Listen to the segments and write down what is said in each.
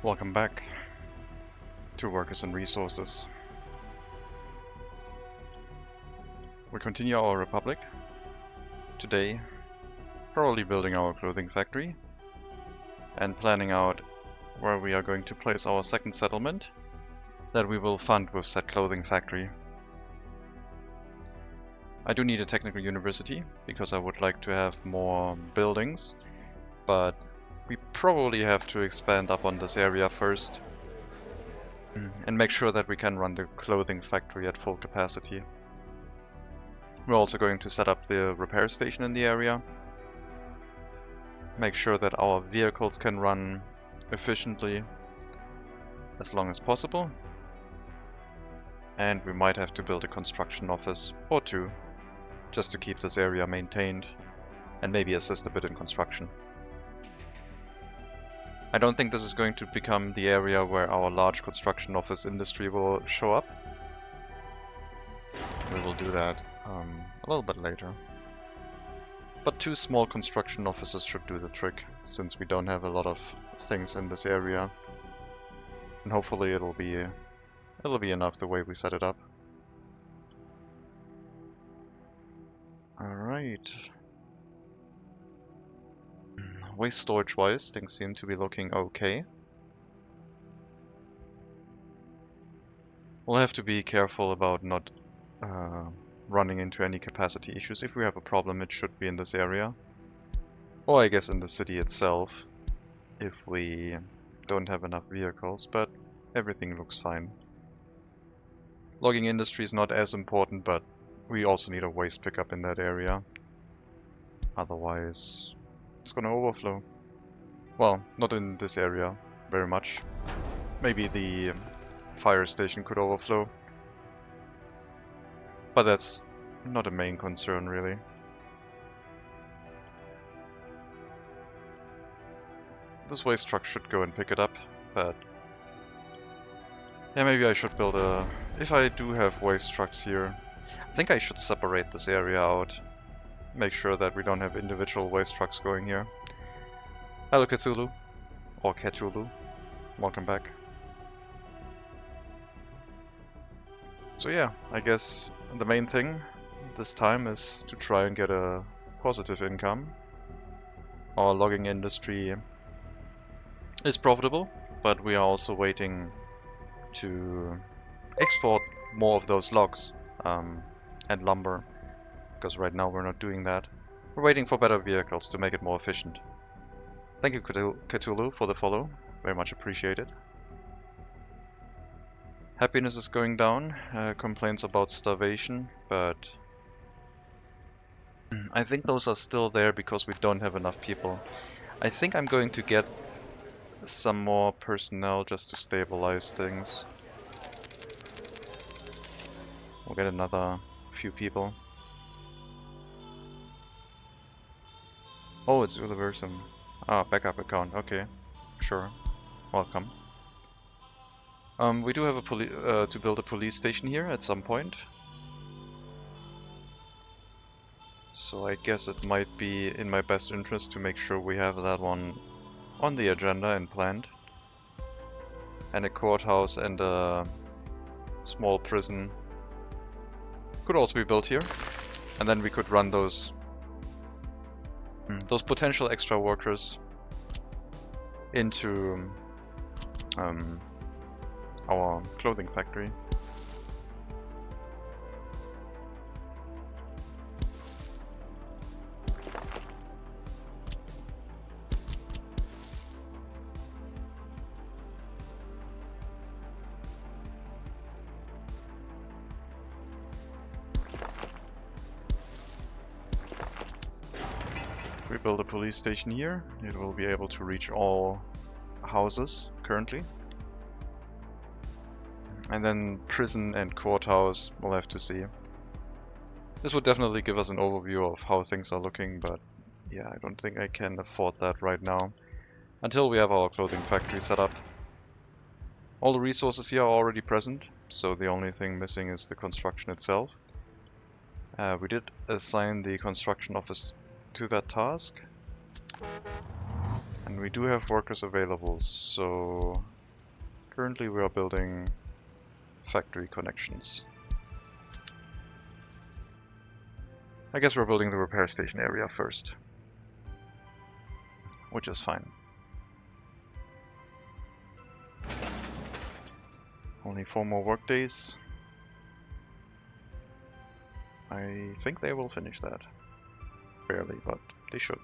Welcome back to Workers and Resources. We continue our Republic. Today, probably building our clothing factory and planning out where we are going to place our second settlement that we will fund with said clothing factory. I do need a technical university because I would like to have more buildings, but we probably have to expand up on this area first and make sure that we can run the clothing factory at full capacity. We're also going to set up the repair station in the area, make sure that our vehicles can run efficiently as long as possible, and we might have to build a construction office or two just to keep this area maintained and maybe assist a bit in construction. I don't think this is going to become the area where our large construction office industry will show up. We will do that a little bit later. But two small construction offices should do the trick, since we don't have a lot of things in this area. And hopefully it'll be enough the way we set it up. Alright. Waste storage wise, things seem to be looking okay. We'll have to be careful about not running into any capacity issues. If we have a problem, it should be in this area. Or I guess in the city itself, if we don't have enough vehicles, but everything looks fine. Logging industry is not as important, but we also need a waste pickup in that area. Otherwise, it's gonna overflow. Well, not in this area very much. Maybe the fire station could overflow. But that's not a main concern, really. This waste truck should go and pick it up, but yeah, maybe I should build a... If I do have waste trucks here, I think I should separate this area out. Make sure that we don't have individual waste trucks going here. Hello Cthulhu, or Cthulhu, welcome back. So yeah, I guess the main thing this time is to try and get a positive income. Our logging industry is profitable, but we are also waiting to export more of those logs and lumber, because right now we're not doing that. We're waiting for better vehicles to make it more efficient. Thank you Cthulhu for the follow, very much appreciated. Happiness is going down, complaints about starvation, but I think those are still there because we don't have enough people. I think I'm going to get some more personnel just to stabilize things. We'll get another few people. Oh, it's Universum. Ah, backup account, okay. Sure. Welcome. We do have a to build a police station here at some point. So I guess it might be in my best interest to make sure we have that one on the agenda and planned. And a courthouse and a small prison could also be built here. And then we could run those potential extra workers into our clothing factory. If we build a police station here, it will be able to reach all houses currently. And then prison and courthouse, we'll have to see. This would definitely give us an overview of how things are looking, but yeah, I don't think I can afford that right now until we have our clothing factory set up. All the resources here are already present, so the only thing missing is the construction itself. We did assign the construction office to that task. And we do have workers available, so Currently we are building factory connections. I guess we're building the repair station area first, which is fine. Only 4 more work days. I think they will finish that. Barely, but they should.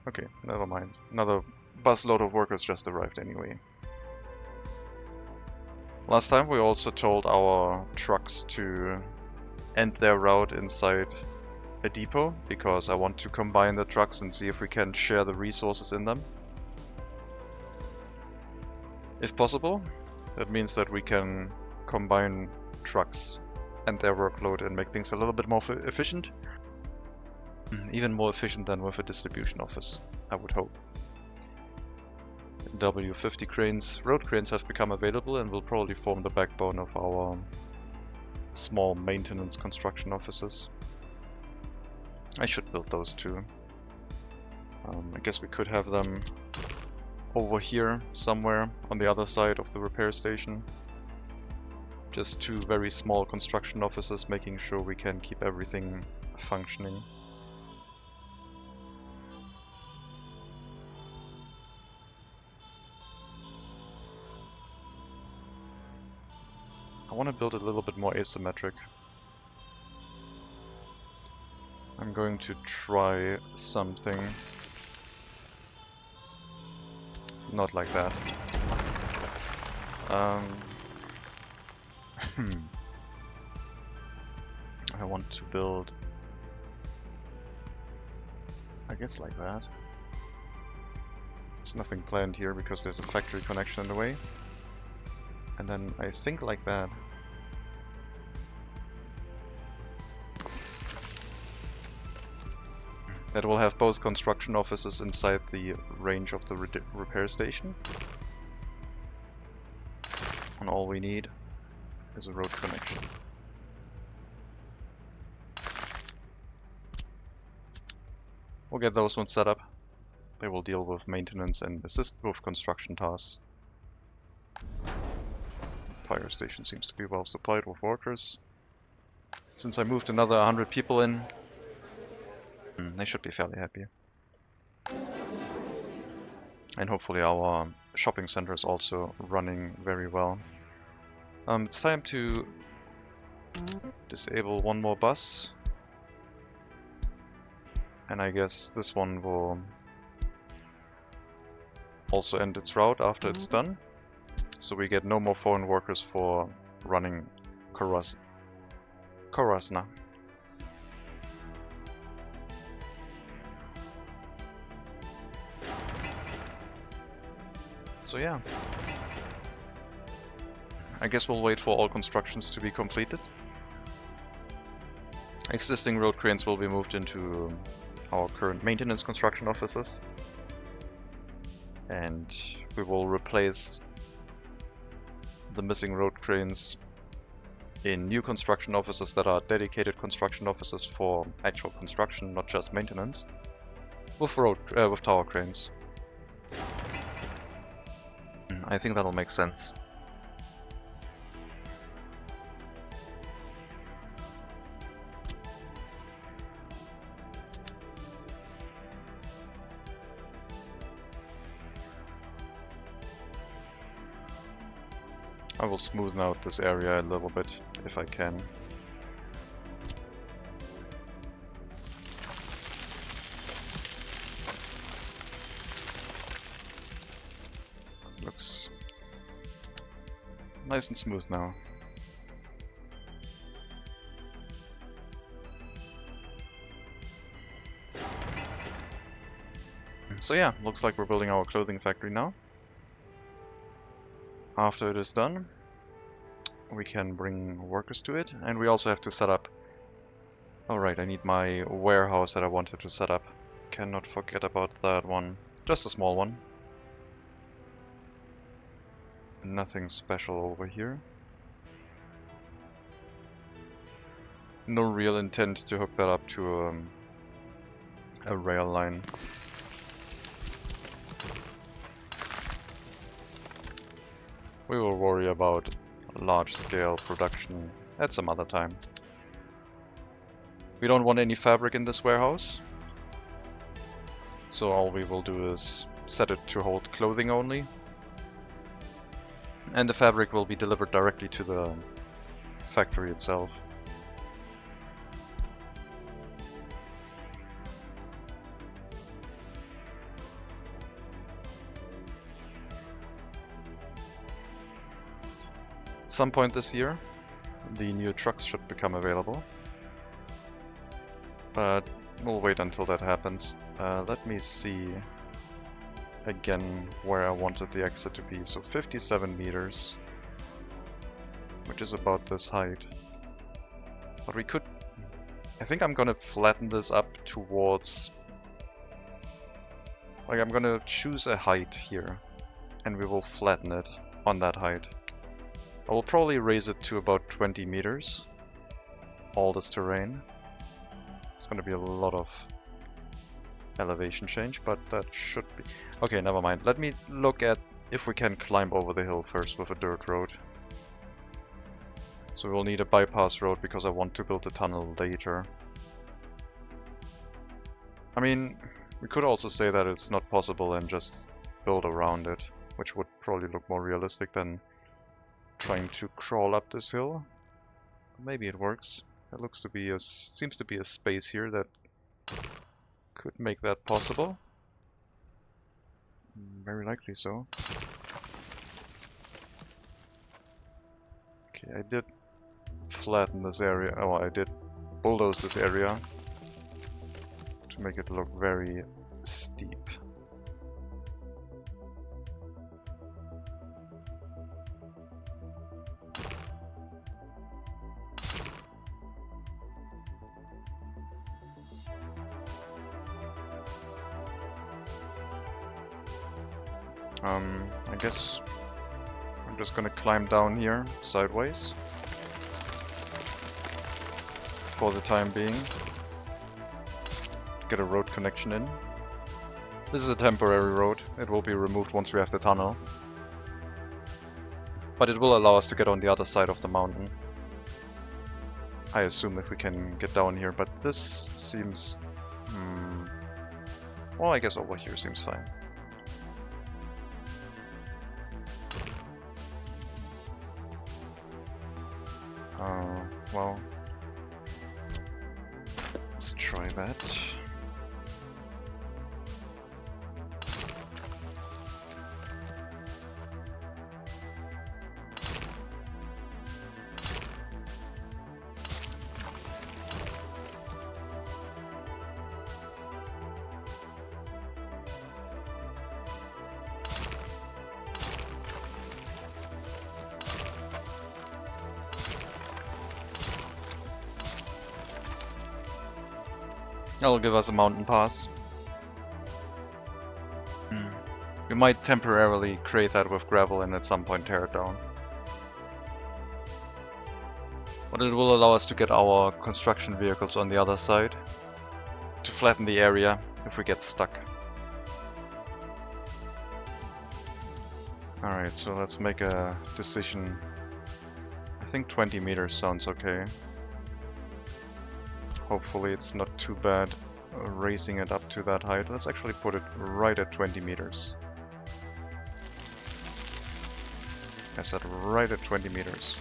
Okay, never mind. Another busload of workers just arrived anyway. Last time we also told our trucks to end their route inside a depot, because I want to combine the trucks and see if we can share the resources in them. If possible, that means that we can combine trucks and their workload and make things a little bit more efficient. Even more efficient than with a distribution office, I would hope. W50 cranes, road cranes have become available and will probably form the backbone of our small maintenance construction offices. I should build those too. I guess we could have them over here somewhere on the other side of the repair station. Just 2 very small construction offices, making sure we can keep everything functioning. I want to build it a little bit more asymmetric. I'm going to try something not like that. I want to build, I guess, like that. There's nothing planned here because there's a factory connection in the way. And then I think like that. That will have both construction offices inside the range of the repair station. And all we need is a road connection. We'll get those ones set up. They will deal with maintenance and assist with construction tasks. Fire station seems to be well supplied with workers. Since I moved another 100 people in, they should be fairly happy. And hopefully our shopping center is also running very well. It's time to disable 1 more bus. And I guess this one will also end its route after it's done. So we get no more foreign workers for running Korasna. So yeah, I guess we'll wait for all constructions to be completed. Existing road cranes will be moved into our current maintenance construction offices. And we will replace the missing road cranes in new construction offices that are dedicated construction offices for actual construction, not just maintenance, with tower cranes. I think that'll make sense. I will smoothen out this area a little bit if I can. Looks nice and smooth now. So yeah, looks like we're building our clothing factory now. After it is done, we can bring workers to it, and we also have to set up... Alright, I need my warehouse that I wanted to set up. Cannot forget about that one. Just a small one. Nothing special over here. No real intent to hook that up to a rail line. We will worry about large-scale production at some other time. We don't want any fabric in this warehouse, so all we will do is set it to hold clothing only. And the fabric will be delivered directly to the factory itself. At some point this year, the new trucks should become available. But we'll wait until that happens. Let me see again where I wanted the exit to be. So 57 meters, which is about this height. But we could... I think I'm gonna flatten this up towards... Like, I'm gonna choose a height here, and we will flatten it on that height. I will probably raise it to about 20 meters, all this terrain. It's gonna be a lot of elevation change, but that should be... Okay, never mind. Let me look at if we can climb over the hill first with a dirt road. So we'll need a bypass road because I want to build a tunnel later. I mean, we could also say that it's not possible and just build around it, which would probably look more realistic than trying to crawl up this hill. Maybe it works. There looks to be seems to be a space here that could make that possible. Very likely so. Okay, I did flatten this area. Oh, I did bulldoze this area to make it look very steep. I guess I'm just gonna climb down here sideways for the time being. Get a road connection in. This is a temporary road. It will be removed once we have the tunnel. But it will allow us to get on the other side of the mountain. I assume if we can get down here, but this seems... Well, I guess over here seems fine. Well, let's try that. That'll give us a mountain pass. We might temporarily create that with gravel and at some point tear it down. But it will allow us to get our construction vehicles on the other side to flatten the area if we get stuck. Alright, so let's make a decision. I think 20 meters sounds okay. Hopefully it's not too bad raising it up to that height. Let's actually put it right at 20 meters. I said right at 20 meters.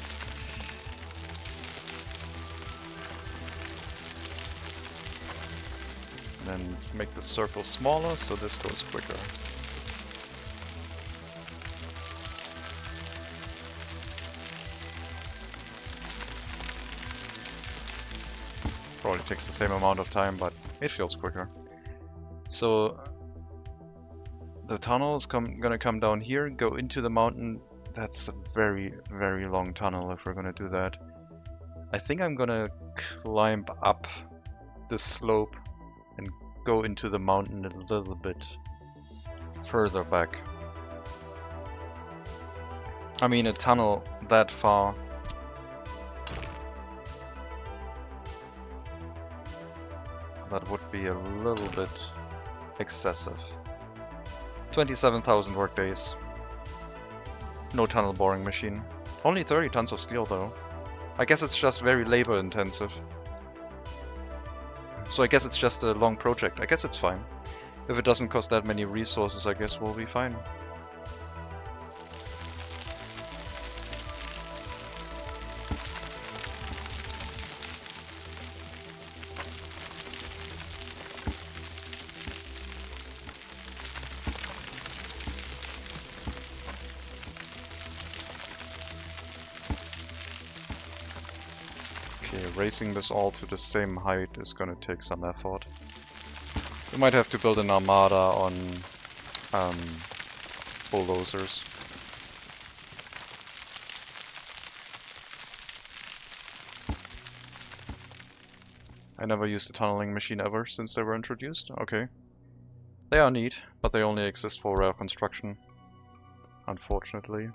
And then let's make the circle smaller so this goes quicker. Probably takes the same amount of time, but it feels quicker. So the tunnel is gonna come down here, go into the mountain. That's a very, very long tunnel if we're gonna do that. I think I'm gonna climb up the slope and go into the mountain a little bit further back. I mean, a tunnel that far. That would be a little bit excessive. 27,000 work days. No tunnel boring machine. Only 30 tons of steel though. I guess it's just very labor intensive. So I guess it's just a long project. I guess it's fine. If it doesn't cost that many resources, I guess we'll be fine. Okay, raising this all to the same height is gonna take some effort. We might have to build an armada on bulldozers. I never used a tunneling machine ever since they were introduced. Okay. They are neat, but they only exist for rail construction, unfortunately.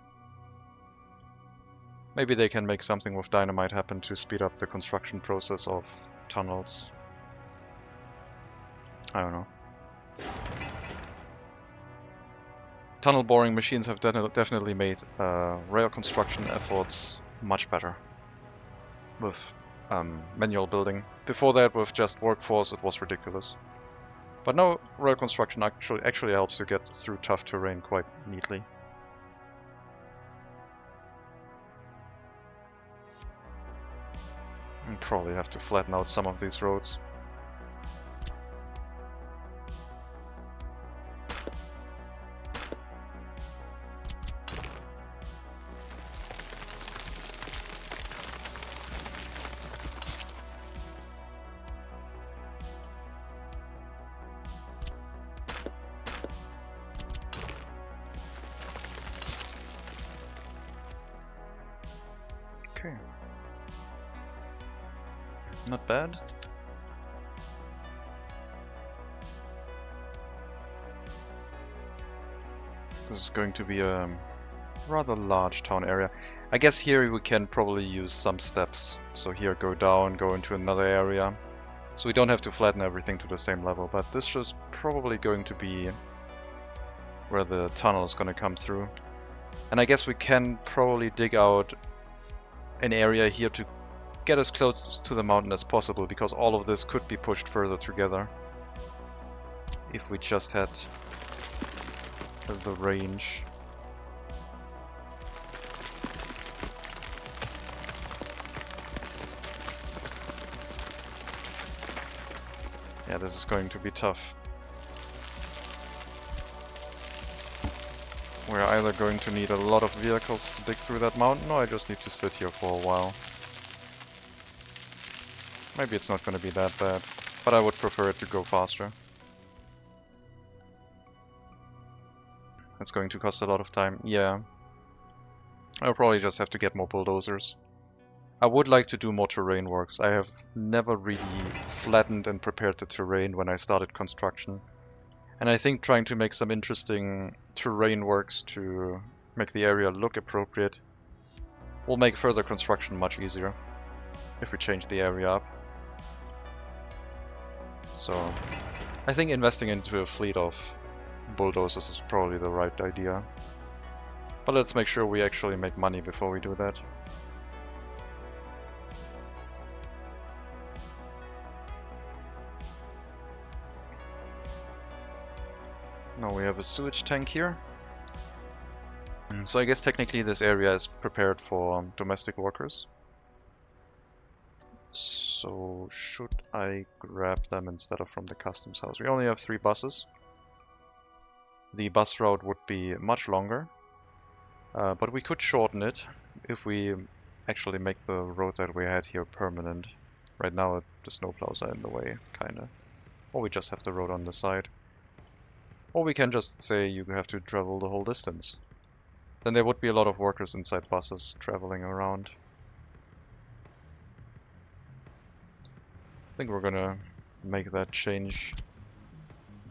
Maybe they can make something with dynamite happen to speed up the construction process of tunnels. I don't know. Tunnel boring machines have definitely made rail construction efforts much better with manual building. Before that, with just workforce, it was ridiculous. But now rail construction actually helps you get through tough terrain quite neatly. And probably have to flatten out some of these roads. Okay. Not bad. This is going to be a rather large town area. I guess here we can probably use some steps. So here go down, go into another area. So we don't have to flatten everything to the same level, but this is probably going to be where the tunnel is going to come through. And I guess we can probably dig out an area here to get as close to the mountain as possible, because all of this could be pushed further together if we just had the range. Yeah, this is going to be tough. We're either going to need a lot of vehicles to dig through that mountain, or I just need to sit here for a while. Maybe it's not going to be that bad, but I would prefer it to go faster. It's going to cost a lot of time. Yeah. I'll probably just have to get more bulldozers. I would like to do more terrain works. I have never really flattened and prepared the terrain when I started construction. And I think trying to make some interesting terrain works to make the area look appropriate will make further construction much easier if we change the area up. So I think investing into a fleet of bulldozers is probably the right idea. But let's make sure we actually make money before we do that. Now we have a sewage tank here. So I guess technically this area is prepared for domestic workers. So should I grab them instead of from the customs house? We only have 3 buses. The bus route would be much longer, but we could shorten it if we actually make the road that we had here permanent. Right now the snowplows are in the way, kinda. Or we just have the road on the side. Or we can just say you have to travel the whole distance. Then there would be a lot of workers inside buses traveling around. I think we're gonna make that change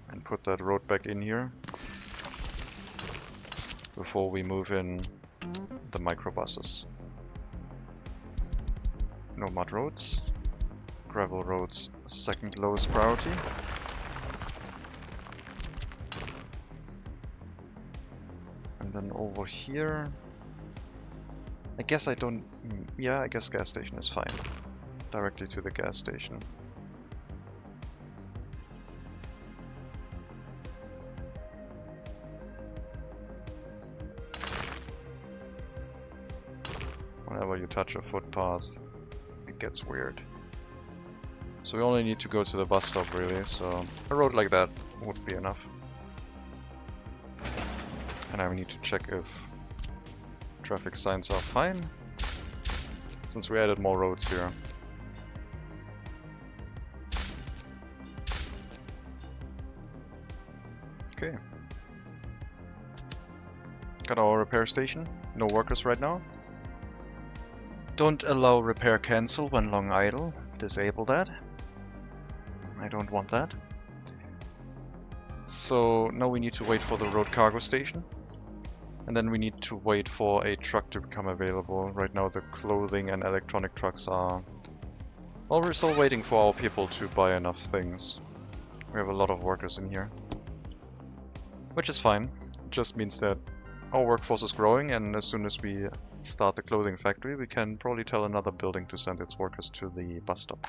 and put that road back in here before we move in the microbuses. No mud roads. Gravel roads, second lowest priority. And then over here I guess I don't... Yeah, I guess gas station is fine. Directly to the gas station. Whenever you touch a footpath, it gets weird. So we only need to go to the bus stop really, so a road like that would be enough. And I need to check if traffic signs are fine, since we added more roads here. Okay. Got our repair station. No workers right now. Don't allow repair cancel when long idle. Disable that. I don't want that. So now we need to wait for the road cargo station. And then we need to wait for a truck to become available. Right now the clothing and electronic trucks are... Well, we're still waiting for our people to buy enough things. We have a lot of workers in here. Which is fine. It just means that our workforce is growing, and as soon as we start the clothing factory, we can probably tell another building to send its workers to the bus stop.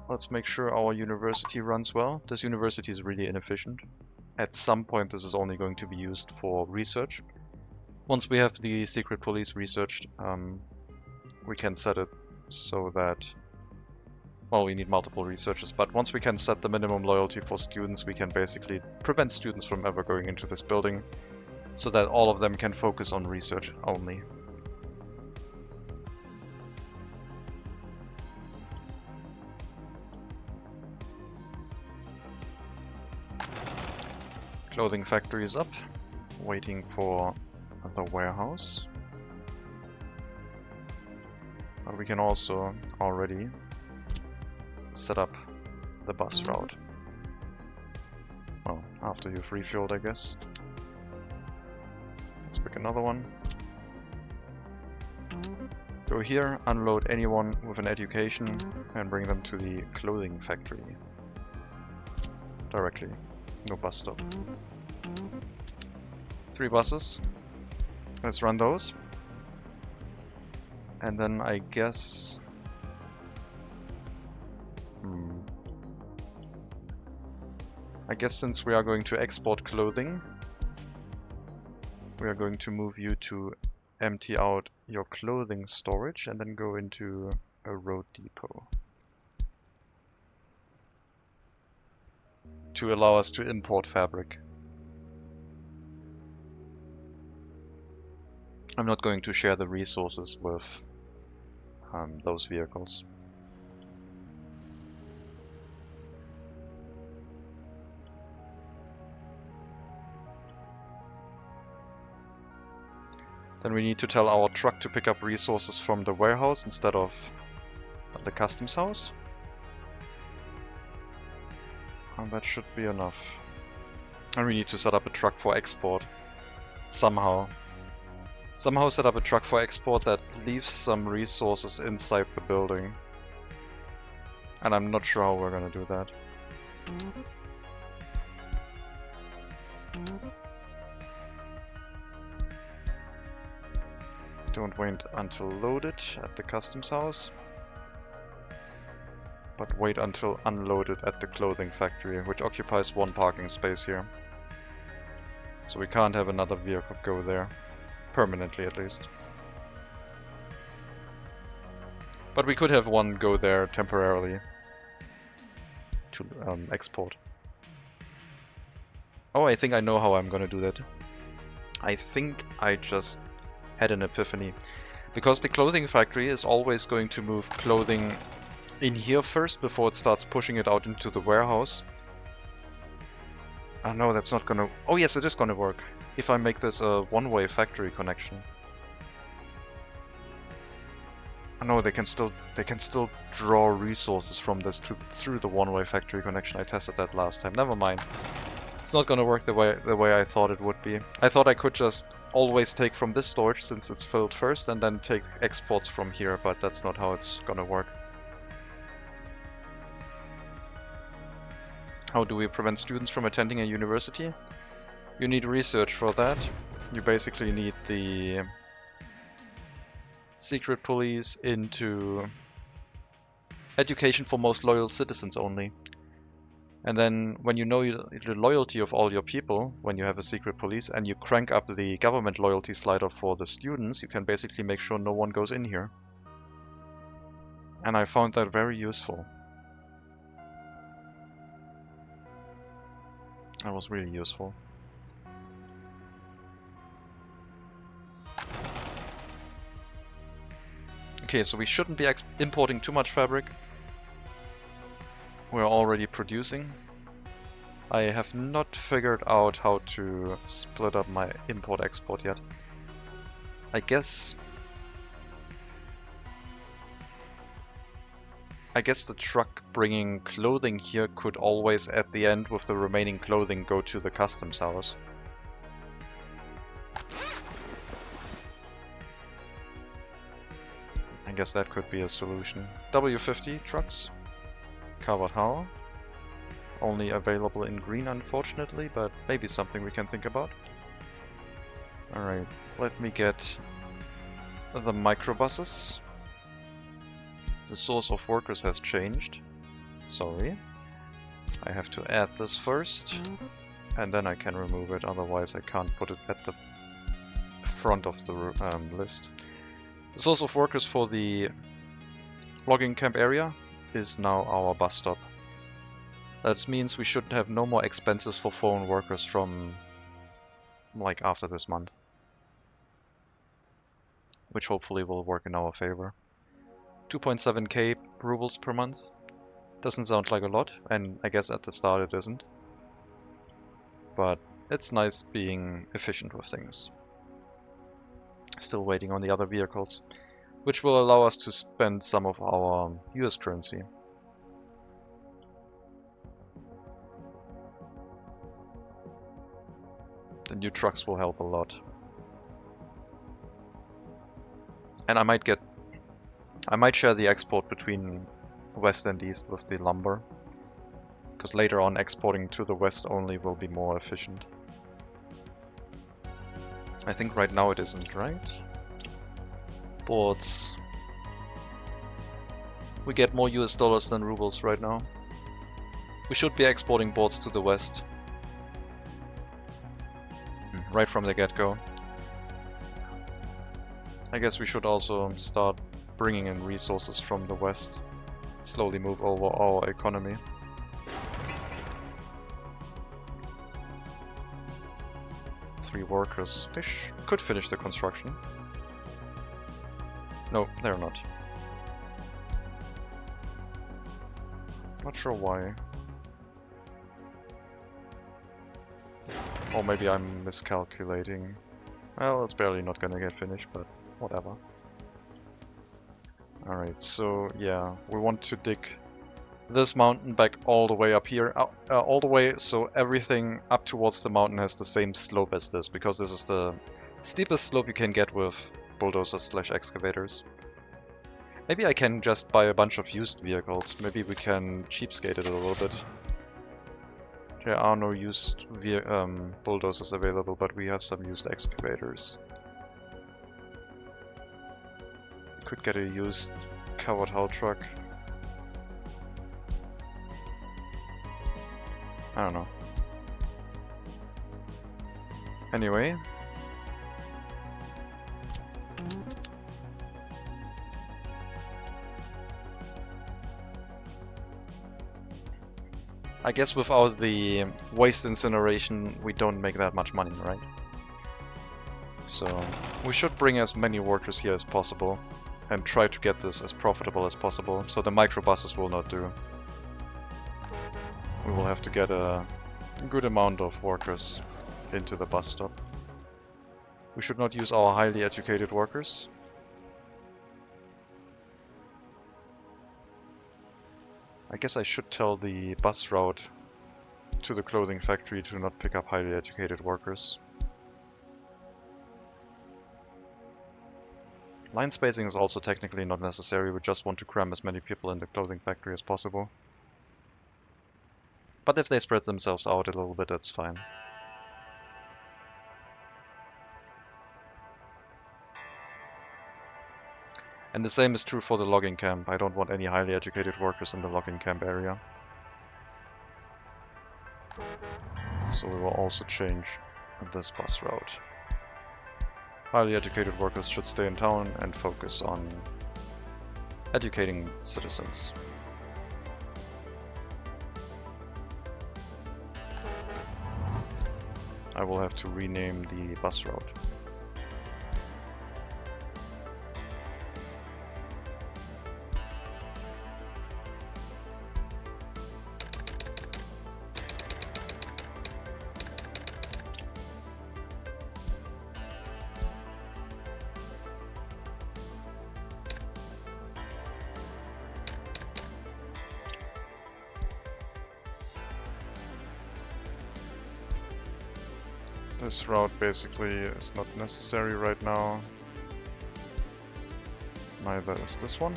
Let's make sure our university runs well. This university is really inefficient. At some point this is only going to be used for research. Once we have the secret police researched, we can set it so that... Well, we need multiple researchers, but once we can set the minimum loyalty for students, we can basically prevent students from ever going into this building, so that all of them can focus on research only. Clothing factory is up, waiting for the warehouse. But we can also already set up the bus route. Well, after you've refueled, I guess. Let's pick another one. Go here, unload anyone with an education, and bring them to the clothing factory. Directly. No bus stop. 3 buses. Let's run those. And then I guess... I guess since we are going to export clothing, we are going to move you to empty out your clothing storage and then go into a road depot. To allow us to import fabric. I'm not going to share the resources with those vehicles. Then we need to tell our truck to pick up resources from the warehouse instead of the customs house. And that should be enough. And we need to set up a truck for export. Somehow. Somehow set up a truck for export that leaves some resources inside the building. And I'm not sure how we're gonna do that. Don't wait until loaded at the customs house, but wait until unloaded at the clothing factory, which occupies 1 parking space here. So we can't have another vehicle go there, permanently at least. But we could have one go there temporarily to export. Oh, I think I know how I'm gonna do that. I think I just had an epiphany. Because the clothing factory is always going to move clothing in here first before it starts pushing it out into the warehouse. Oh no, that's not gonna... Oh yes, it is gonna work. If I make this a one-way factory connection. Oh no, they can still draw resources from this through the one-way factory connection. I tested that last time. Never mind. It's not gonna work the way I thought it would be. I thought I could just always take from this storage since it's filled first and then take exports from here, but that's not how it's gonna work. How do we prevent students from attending a university? You need research for that. you basically need the secret police into education for most loyal citizens only. And then when you know the loyalty of all your people, when you have a secret police, and you crank up the government loyalty slider for the students, you can basically make sure no one goes in here. And I found that very useful. That was really useful. Okay, so we shouldn't be importing too much fabric. We're already producing. I have not figured out how to split up my import-export yet. I guess the truck bringing clothing here could always, at the end, with the remaining clothing, go to the customs house. I guess that could be a solution. W50 trucks. Covered how? Only available in green, unfortunately, but maybe something we can think about. Alright, let me get the microbuses. The source of workers has changed. Sorry. I have to add this first, and then I can remove it, otherwise I can't put it at the front of the list. The source of workers for the logging camp area is now our bus stop. That means we should have no more expenses for foreign workers from like after this month. Which hopefully will work in our favor. 2.7k rubles per month. Doesn't sound like a lot, and I guess at the start it isn't. But it's nice being efficient with things. Still waiting on the other vehicles, which will allow us to spend some of our US currency. The new trucks will help a lot. And I might share the export between west and east with the lumber, because later on exporting to the west only will be more efficient. I think right now it isn't, right? Boards. We get more US dollars than rubles right now. We should be exporting boards to the west. Right from the get-go. I guess we should also start bringing in resources from the west. Slowly move over our economy. Three workers. They could finish the construction. No, they're not. Not sure why. Or maybe I'm miscalculating. Well, it's barely not gonna get finished, but whatever. Alright, so yeah, we want to dig this mountain back all the way up here. All the way so everything up towards the mountain has the same slope as this, because this is the steepest slope you can get with bulldozers / excavators. Maybe I can just buy a bunch of used vehicles. Maybe we can cheapskate it a little bit. There are no used bulldozers available, but we have some used excavators. Could get a used covered hull truck. I don't know. Anyway. I guess without the waste incineration, we don't make that much money, right? So we should bring as many workers here as possible and try to get this as profitable as possible, so the microbuses will not do. We will have to get a good amount of workers into the bus stop. We should not use our highly educated workers. I guess I should tell the bus route to the clothing factory to not pick up highly educated workers. Line spacing is also technically not necessary, we just want to cram as many people in the clothing factory as possible. But if they spread themselves out a little bit, that's fine. And the same is true for the logging camp. I don't want any highly educated workers in the logging camp area. So we will also change this bus route. Highly educated workers should stay in town and focus on educating citizens. I will have to rename the bus route. This route basically is not necessary right now. Neither is this one.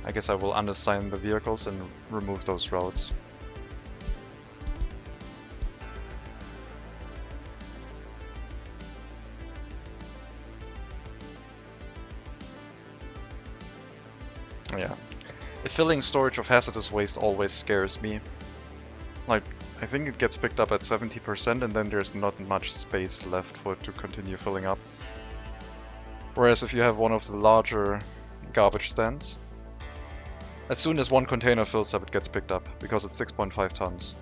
I guess I will unassign the vehicles and remove those routes. Yeah. The filling storage of hazardous waste always scares me. Like, I think it gets picked up at 70% and then there's not much space left for it to continue filling up. Whereas if you have one of the larger garbage stands, as soon as one container fills up, it gets picked up, because it's 6.5 tons.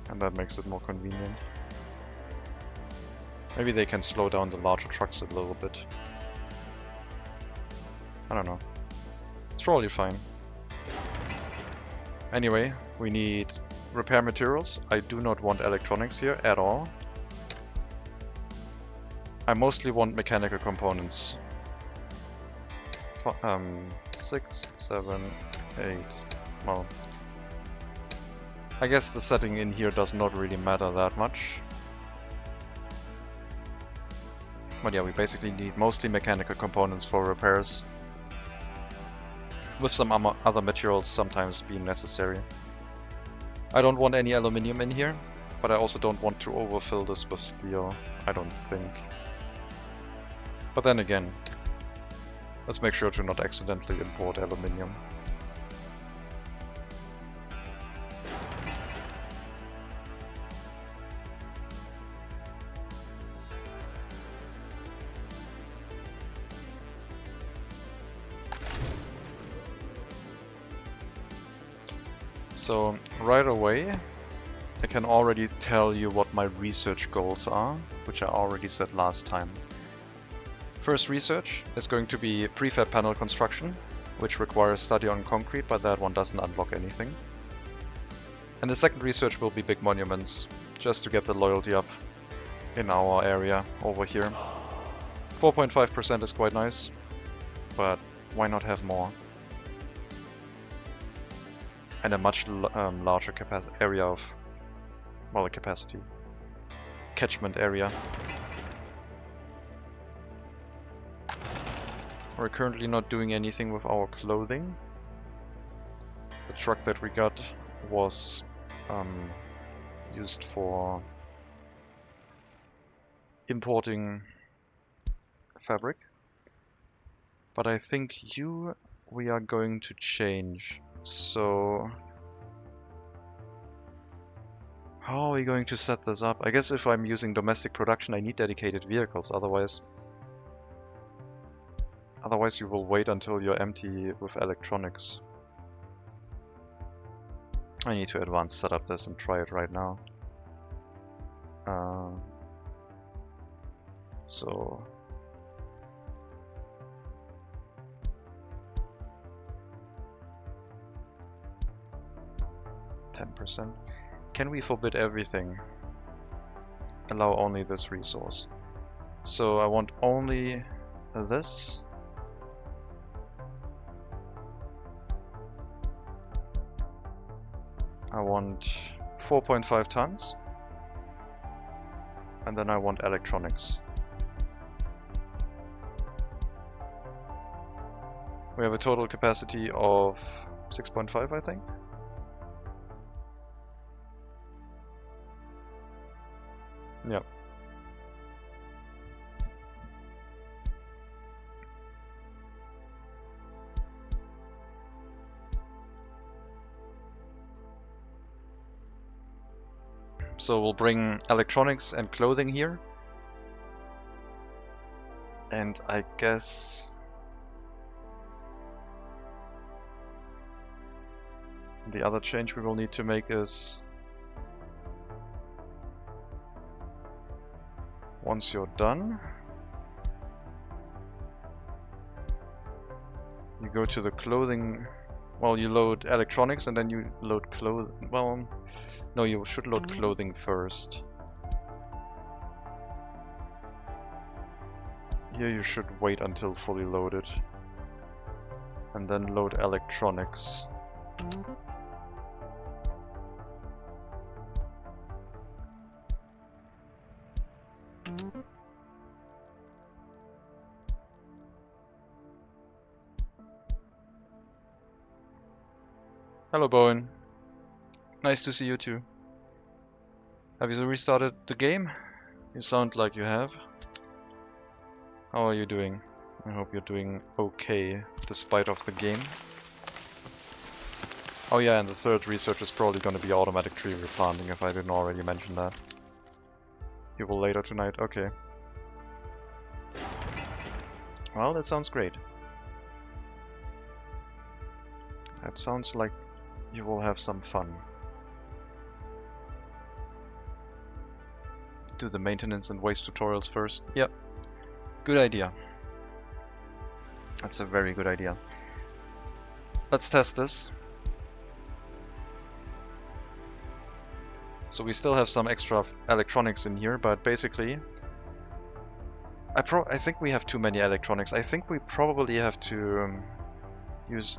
And that makes it more convenient. Maybe they can slow down the larger trucks a little bit. I don't know. It's probably fine. Anyway, we need repair materials. I do not want electronics here at all. I mostly want mechanical components. 6, 7, 8. Well, I guess the setting in here does not really matter that much. But yeah, we basically need mostly mechanical components for repairs, with some other materials sometimes being necessary. I don't want any aluminium in here, but I also don't want to overfill this with steel, I don't think. But then again, let's make sure to not accidentally import aluminium. So right away, I can already tell you what my research goals are, which I already said last time. First research is going to be prefab panel construction, which requires study on concrete, but that one doesn't unlock anything. And the second research will be big monuments, just to get the loyalty up in our area over here. 4.5% is quite nice, but why not have more? And a much larger area of, well, capacity. Catchment area. We're currently not doing anything with our clothing. The truck that we got was used for importing fabric. But I think we are going to change. So how are we going to set this up? I guess if I'm using domestic production, I need dedicated vehicles. Otherwise you will wait until you're empty with electronics. I need to advance set up this and try it right now. So 10%. Can we forbid everything? Allow only this resource. So I want only this. I want 4.5 tons. And then I want electronics. We have a total capacity of 6.5, I think. Yeah. So we'll bring electronics and clothing here. And I guess the other change we will need to make is once you're done, you go to the clothing. Well, you load electronics and then you load clothing. Well, no, you should load clothing first. Here you should wait until fully loaded. And then load electronics. Hello, Bowen. Nice to see you too. Have you restarted the game? You sound like you have. How are you doing? I hope you're doing okay, despite of the game. Oh yeah, and the third research is probably going to be automatic tree replanting, if I didn't already mention that. You will later tonight? Okay. Well, that sounds great. That sounds like you will have some fun. Do the maintenance and waste tutorials first. Yep. Good idea. That's a very good idea. Let's test this. So we still have some extra electronics in here, but basically I think we have too many electronics. I think we probably have to use...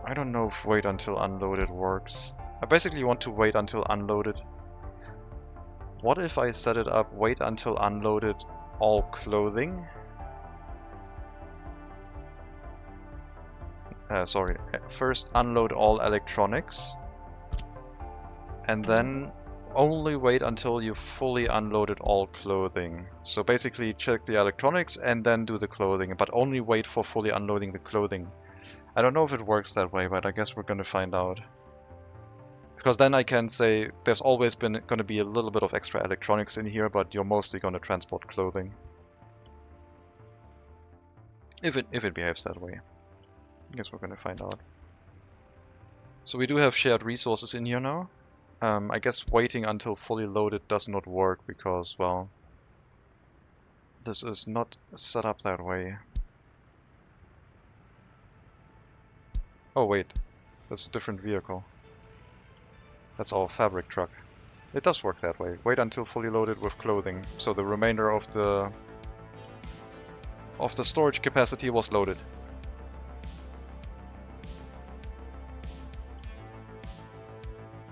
I don't know if wait until unloaded works. I basically want to wait until unloaded. What if I set it up, wait until unloaded all clothing? Sorry, first unload all electronics. And then only wait until you fully unloaded all clothing. So basically check the electronics and then do the clothing, but only wait for fully unloading the clothing. I don't know if it works that way, but I guess we're gonna find out. Because then I can say there's always been gonna be a little bit of extra electronics in here, but you're mostly gonna transport clothing. If it behaves that way. I guess we're gonna find out. So we do have shared resources in here now. I guess waiting until fully loaded does not work because, well, this is not set up that way. Oh wait, that's a different vehicle. That's our fabric truck. It does work that way. Wait until fully loaded with clothing, so the remainder of the storage capacity was loaded.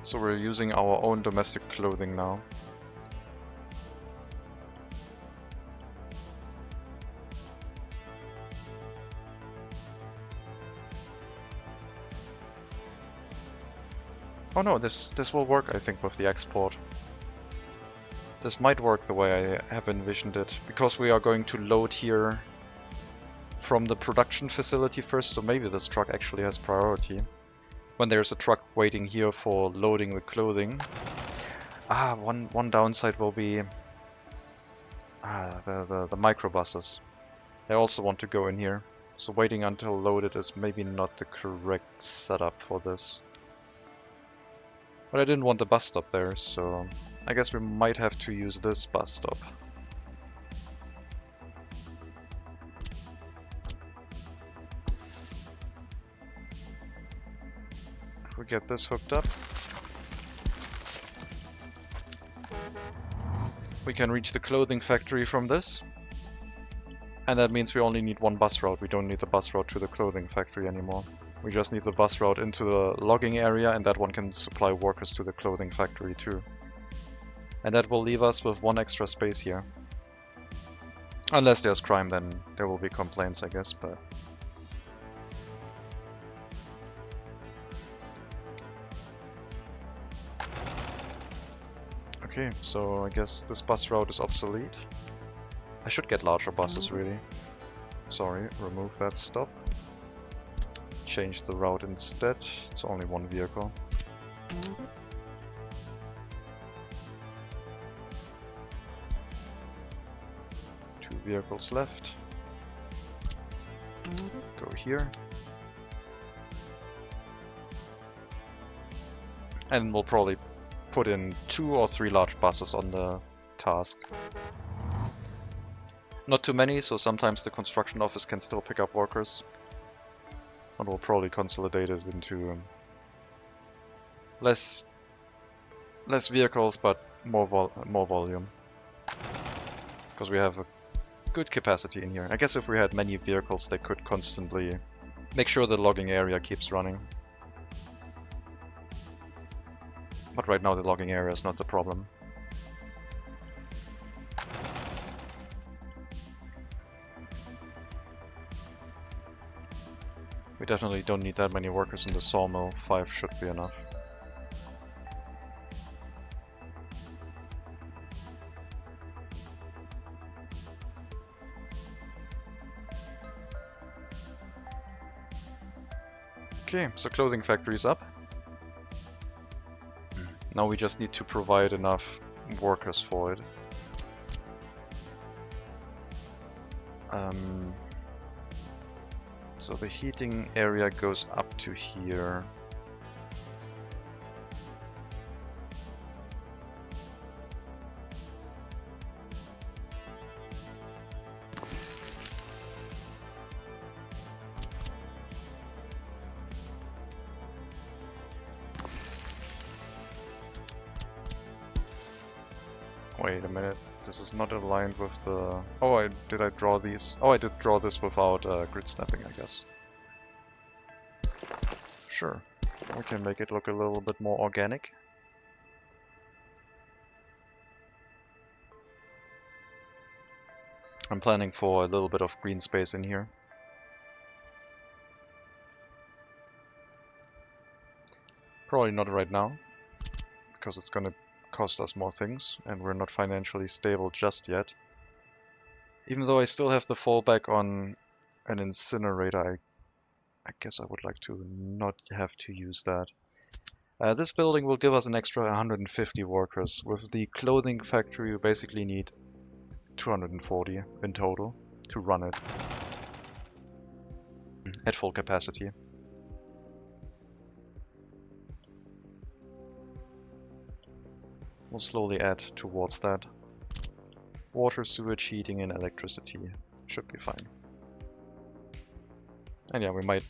So we're using our own domestic clothing now. Oh no, this will work, I think, with the export. This might work the way I have envisioned it, because we are going to load here from the production facility first, so maybe this truck actually has priority. When there's a truck waiting here for loading the clothing. One downside will be the microbuses. They also want to go in here, so waiting until loaded is maybe not the correct setup for this. But I didn't want the bus stop there, so I guess we might have to use this bus stop. If we get this hooked up, we can reach the clothing factory from this. And that means we only need one bus route. We don't need the bus route to the clothing factory anymore. We just need the bus route into the logging area, and that one can supply workers to the clothing factory too. And that will leave us with one extra space here. Unless there's crime, then there will be complaints, I guess, but... Okay, so I guess this bus route is obsolete. I should get larger buses, really. Sorry, remove that stop. Change the route instead. It's only one vehicle. vehicles left. Go here. And we'll probably put in 2 or 3 large buses on the task. Not too many, so sometimes the construction office can still pick up workers. And we'll probably consolidate it into less vehicles, but more volume. Because we have a good capacity in here. I guess if we had many vehicles, they could constantly make sure the logging area keeps running. But right now the logging area is not the problem. We definitely don't need that many workers in the sawmill. 5 should be enough. Okay, so clothing factory is up. Now we just need to provide enough workers for it. So the heating area goes up to here. Wait a minute, this is not aligned with the... Oh, did I draw these? Oh, I did draw this without grid snapping, I guess. Sure, we can make it look a little bit more organic. I'm planning for a little bit of green space in here. Probably not right now, because it's gonna cost us more things, and we're not financially stable just yet. Even though I still have to fall back on an incinerator, I guess I would like to not have to use that. This building will give us an extra 150 workers. With the clothing factory, we basically need 240 in total to run it at full capacity. We'll slowly add towards that. Water, sewage, heating, and electricity should be fine. And yeah, we might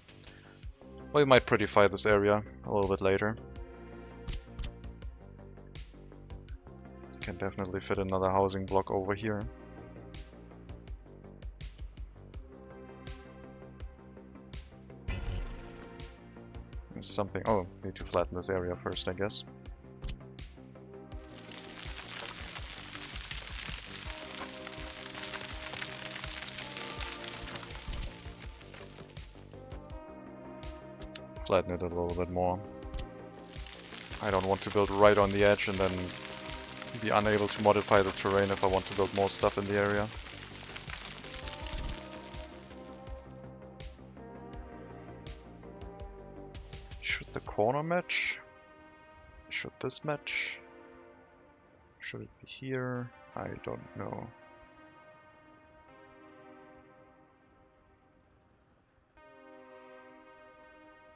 prettify this area a little bit later. Can definitely fit another housing block over here. There's something. Oh, need to flatten this area first, I guess. Flatten it a little bit more. I don't want to build right on the edge and then be unable to modify the terrain if I want to build more stuff in the area. Should the corner match? Should this match? Should it be here? I don't know.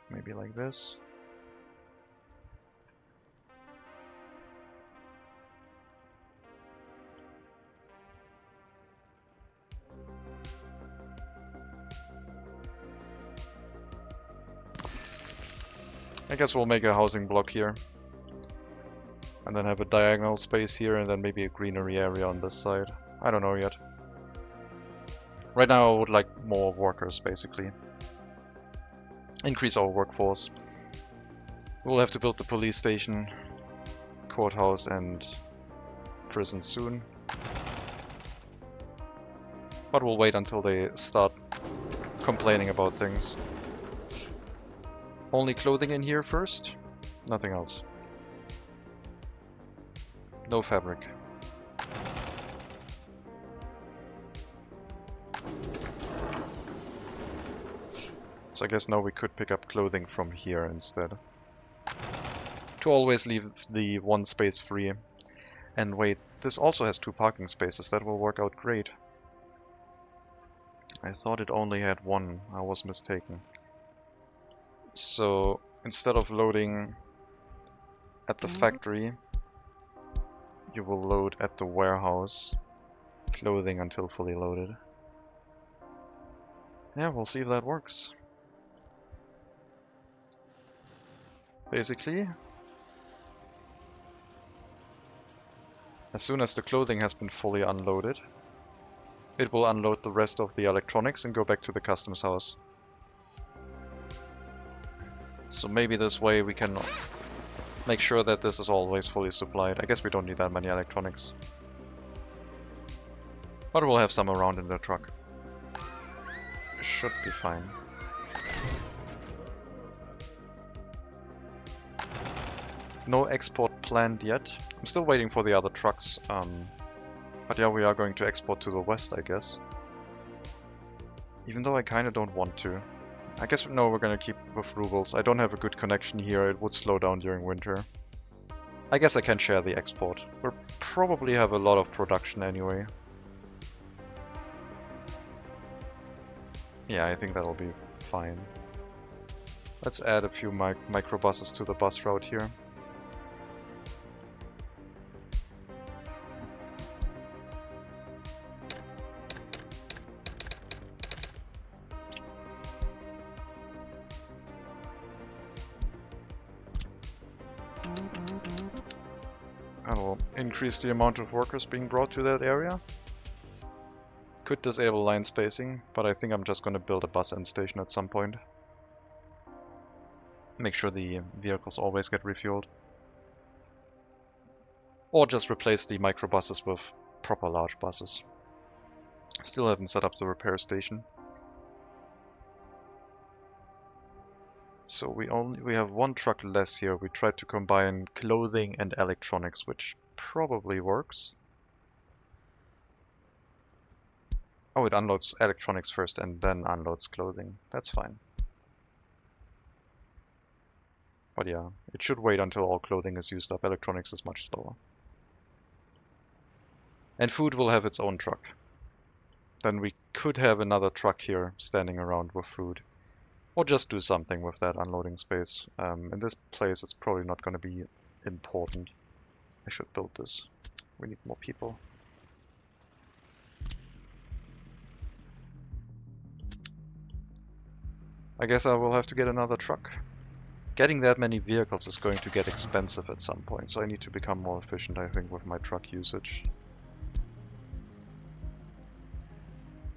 Maybe like this. I guess we'll make a housing block here. And then have a diagonal space here and then maybe a greenery area on this side. I don't know yet. Right now I would like more workers basically. Increase our workforce. We'll have to build the police station, courthouse and prison soon. But we'll wait until they start complaining about things. Only clothing in here first, nothing else. No fabric. So I guess now we could pick up clothing from here instead. To always leave the one space free. And wait, this also has 2 parking spaces, that will work out great. I thought it only had one. I was mistaken. So instead of loading at the factory, you will load at the warehouse clothing until fully loaded. Yeah, we'll see if that works. Basically, as soon as the clothing has been fully unloaded, it will unload the rest of the electronics and go back to the customs house. So maybe this way we can make sure that this is always fully supplied. I guess we don't need that many electronics. But we'll have some around in the truck. Should be fine. No export planned yet. I'm still waiting for the other trucks. But yeah, we are going to export to the west, I guess. Even though I kind of don't want to. I guess, no, we're going to keep with rubles. I don't have a good connection here. It would slow down during winter. I guess I can share the export. We'll probably have a lot of production anyway. Yeah, I think that'll be fine. Let's add a few microbuses to the bus route here. That'll increase the amount of workers being brought to that area. Could disable line spacing, but I think I'm just going to build a bus end station at some point. Make sure the vehicles always get refueled. Or just replace the microbuses with proper large buses. Still haven't set up the repair station. So we have one truck less here. We tried to combine clothing and electronics, which probably works. Oh, it unloads electronics first and then unloads clothing. That's fine. But yeah, it should wait until all clothing is used up. Electronics is much slower. And food will have its own truck. Then we could have another truck here standing around with food. Or just do something with that unloading space. In this place it's probably not going to be important. I should build this. We need more people. I guess I will have to get another truck. Getting that many vehicles is going to get expensive at some point, so I need to become more efficient, I think, with my truck usage.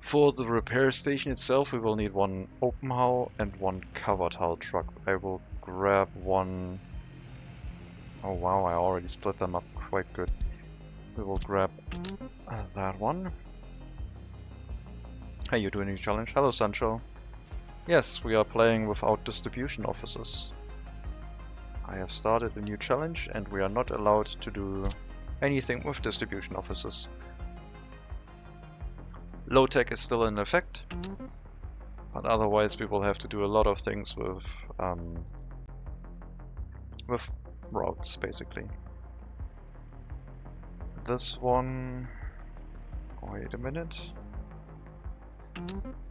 For the repair station itself, we will need one open hull and one covered hull truck. I will grab one... Oh wow, I already split them up quite good. We will grab that one. Hey, you doing a new challenge? Hello, Sancho. Yes, we are playing without distribution offices. I have started a new challenge and we are not allowed to do anything with distribution offices. Low tech is still in effect, but otherwise we will have to do a lot of things with routes, basically. This one... Wait a minute.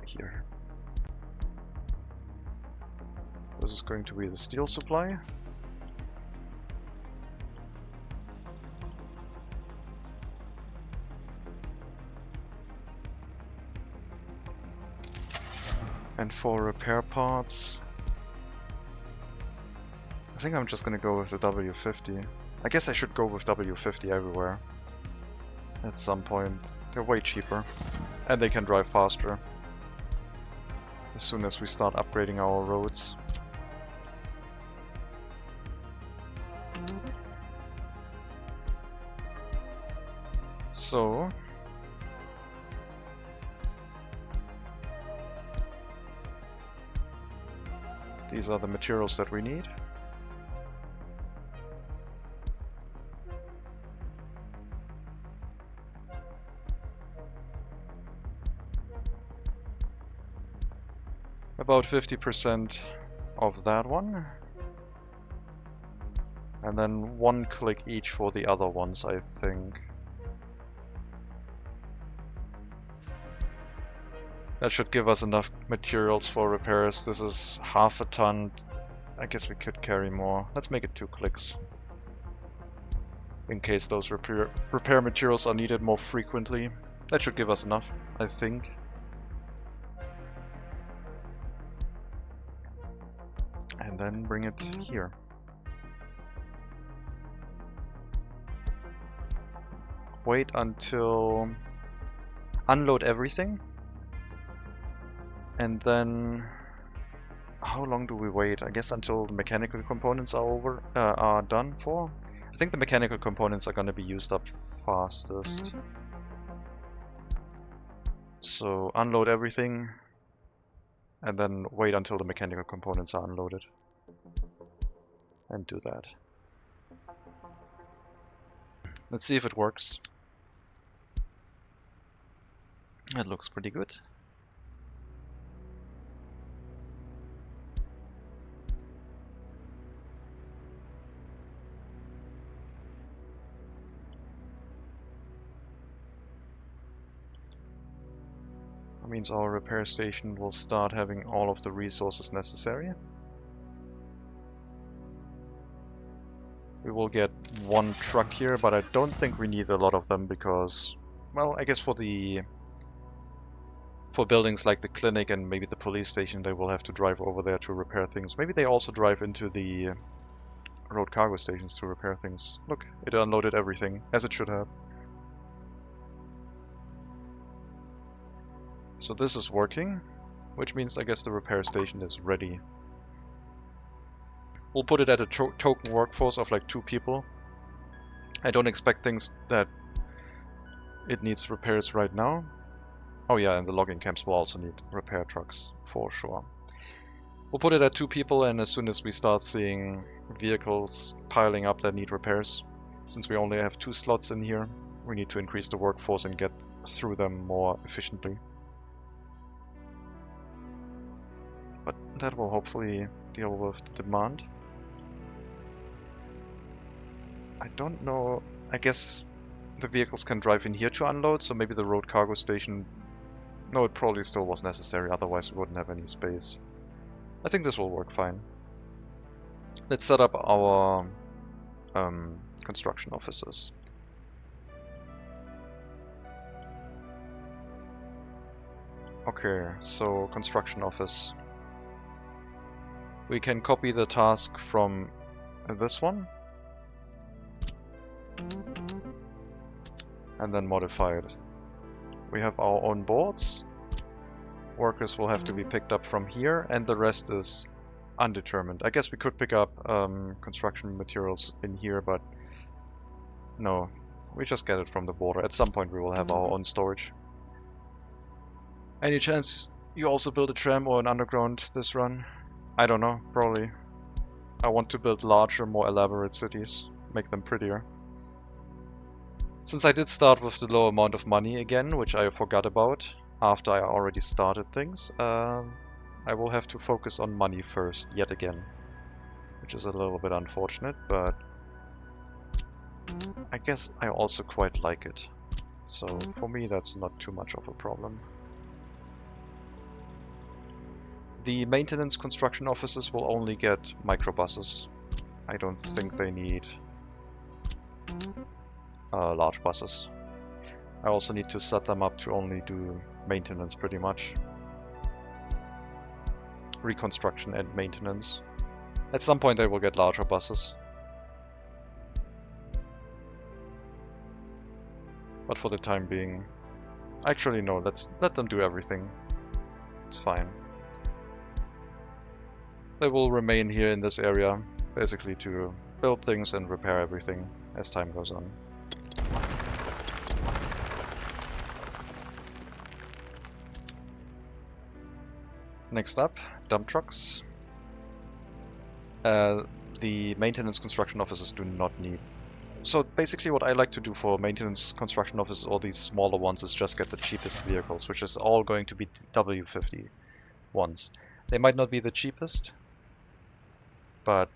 Here. This is going to be the steel supply. And for repair parts, I think I'm just gonna go with the W50. I guess I should go with W50 everywhere. At some point. They're way cheaper. And they can drive faster. As soon as we start upgrading our roads. So... these are the materials that we need. About 50% of that one. And then one click each for the other ones, I think. That should give us enough materials for repairs. This is half a ton. I guess we could carry more. Let's make it 2 clicks. In case those repair materials are needed more frequently. That should give us enough, I think. And then bring it here. Wait until... unload everything. And then... how long do we wait? I guess until the mechanical components are done for? I think the mechanical components are going to be used up fastest. So unload everything and then wait until the mechanical components are unloaded. And do that. Let's see if it works. It looks pretty good. That means our repair station will start having all of the resources necessary. We will get 1 truck here, but I don't think we need a lot of them because, well, I guess for buildings like the clinic and maybe the police station, they will have to drive over there to repair things. Maybe they also drive into the road cargo stations to repair things. Look, it unloaded everything, as it should have. So this is working, which means I guess the repair station is ready. We'll put it at a token workforce of like 2 people. I don't expect things that it needs repairs right now. Oh yeah, and the logging camps will also need repair trucks, for sure. We'll put it at 2 people, and as soon as we start seeing vehicles piling up that need repairs, since we only have 2 slots in here, we need to increase the workforce and get through them more efficiently. But that will hopefully deal with the demand. I don't know, I guess the vehicles can drive in here to unload, so maybe the road cargo station... No, it probably still was necessary, otherwise we wouldn't have any space. I think this will work fine. Let's set up our construction offices. Okay, so construction office. We can copy the task from this one and then modify it. We have our own boards. Workers will have to be picked up from here, and the rest is undetermined. I guess we could pick up construction materials in here, but no, we just get it from the border. At some point we will have our own storage. Any chance you also build a tram or an underground this run? I don't know, probably. I want to build larger, more elaborate cities, make them prettier. Since I did start with the low amount of money again, which I forgot about after I already started things, I will have to focus on money first, yet again. Which is a little bit unfortunate, but I guess I also quite like it. So for me that's not too much of a problem. The maintenance construction offices will only get microbuses. I don't think they need large buses. I also need to set them up to only do maintenance pretty much. Reconstruction and maintenance. At some point they will get larger buses. But for the time being... Actually no, let's let them do everything. It's fine. They will remain here in this area, basically to build things and repair everything as time goes on. Next up, dump trucks. The maintenance construction offices do not need. So basically what I like to do for maintenance construction offices, all these smaller ones, is just get the cheapest vehicles, which is all going to be W50 ones. They might not be the cheapest, but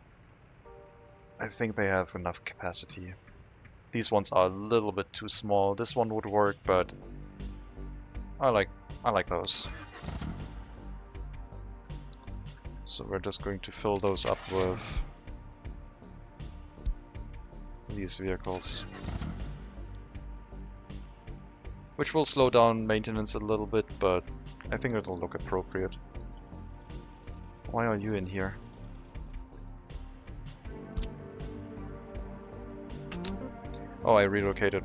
I think they have enough capacity. These ones are a little bit too small. This one would work, but I like I like those. So we're just going to fill those up with these vehicles. Which will slow down maintenance a little bit, but I think it'll look appropriate. Why are you in here? Oh, I relocated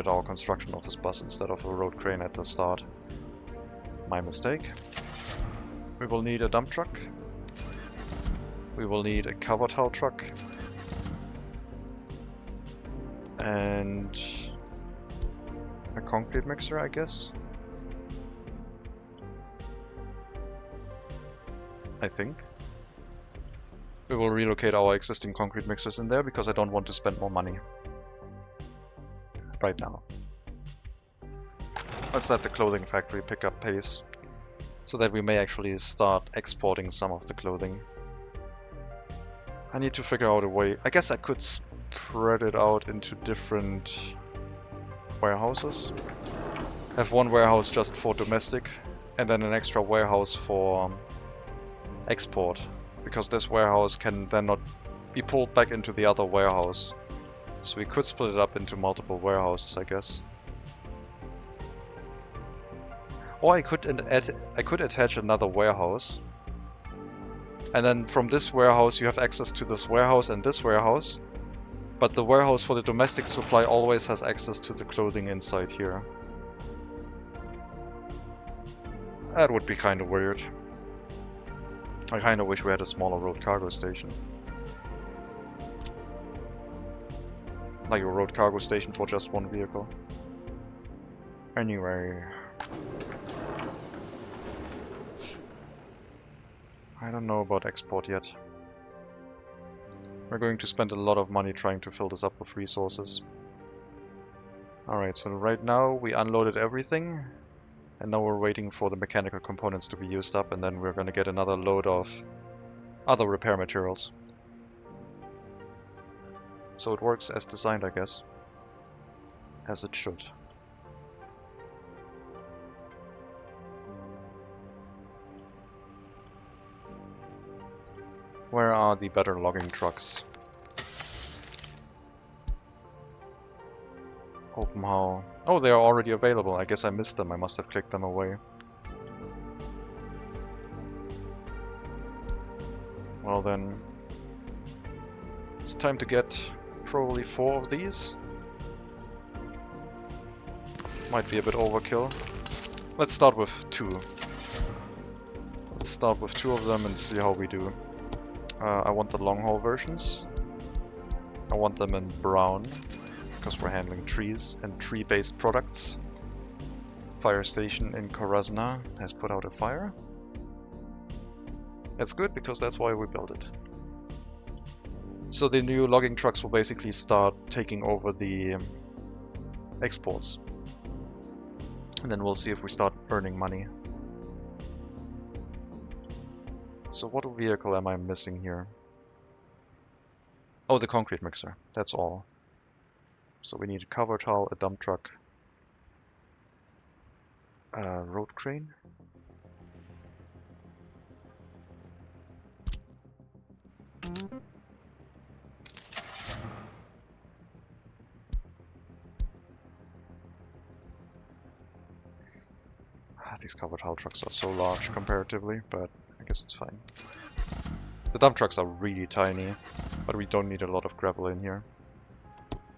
our construction office bus instead of a road crane at the start. My mistake. We will need a dump truck. We will need a covered hull truck. And a concrete mixer, I guess. I think. We will relocate our existing concrete mixers in there because I don't want to spend more money right now. Let's let the clothing factory pick up pace so that we may actually start exporting some of the clothing. I need to figure out a way. I guess I could spread it out into different warehouses. Have one warehouse just for domestic and then an extra warehouse for export, because this warehouse can then not be pulled back into the other warehouse. So we could split it up into multiple warehouses, I guess. Or I could attach another warehouse. And then from this warehouse you have access to this warehouse and this warehouse. But the warehouse for the domestic supply always has access to the clothing inside here. That would be kind of weird. I kind of wish we had a smaller road cargo station. Like a road cargo station for just one vehicle. Anyway. I don't know about export yet. We're going to spend a lot of money trying to fill this up with resources. Alright, so right now we unloaded everything. And now we're waiting for the mechanical components to be used up, and then we're gonna get another load of other repair materials. So it works as designed, I guess. As it should. Where are the better logging trucks? Open hull. Oh, they are already available. I guess I missed them. I must have clicked them away. Well then, it's time to get probably 4 of these. Might be a bit overkill. Let's start with 2. Let's start with 2 of them and see how we do. I want the long haul versions. I want them in brown, because we're handling trees and tree-based products. Fire station in Korasna has put out a fire. That's good, because that's why we built it. So the new logging trucks will basically start taking over the exports. And then we'll see if we start earning money. So what vehicle am I missing here? Oh, the concrete mixer. That's all. So we need a covered hull, a dump truck, a road crane. These covered hull trucks are so large comparatively, but I guess it's fine. The dump trucks are really tiny, but we don't need a lot of gravel in here.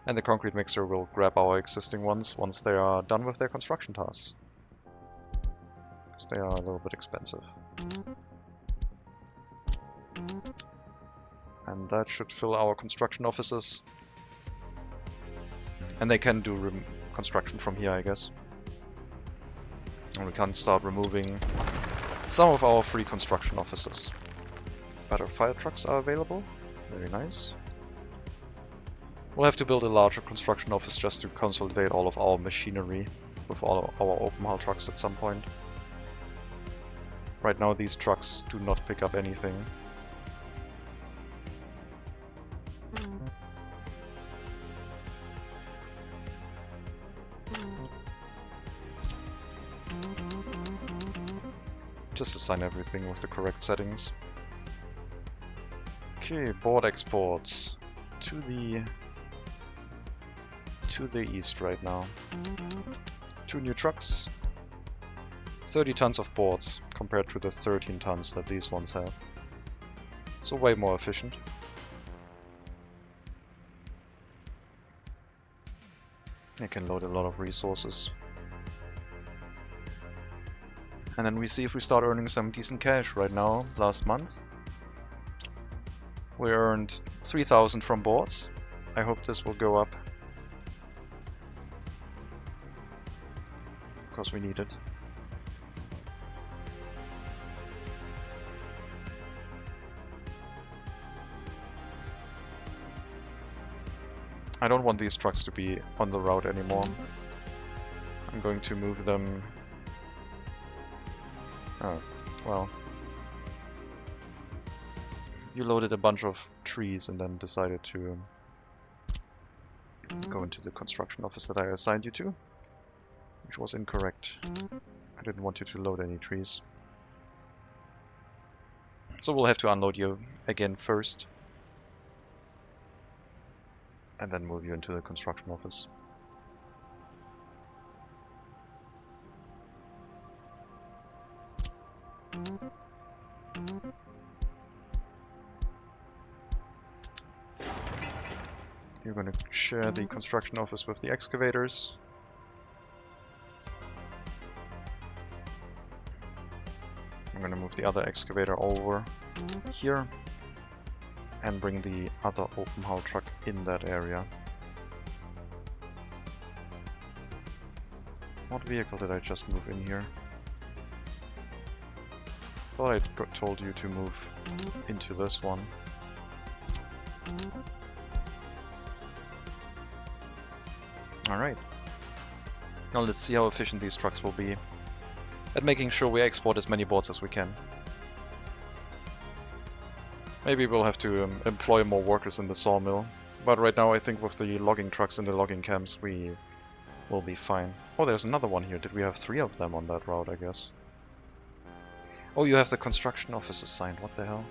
And the concrete mixer will grab our existing ones once they are done with their construction tasks. Because they are a little bit expensive. And that should fill our construction offices. And they can do construction from here, I guess. And we can start removing some of our free construction offices. Better fire trucks are available. Very nice. We'll have to build a larger construction office just to consolidate all of our machinery with all of our open hull trucks at some point. Right now these trucks do not pick up anything. Just assign everything with the correct settings. Okay, board exports to the east right now. 2 new trucks. 30 tons of boards compared to the 13 tons that these ones have. So way more efficient. I can load a lot of resources. And then we see if we start earning some decent cash right now. Last month we earned 3,000 from boards. I hope this will go up, because we need it. I don't want these trucks to be on the route anymore. I'm going to move them... Oh, well. You loaded a bunch of trees and then decided to go into the construction office that I assigned you to, which was incorrect. I didn't want you to load any trees. So we'll have to unload you again first, and then move you into the construction office. You're going to share the construction office with the excavators. I'm going to move the other excavator over here and bring the other open haul truck in that area. What vehicle did I just move in here? Thought I told you to move into this one. Alright. Now let's see how efficient these trucks will be at making sure we export as many boards as we can. Maybe we'll have to employ more workers in the sawmill, but right now I think with the logging trucks in the logging camps we will be fine. Oh, there's another one here. Did we have 3 of them on that route, I guess? Oh, you have the construction office assigned. What the hell?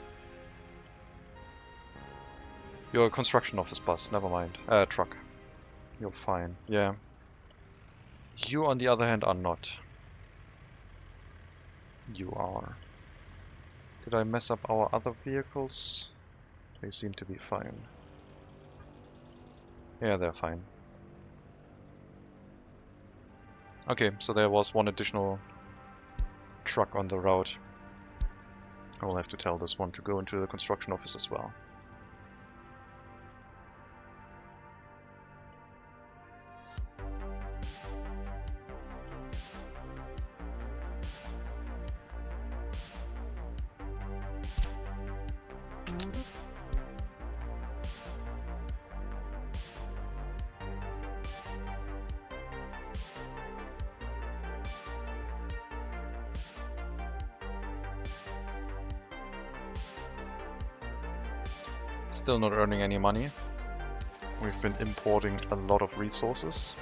You're a construction office bus. Never mind. Truck. You're fine. Yeah. You, on the other hand, are not. You are. Did I mess up our other vehicles? They seem to be fine. Yeah, they're fine. Okay, so there was one additional truck on the route. I will have to tell this one to go into the construction office as well. Still not earning any money. We've been importing a lot of resources.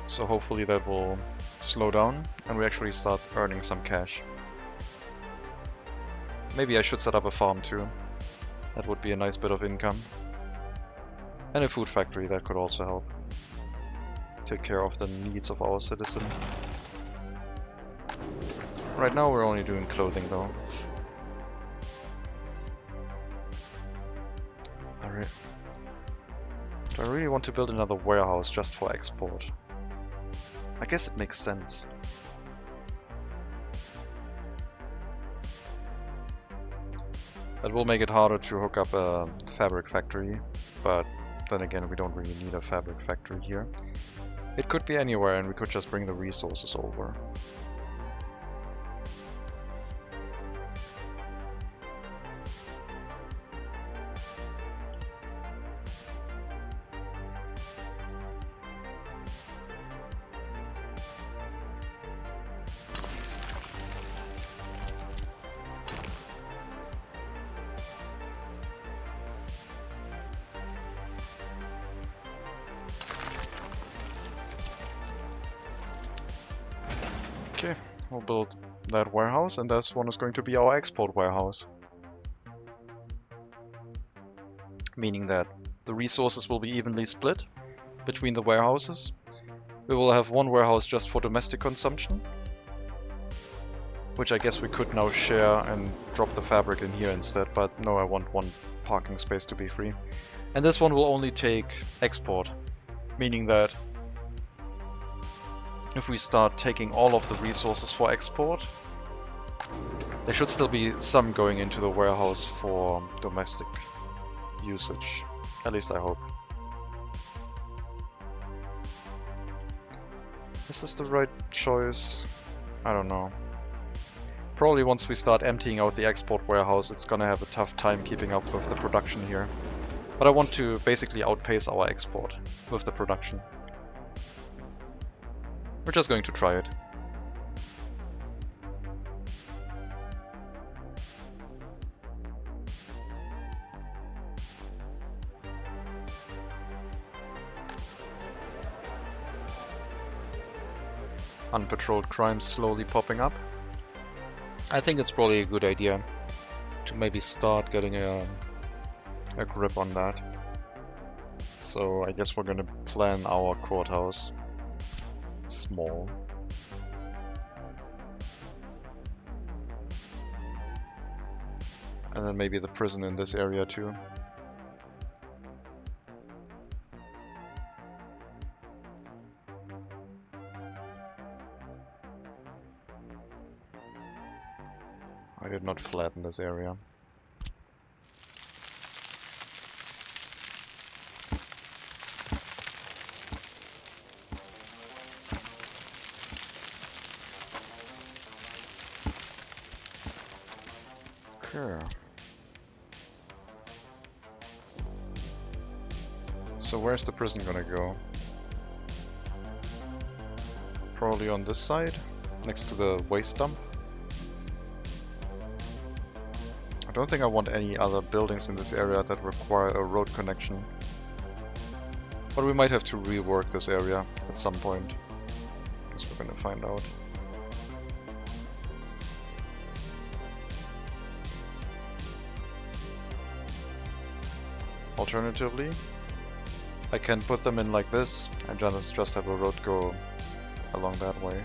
So hopefully that will slow down and we actually start earning some cash. Maybe I should set up a farm too. That would be a nice bit of income. And a food factory, that could also help take care of the needs of our citizen. Right now we're only doing clothing though. Do I really want to build another warehouse just for export? I guess it makes sense. That will make it harder to hook up a fabric factory, but then again we don't really need a fabric factory here. It could be anywhere and we could just bring the resources over. Okay, we'll build that warehouse, and this one is going to be our export warehouse. Meaning that the resources will be evenly split between the warehouses. We will have one warehouse just for domestic consumption, which I guess we could now share and drop the fabric in here instead, but no, I want one parking space to be free. And this one will only take export, meaning that if we start taking all of the resources for export, there should still be some going into the warehouse for domestic usage. At least I hope. Is this the right choice? I don't know. Probably once we start emptying out the export warehouse, it's gonna have a tough time keeping up with the production here. But I want to basically outpace our export with the production. We're just going to try it. Unpatrolled crimes slowly popping up. I think it's probably a good idea to maybe start getting a grip on that. So I guess we're gonna plan our courthouse small. And then maybe the prison in this area too. I did not flatten this area. Sure. So where's the prison gonna go? Probably on this side, next to the waste dump. I don't think I want any other buildings in this area that require a road connection. But we might have to rework this area at some point. Guess we're gonna find out. Alternatively, I can put them in like this and just have a road go along that way.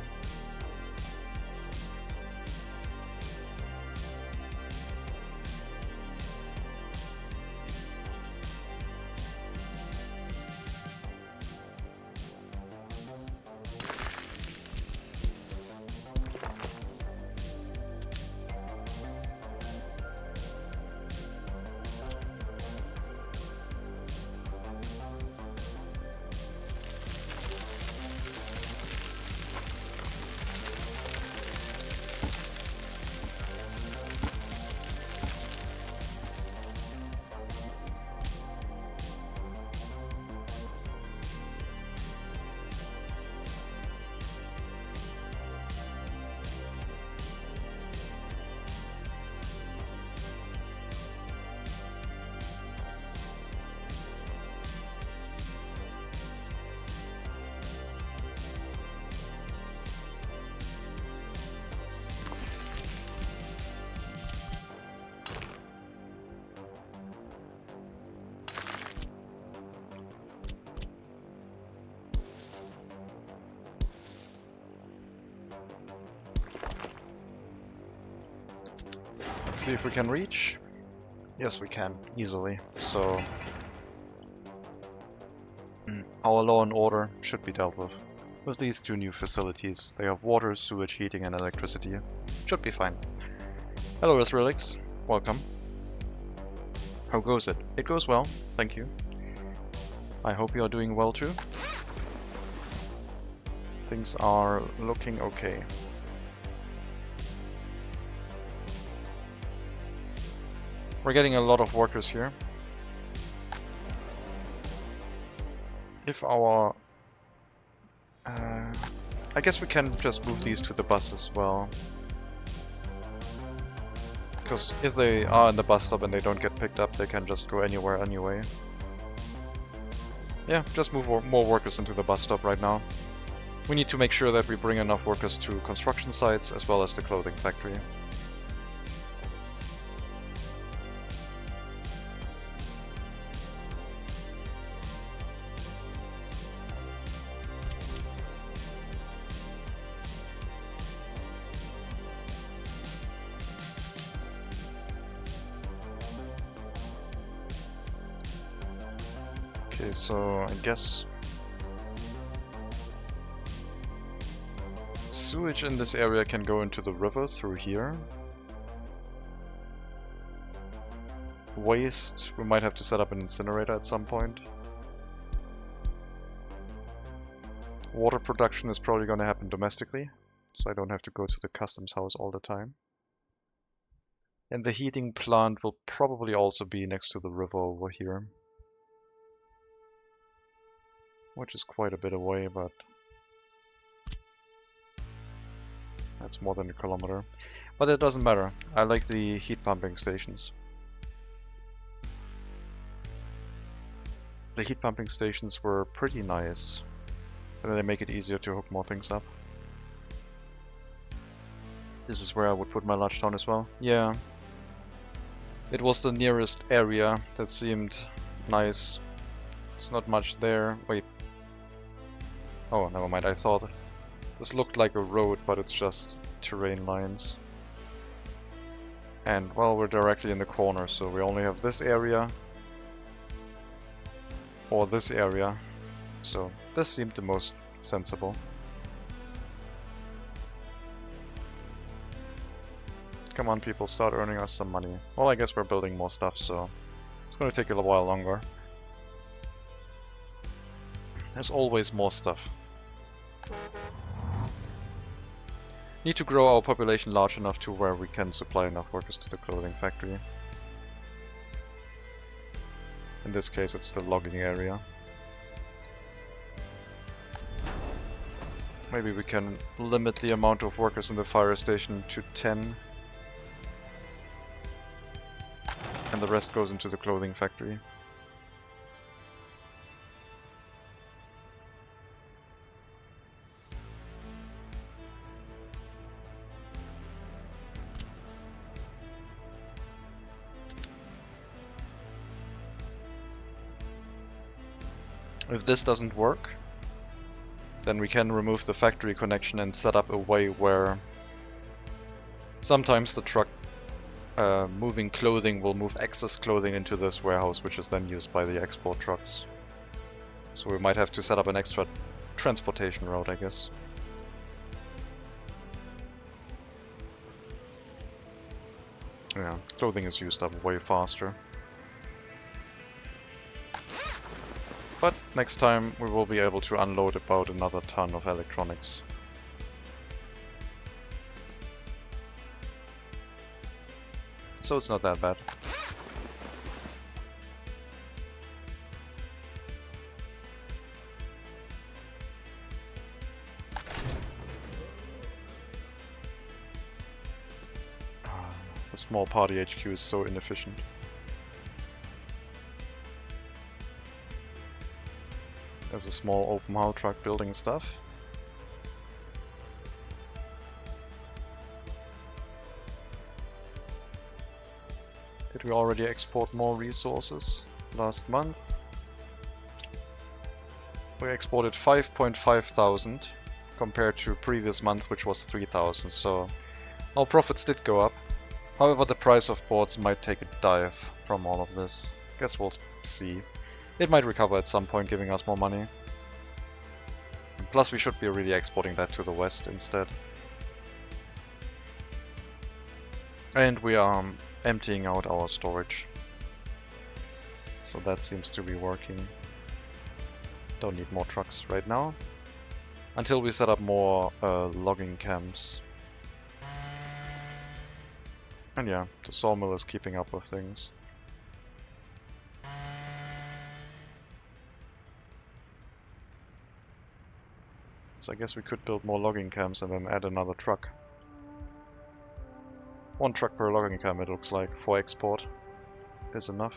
Let's see if we can reach. Yes, we can, easily. So our law and order should be dealt with these two new facilities. They have water, sewage, heating and electricity. Should be fine. Hello Israelix, welcome. How goes it? It goes well, thank you. I hope you are doing well too. Things are looking okay. We're getting a lot of workers here. If our... I guess we can just move these to the bus as well. Because if they are in the bus stop and they don't get picked up, they can just go anywhere anyway. Yeah, just move more workers into the bus stop right now. We need to make sure that we bring enough workers to construction sites as well as the clothing factory. Okay, so I guess sewage in this area can go into the river through here. Waste, we might have to set up an incinerator at some point. Water production is probably going to happen domestically, so I don't have to go to the customs house all the time. And the heating plant will probably also be next to the river over here. Which is quite a bit away, but that's more than a kilometer. But it doesn't matter. I like the heat pumping stations. The heat pumping stations were pretty nice. And they make it easier to hook more things up. This is where I would put my large town as well. Yeah. It was the nearest area that seemed nice. It's not much there. Wait. Oh, never mind. I thought this looked like a road, but it's just terrain lines. And, well, we're directly in the corner, so we only have this area. Or this area. So, this seemed the most sensible. Come on, people, start earning us some money. Well, I guess we're building more stuff, so it's gonna take a little while longer. There's always more stuff. Need to grow our population large enough to where we can supply enough workers to the clothing factory. In this case, it's the logging area. Maybe we can limit the amount of workers in the fire station to 10. And the rest goes into the clothing factory. If this doesn't work, then we can remove the factory connection and set up a way where sometimes the truck moving clothing will move excess clothing into this warehouse, which is then used by the export trucks. So we might have to set up an extra transportation route, I guess. Yeah, clothing is used up way faster. But next time we will be able to unload about another ton of electronics. So it's not that bad. The small party HQ is so inefficient. There's a small open haul truck building stuff. Did we already export more resources last month? We exported 5.5 thousand compared to previous month, which was 3,000, so our profits did go up. However, the price of boards might take a dive from all of this. Guess we'll see. It might recover at some point, giving us more money. Plus, we should be really exporting that to the west instead. And we are emptying out our storage. So that seems to be working. Don't need more trucks right now. Until we set up more logging camps. And yeah, the sawmill is keeping up with things. So I guess we could build more logging camps and then add another truck. 1 truck per logging camp, it looks like, for export is enough.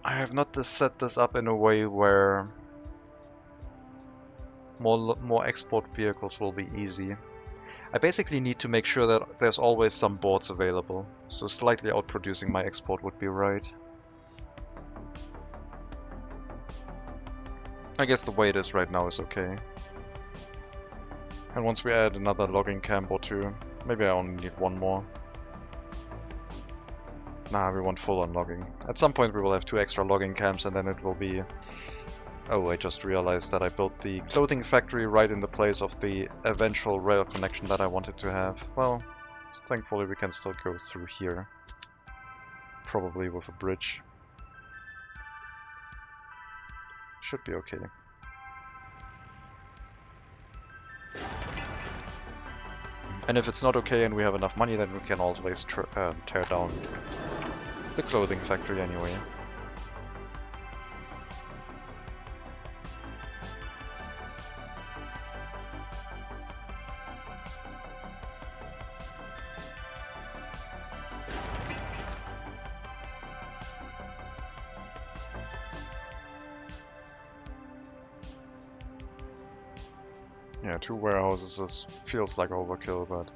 I have not set this up in a way where more export vehicles will be easy. I basically need to make sure that there's always some boards available, so slightly outproducing my export would be right. I guess the way it is right now is okay. And once we add another logging camp or two, maybe I only need one more. Nah, we want full on logging. At some point we will have 2 extra logging camps and then it will be... Oh, I just realized that I built the clothing factory right in the place of the eventual rail connection that I wanted to have. Well, thankfully we can still go through here. Probably with a bridge. Should be okay. And if it's not okay and we have enough money, then we can always tear down the clothing factory anyway. Yeah, 2 warehouses feels like overkill, but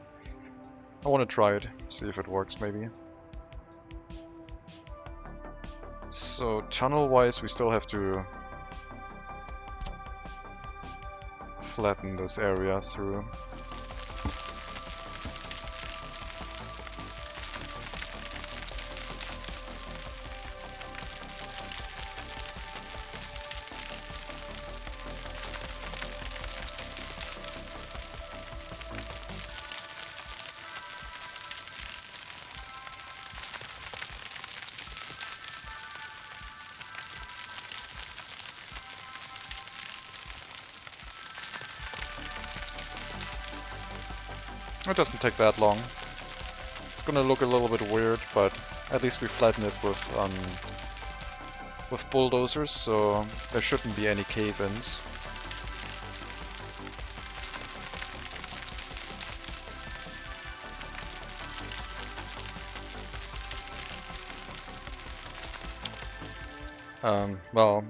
I want to try it, see if it works maybe. So tunnel-wise, we still have to flatten this area through. It doesn't take that long. It's gonna look a little bit weird, but at least we flatten it with bulldozers, so there shouldn't be any cave-ins. Well,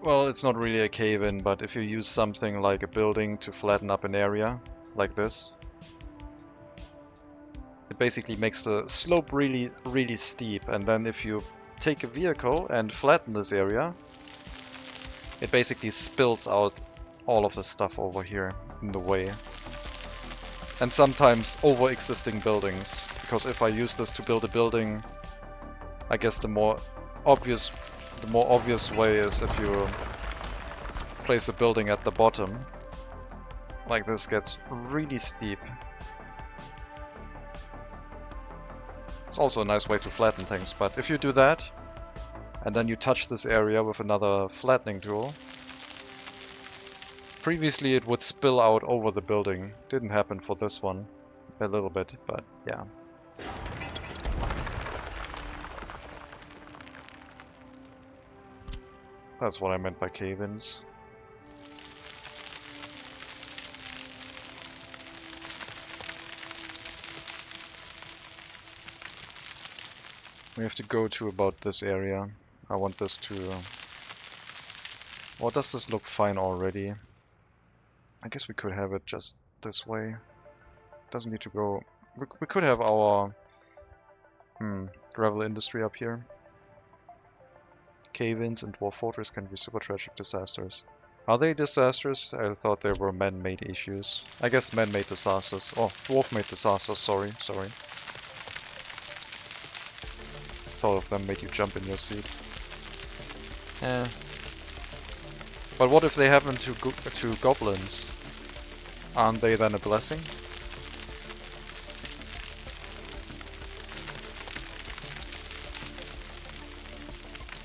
well, it's not really a cave-in, but if you use something like a building to flatten up an area, like this, it basically makes the slope really, really steep, and then if you take a vehicle and flatten this area, it basically spills out all of the stuff over here in the way. And sometimes over existing buildings, because if I use this to build a building, I guess the more obvious way is if you place a building at the bottom, like this gets really steep. It's also a nice way to flatten things, but if you do that, and then you touch this area with another flattening tool, previously it would spill out over the building. Didn't happen for this one, a little bit, but yeah. That's what I meant by cave-ins. We have to go to about this area. I want this to... Well, does this look fine already? I guess we could have it just this way. Doesn't need to go... We could have our gravel industry up here. Cave-ins and Dwarf Fortress can be super tragic disasters. Are they disasters? I thought they were man-made issues. I guess man-made disasters. Oh, dwarf-made disasters, sorry. Thought of them made you jump in your seat. Eh. But what if they happen to goblins? Aren't they then a blessing?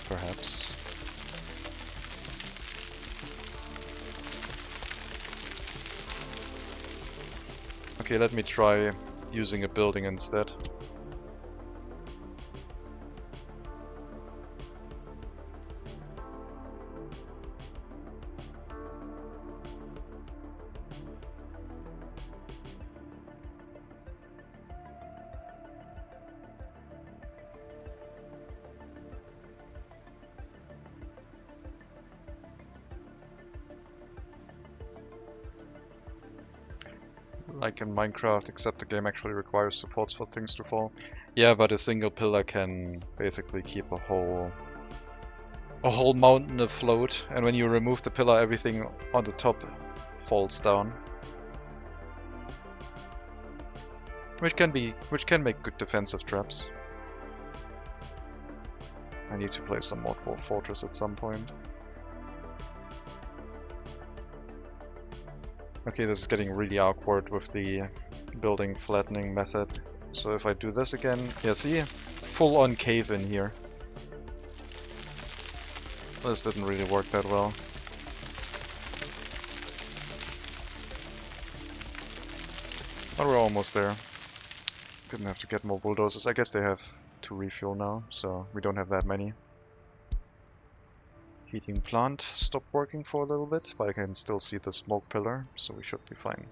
Perhaps. Okay, let me try using a building instead. like in Minecraft, except the game actually requires supports for things to fall. Yeah, but a single pillar can basically keep a whole mountain afloat, and when you remove the pillar, everything on the top falls down. Which can make good defensive traps. I need to play some Mod War Fortress at some point. Okay, this is getting really awkward with the building flattening method. So if I do this again, yeah, see? Full on cave in here. This didn't really work that well. But we're almost there. Didn't have to get more bulldozers. I guess they have to refuel now, so we don't have that many. Heating plant stopped working for a little bit, but I can still see the smoke pillar, so we should be fine.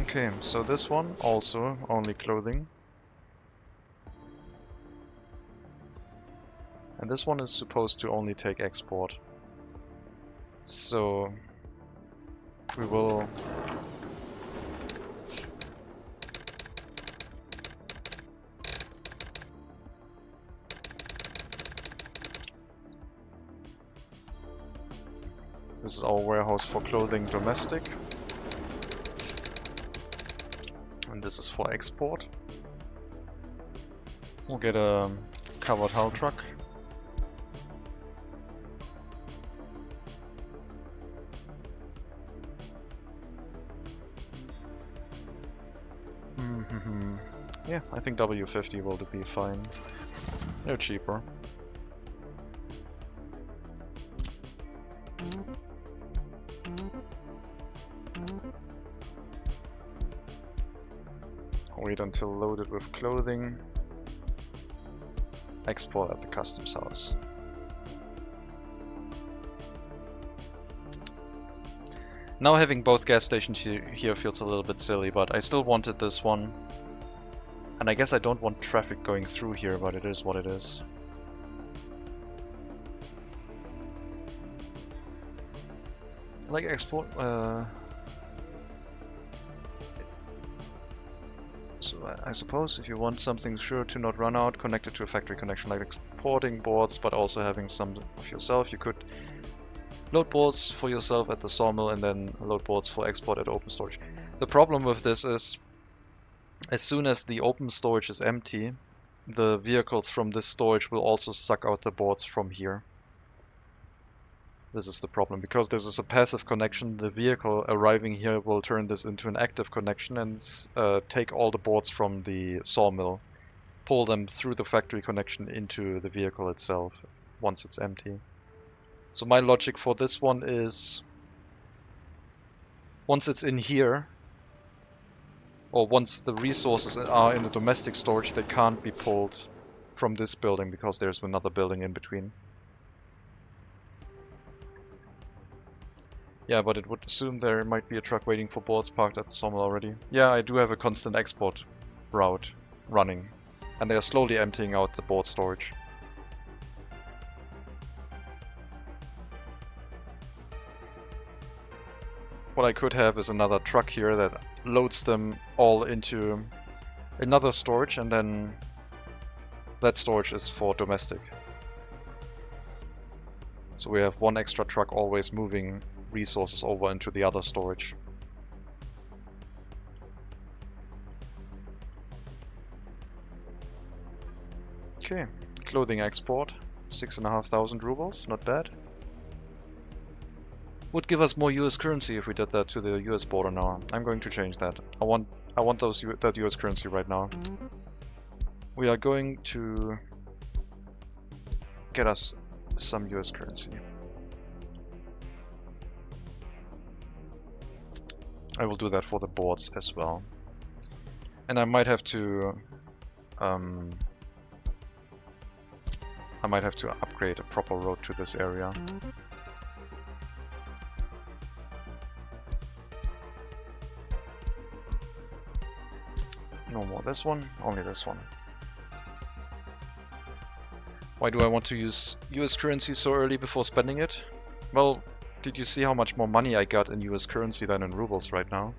Okay, so this one also only clothing. And this one is supposed to only take export. So we will this is our warehouse for clothing domestic. And this is for export. We'll get a covered hull truck. Yeah, I think W50 will be fine. They're cheaper. Wait until loaded with clothing. Export at the customs house. Now having both gas stations here feels a little bit silly, but I still wanted this one. And I guess I don't want traffic going through here, but it is what it is. Like export, so I suppose if you want something sure to not run out, connect it to a factory connection, like exporting boards, but also having some of yourself. You could load boards for yourself at the sawmill and then load boards for export at open storage. The problem with this is, as soon as the open storage is empty, the vehicles from this storage will also suck out the boards from here. This is the problem, because this is a passive connection. The vehicle arriving here will turn this into an active connection and take all the boards from the sawmill, pull them through the factory connection into the vehicle itself once it's empty. So my logic for this one is, once it's in here, or once the resources are in the domestic storage, they can't be pulled from this building because there's another building in between. Yeah, but it would assume there might be a truck waiting for boards parked at the sawmill already. Yeah, I do have a constant export route running, and they are slowly emptying out the board storage. What I could have is another truck here that loads them all into another storage, and then that storage is for domestic. So we have one extra truck always moving resources over into the other storage. Okay, clothing export, 6,500 rubles, not bad. Would give us more US currency if we did that to the US border now. I'm going to change that. I want that US currency right now. We are going to get us some US currency. I will do that for the boards as well. And I might have to upgrade a proper road to this area. No more this one, only this one. Why do I want to use US currency so early before spending it? Well, Did you see how much more money I got in US currency than in rubles right now?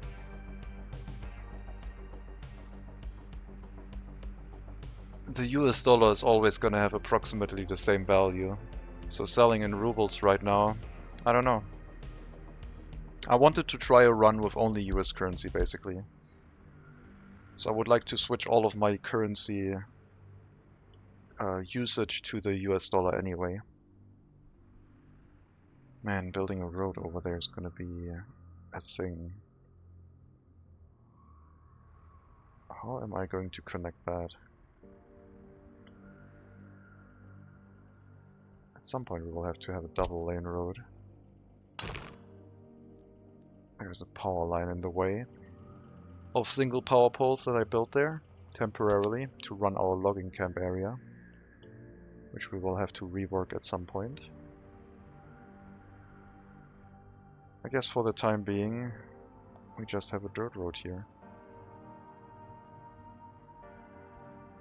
The US dollar is always gonna have approximately the same value. So selling in rubles right now, I don't know. I wanted to try a run with only US currency basically. So I would like to switch all of my currency usage to the US dollar anyway. Man, building a road over there is gonna be a thing. How am I going to connect that? At some point we will have to have a double lane road. There's a power line in the way of single power poles that I built there temporarily to run our logging camp area, which we will have to rework at some point. I guess for the time being we just have a dirt road here.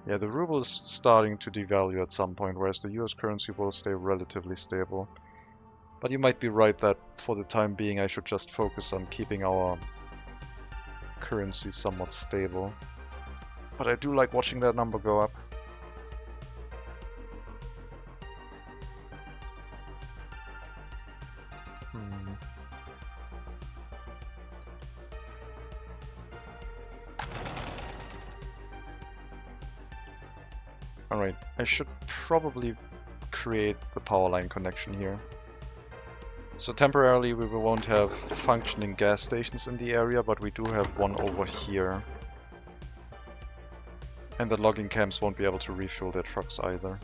Yeah, the ruble is starting to devalue at some point, whereas the US currency will stay relatively stable. But you might be right that for the time being I should just focus on keeping our currency somewhat stable. But I do like watching that number go up. Alright, I should probably create the power line connection here. So temporarily we won't have functioning gas stations in the area, but we do have one over here. And the logging camps won't be able to refuel their trucks either.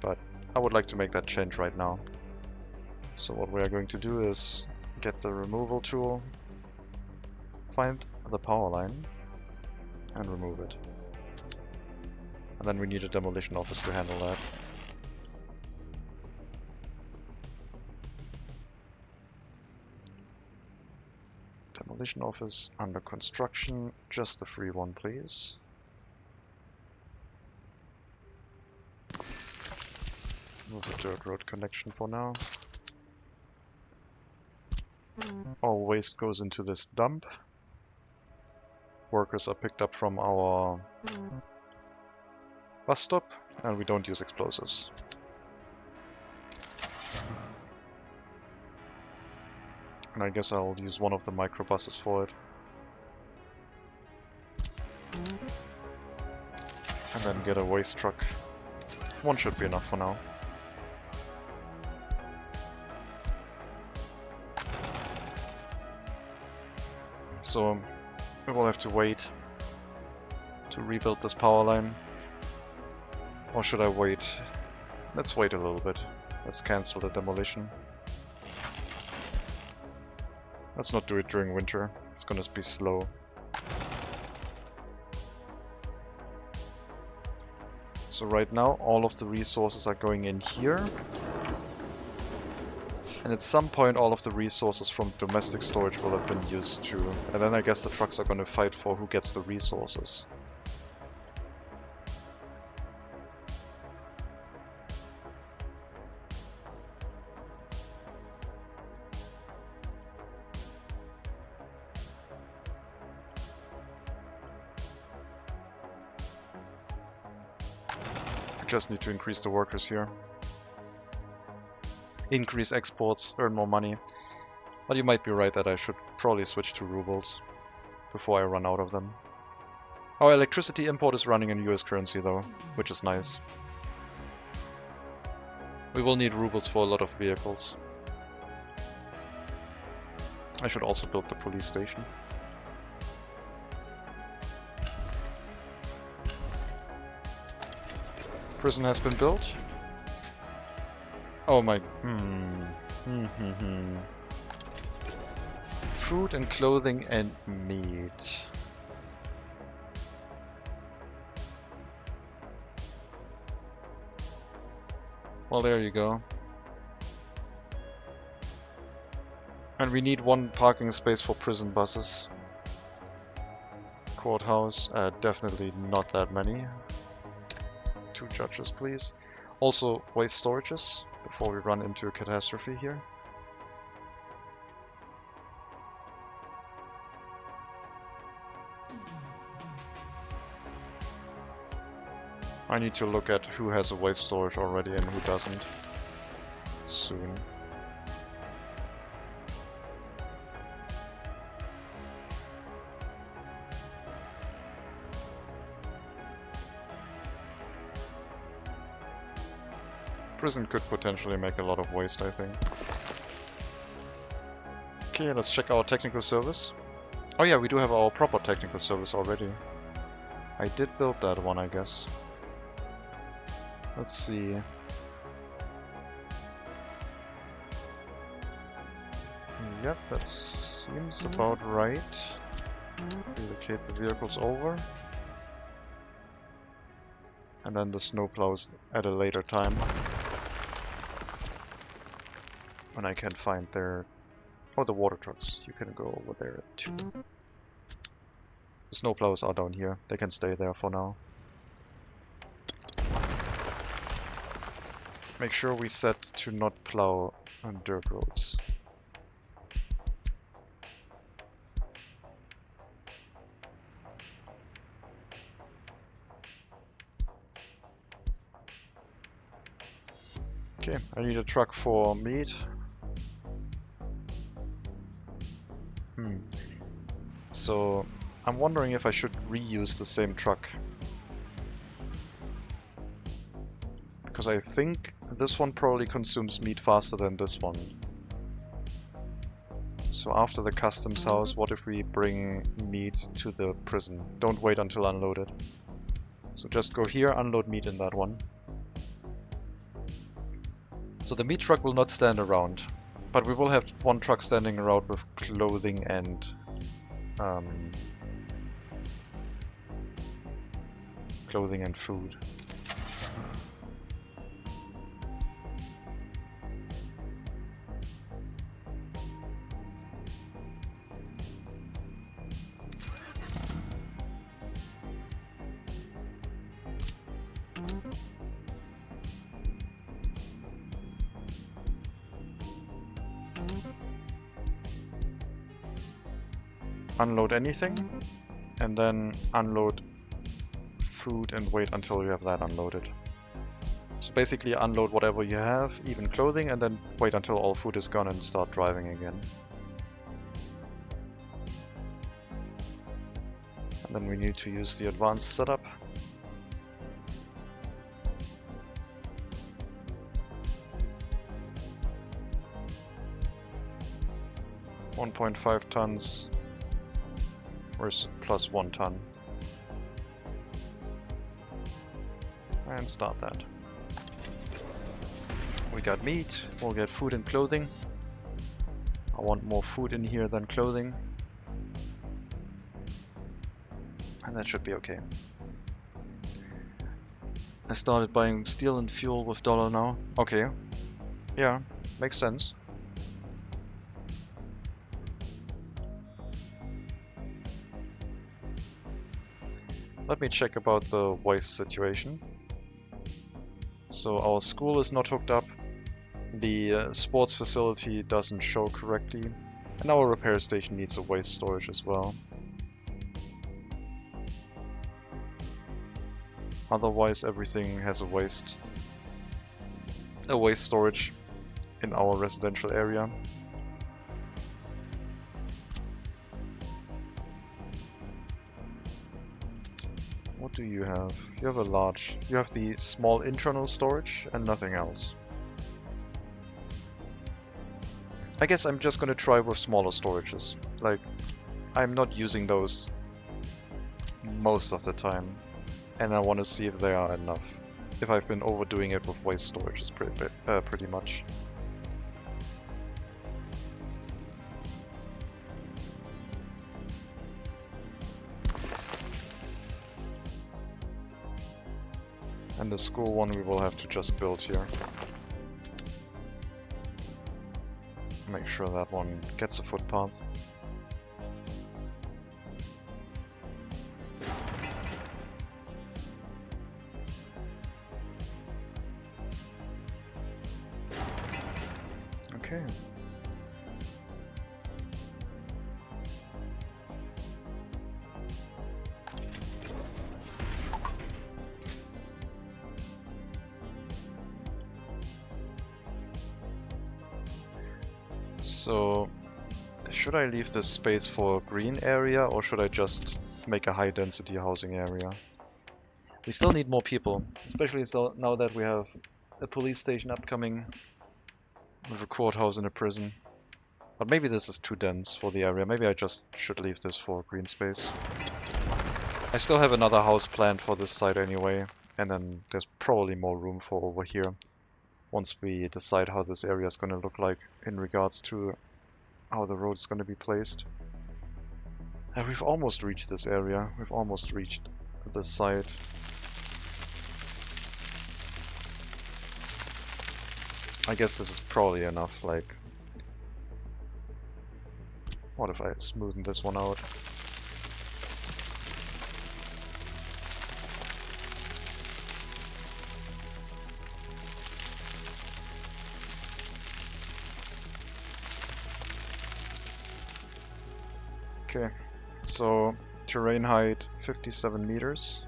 But I would like to make that change right now. So what we are going to do is get the removal tool, find the power line, and remove it. And then we need a demolition office to handle that. Demolition office under construction, just the free one please. Move the dirt road connection for now. All waste goes into this dump. Workers are picked up from our bus stop, and we don't use explosives. And I guess I'll use one of the microbuses for it. And then get a waste truck. One should be enough for now. So we will have to wait to rebuild this power line. Or should I wait? Let's wait a little bit. Let's cancel the demolition. Let's not do it during winter. It's gonna be slow. So right now all of the resources are going in here. And at some point all of the resources from domestic storage will have been used too. And then I guess the trucks are gonna fight for who gets the resources. Just need to increase the workers here. Increase exports, earn more money. But you might be right that I should probably switch to rubles before I run out of them. Our electricity import is running in US currency though, which is nice. We will need rubles for a lot of vehicles. I should also build the police station. Prison has been built. Oh my... Food and clothing and meat. Well, there you go. And we need one parking space for prison buses. Courthouse, definitely not that many. 2 judges, please. Also, waste storages before we run into a catastrophe here. I need to look at who has a waste storage already and who doesn't soon. Prison could potentially make a lot of waste, I think. Okay, let's check our technical service. Oh yeah, we do have our proper technical service already. I did build that one, I guess. Let's see. Yep, that seems about right. Relocate the vehicles over. And then the snowplows at a later time. When I can find their... Oh, the water trucks. You can go over there too. The snowplows are down here. They can stay there for now. Make sure we set to not plow on dirt roads. Okay, I need a truck for meat. So, I'm wondering if I should reuse the same truck. Because I think this one probably consumes meat faster than this one. So after the customs house, what if we bring meat to the prison? Don't wait until unloaded. So just go here, unload meat in that one. So the meat truck will not stand around, but we will have one truck standing around with clothing and food. Unload anything, and then unload food and wait until you have that unloaded. So basically unload whatever you have, even clothing, and then wait until all food is gone and start driving again. And then we need to use the advanced setup. .5 tons versus plus 1 ton. And start that. We got meat, we'll get food and clothing. I want more food in here than clothing. And that should be okay. I started buying steel and fuel with dollar now. Okay. Yeah, makes sense. Let me check about the waste situation. So our school is not hooked up, the sports facility doesn't show correctly, and our repair station needs a waste storage as well. Otherwise everything has a waste storage in our residential area. What do you have? You have a large... You have the small internal storage and nothing else. I guess I'm just gonna try with smaller storages. Like, I'm not using those most of the time. And I want to see if they are enough. If I've been overdoing it with waste storages pretty much. And the school one we will have to just build here. Make sure that one gets a footpath. Okay. So, should I leave this space for a green area, or should I just make a high density housing area? We still need more people, especially so now that we have a police station upcoming with a courthouse and a prison. But maybe this is too dense for the area. Maybe I just should leave this for green space. I still have another house planned for this side anyway, and then there's probably more room for over here once we decide how this area is going to look like in regards to how the road is going to be placed. And we've almost reached this area. We've almost reached this side. I guess this is probably enough, like... What if I smoothen this one out? Okay, so terrain height 57 meters.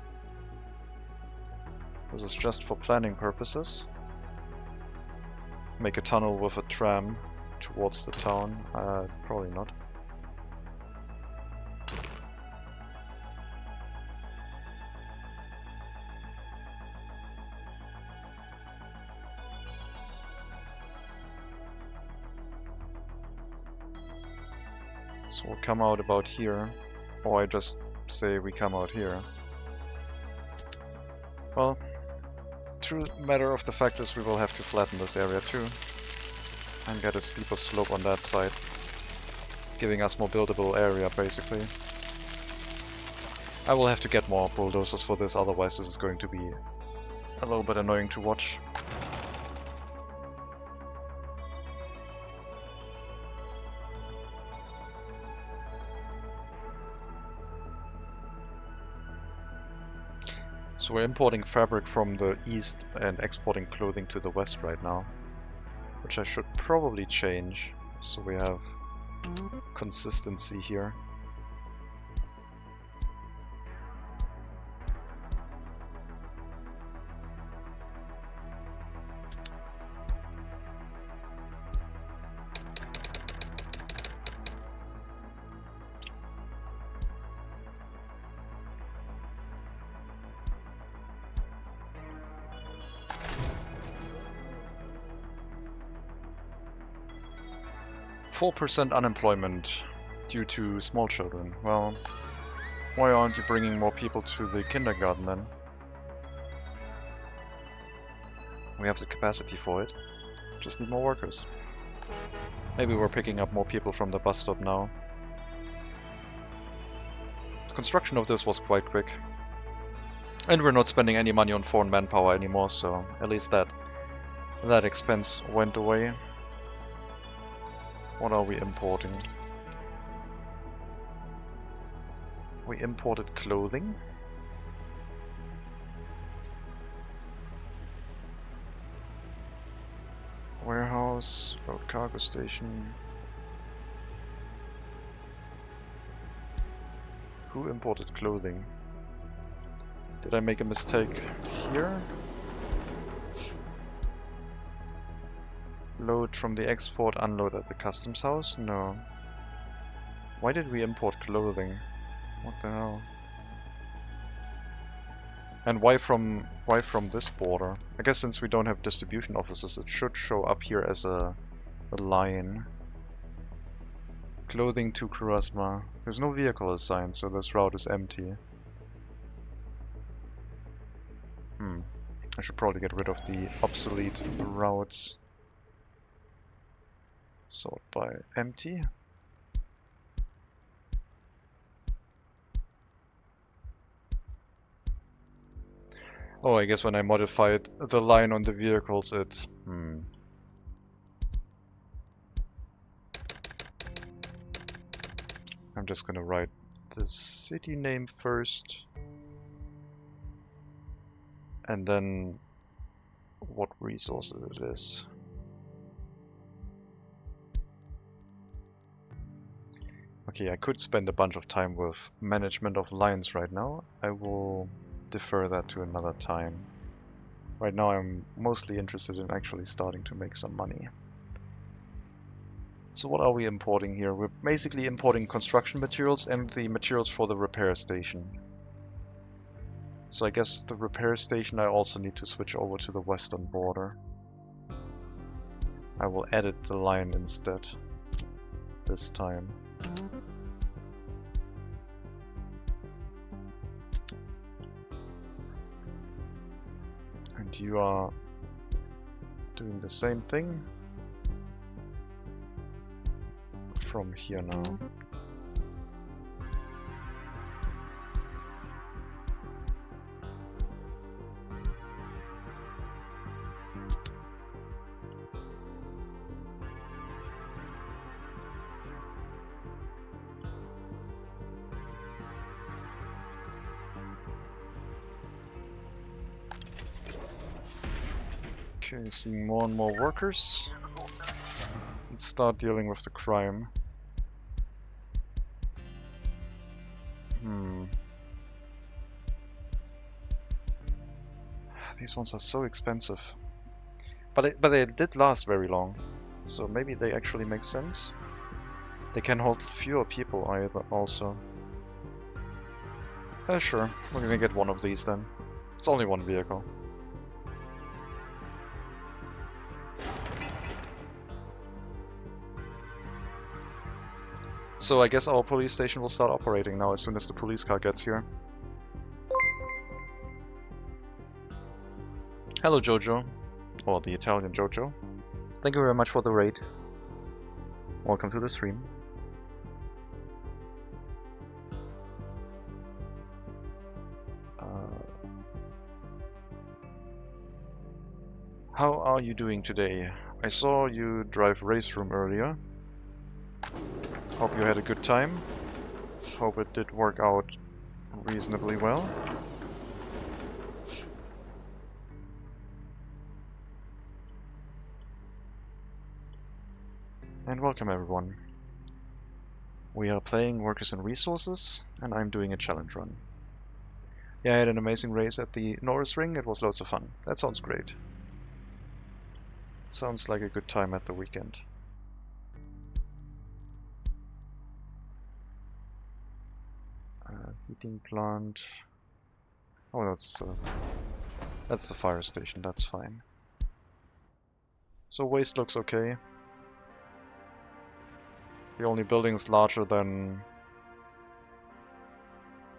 This is just for planning purposes. Make a tunnel with a tram towards the town? Probably not. So we'll come out about here, or I just say we come out here. Well, true matter of the fact is we will have to flatten this area too, and get a steeper slope on that side, giving us more buildable area basically. I will have to get more bulldozers for this, otherwise this is going to be a little bit annoying to watch. So we're importing fabric from the east and exporting clothing to the west right now, which I should probably change so we have consistency here. %4 unemployment due to small children. Well, why aren't you bringing more people to the kindergarten then? We have the capacity for it. Just need more workers. Maybe we're picking up more people from the bus stop now. The construction of this was quite quick. And we're not spending any money on foreign manpower anymore, so at least that expense went away. What are we importing? We imported clothing. Warehouse, road cargo station. Who imported clothing? Did I make a mistake here? Load from the export, unload at the customs house? No. Why did we import clothing? What the hell? And why from this border? I guess since we don't have distribution offices, it should show up here as a line. Clothing to Kurasma. There's no vehicle assigned, so this route is empty. I should probably get rid of the obsolete routes. Sort by empty. Oh, I guess when I modified the line on the vehicles, it... I'm just gonna write the city name first. And then what resources it is. Okay, I could spend a bunch of time with management of lines right now. I will defer that to another time. Right now I'm mostly interested in actually starting to make some money. So what are we importing here? We're basically importing construction materials and the materials for the repair station. So I guess the repair station I also need to switch over to the western border. I will edit the line instead this time. And you are doing the same thing from here now. Okay, seeing more and more workers. Let's start dealing with the crime. These ones are so expensive. But they did last very long. So maybe they actually make sense. They can hold fewer people either also. Sure, we're gonna get one of these then. It's only one vehicle. So I guess our police station will start operating now as soon as the police car gets here. Hello Jojo, or the Italian Jojo. Thank you very much for the raid. Welcome to the stream. How are you doing today? I saw you drive race room earlier. Hope you had a good time. Hope it did work out reasonably well. And welcome everyone. We are playing Workers and Resources, and I'm doing a challenge run. Yeah, I had an amazing race at the Norris Ring, it was loads of fun. That sounds great. Sounds like a good time at the weekend. Heating plant. Oh, that's the fire station, that's fine. So waste looks okay. The only building is larger than...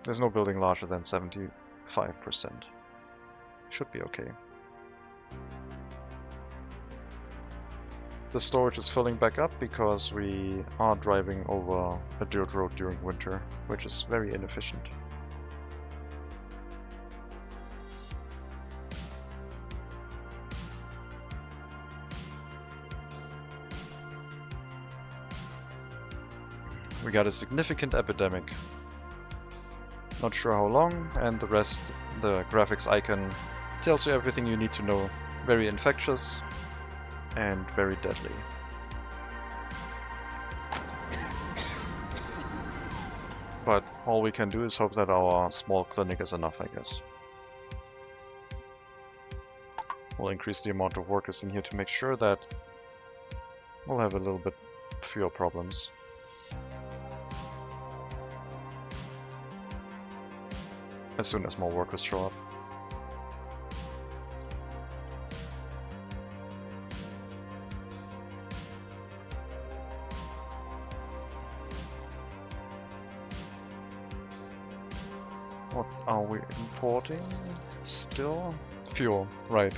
There's no building larger than 75%. Should be okay. The storage is filling back up because we are driving over a dirt road during winter, which is very inefficient. We got a significant epidemic. Not sure how long, and the rest, the graphics icon tells you everything you need to know. Very infectious and very deadly. But all we can do is hope that our small clinic is enough, I guess. We'll increase the amount of workers in here to make sure that we'll have a little bit fewer problems. As soon as more workers show up. What are we importing still? Fuel, right.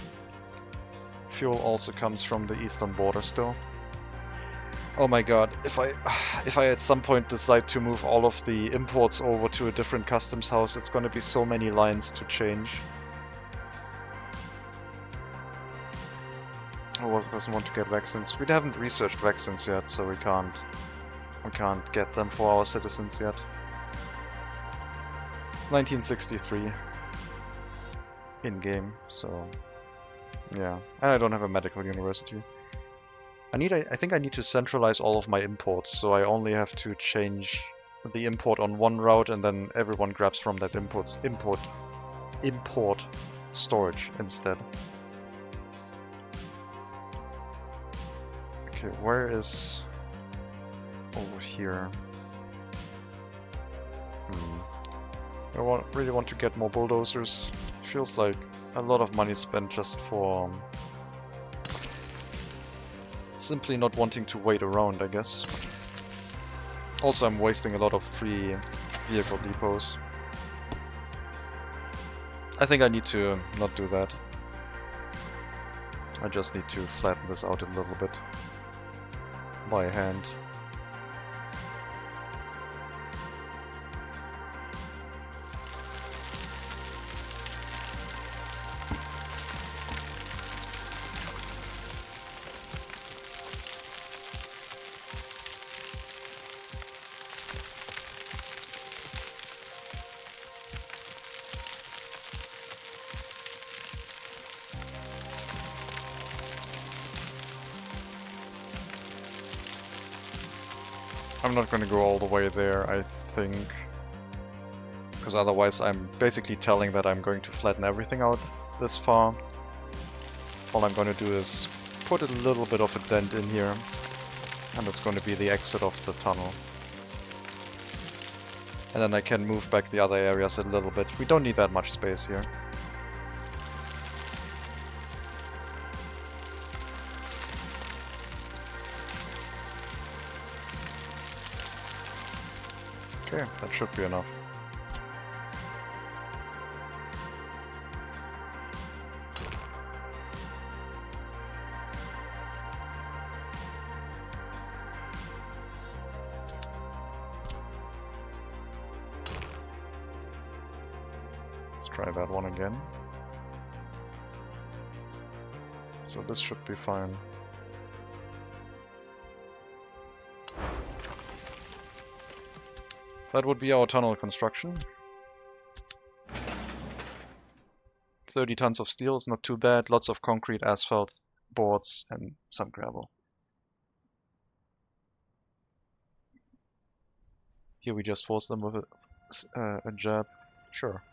Fuel also comes from the eastern border still. Oh my god, if I at some point decide to move all of the imports over to a different customs house, it's gonna be so many lines to change. Who doesn't want to get vaccines? We haven't researched vaccines yet, so we can't get them for our citizens yet. It's 1963 in-game, so yeah. And I don't have a medical university. I think I need to centralize all of my imports, so I only have to change the import on one route, and then everyone grabs from that import storage instead. Okay, where is over here. I really want to get more bulldozers. Feels like a lot of money spent just for simply not wanting to wait around, I guess. Also, I'm wasting a lot of free vehicle depots. I think I need to not do that. I just need to flatten this out a little bit by hand. I'm not going to go all the way there, I think, because otherwise I'm basically telling that I'm going to flatten everything out this far. All I'm going to do is put a little bit of a dent in here, and it's going to be the exit of the tunnel. And then I can move back the other areas a little bit. We don't need that much space here. Okay, that should be enough. Let's try that one again. So this should be fine. That would be our tunnel construction. 30 tons of steel is not too bad. Lots of concrete, asphalt, boards, and some gravel. Here we just force them with a jab. Sure.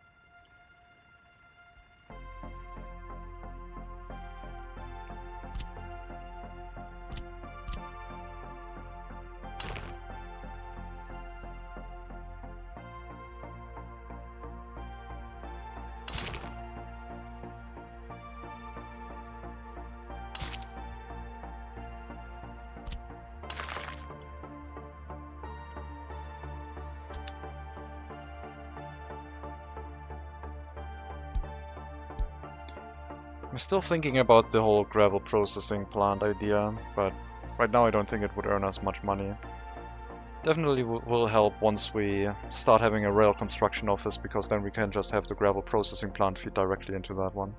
I'm still thinking about the whole gravel processing plant idea, but right now I don't think it would earn us much money. Definitely will help once we start having a rail construction office, because then we can just have the gravel processing plant feed directly into that one.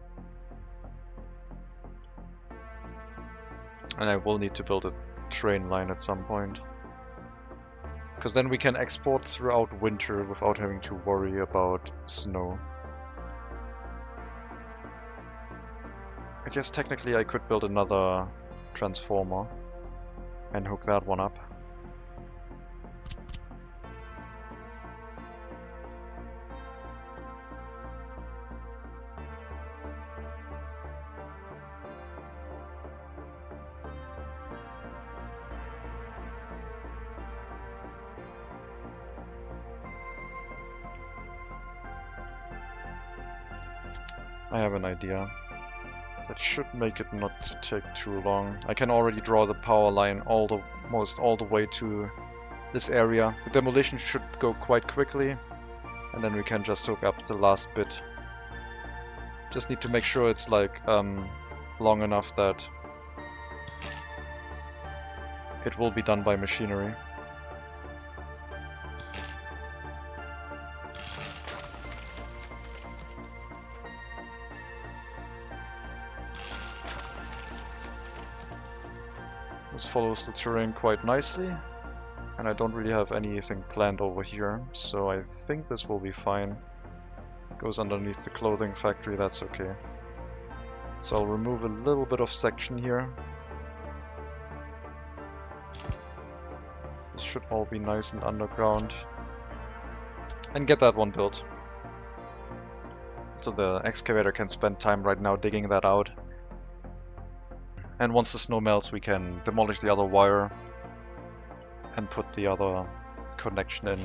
And I will need to build a train line at some point, because then we can export throughout winter without having to worry about snow. I guess technically I could build another transformer and hook that one up. I have an idea. That should make it not take too long. I can already draw the power line almost all the way to this area. The demolition should go quite quickly, and then we can just hook up the last bit. Just need to make sure it's like long enough that it will be done by machinery. This follows the terrain quite nicely, and I don't really have anything planned over here, so I think this will be fine. Goes underneath the clothing factory, that's okay. So I'll remove a little bit of section here. This should all be nice and underground. And get that one built. So the excavator can spend time right now digging that out. And once the snow melts, we can demolish the other wire and put the other connection in.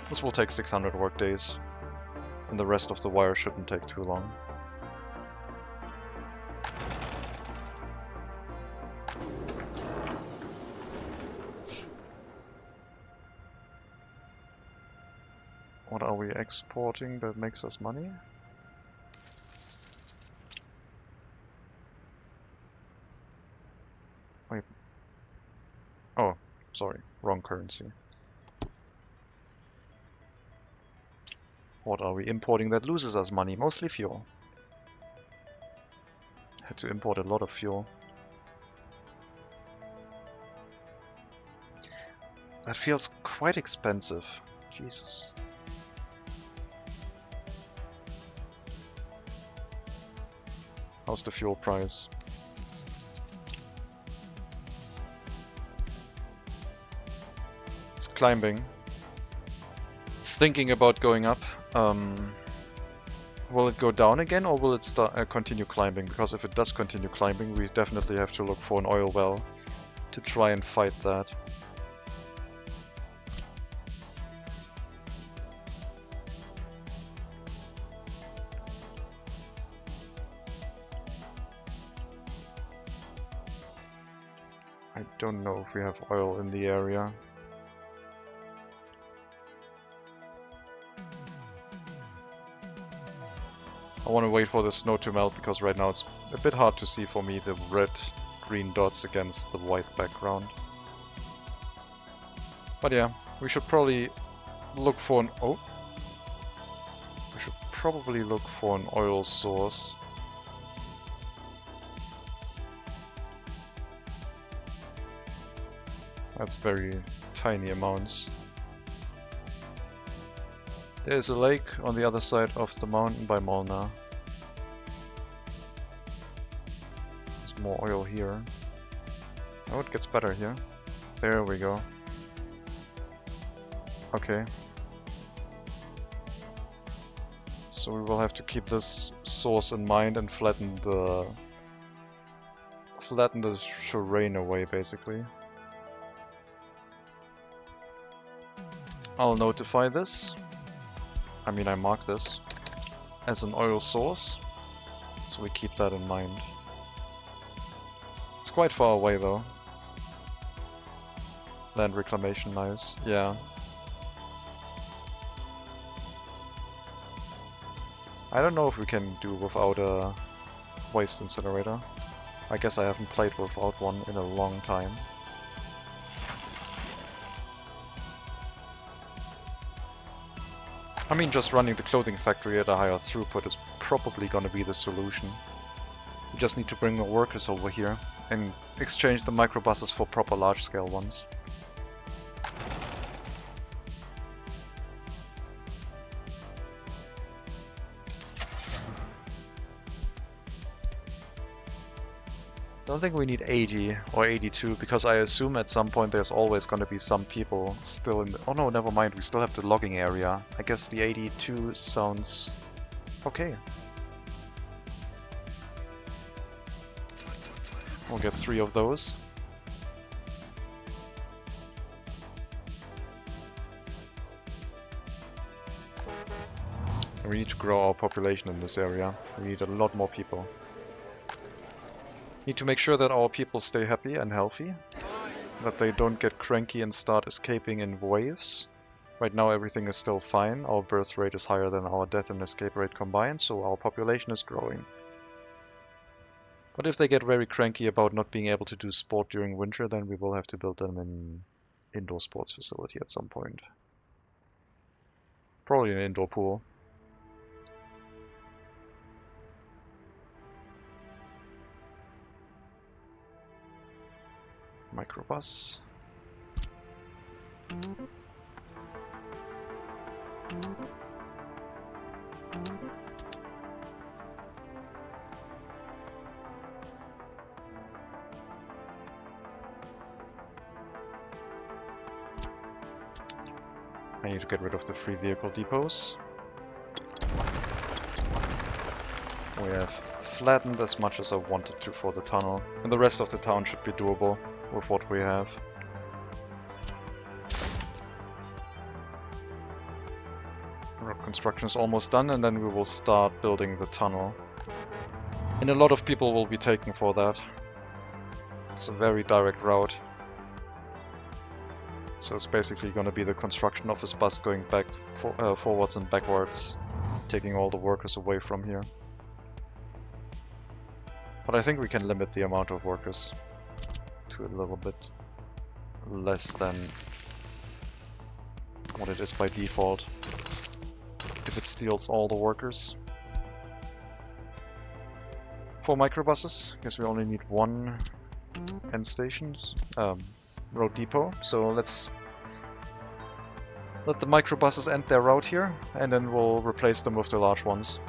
This will take 600 work days, and the rest of the wire shouldn't take too long. What are we exporting that makes us money? Wait. Oh, sorry, wrong currency. What are we importing that loses us money? Mostly fuel. Had to import a lot of fuel. That feels quite expensive. Jesus. How's the fuel price? It's climbing. It's thinking about going up. Will it go down again, or will it start continue climbing? Because if it does continue climbing, we definitely have to look for an oil well to try and fight that. I don't know if we have oil in the area. I want to wait for the snow to melt, because right now it's a bit hard to see for me the red-green dots against the white background. But yeah, we should probably look for an... oh! We should probably look for an oil source. That's very tiny amounts. There's a lake on the other side of the mountain by Molnar. There's more oil here. Oh, it gets better here. There we go. Okay. So we will have to keep this source in mind and flatten the terrain away, basically. I'll notify this. I mean, I mark this as an oil source, so we keep that in mind. It's quite far away though. Land reclamation, nice. Yeah. I don't know if we can do without a waste incinerator. I guess I haven't played without one in a long time. I mean, just running the clothing factory at a higher throughput is probably gonna be the solution. We just need to bring more workers over here and exchange the microbuses for proper large-scale ones. I don't think we need 80 or 82, because I assume at some point there's always going to be some people still in the... oh no, never mind, we still have the logging area. I guess the 82 sounds okay. We'll get 3 of those. And we need to grow our population in this area. We need a lot more people. Need to make sure that our people stay happy and healthy, that they don't get cranky and start escaping in waves. Right now everything is still fine, our birth rate is higher than our death and escape rate combined, so our population is growing. But if they get very cranky about not being able to do sport during winter, then we will have to build them an indoor sports facility at some point. Probably an indoor pool. Microbus. I need to get rid of the free vehicle depots. We have flattened as much as I wanted to for the tunnel, and the rest of the town should be doable with what we have. Road construction is almost done, and then we will start building the tunnel. And a lot of people will be taken for that. It's a very direct route. So it's basically going to be the construction office bus going back forwards and backwards, taking all the workers away from here. But I think we can limit the amount of workers to a little bit less than what it is by default, if it steals all the workers. 4 microbuses, guess we only need 1 end stations, road depot, so let's let the microbuses end their route here, and then we'll replace them with the large ones.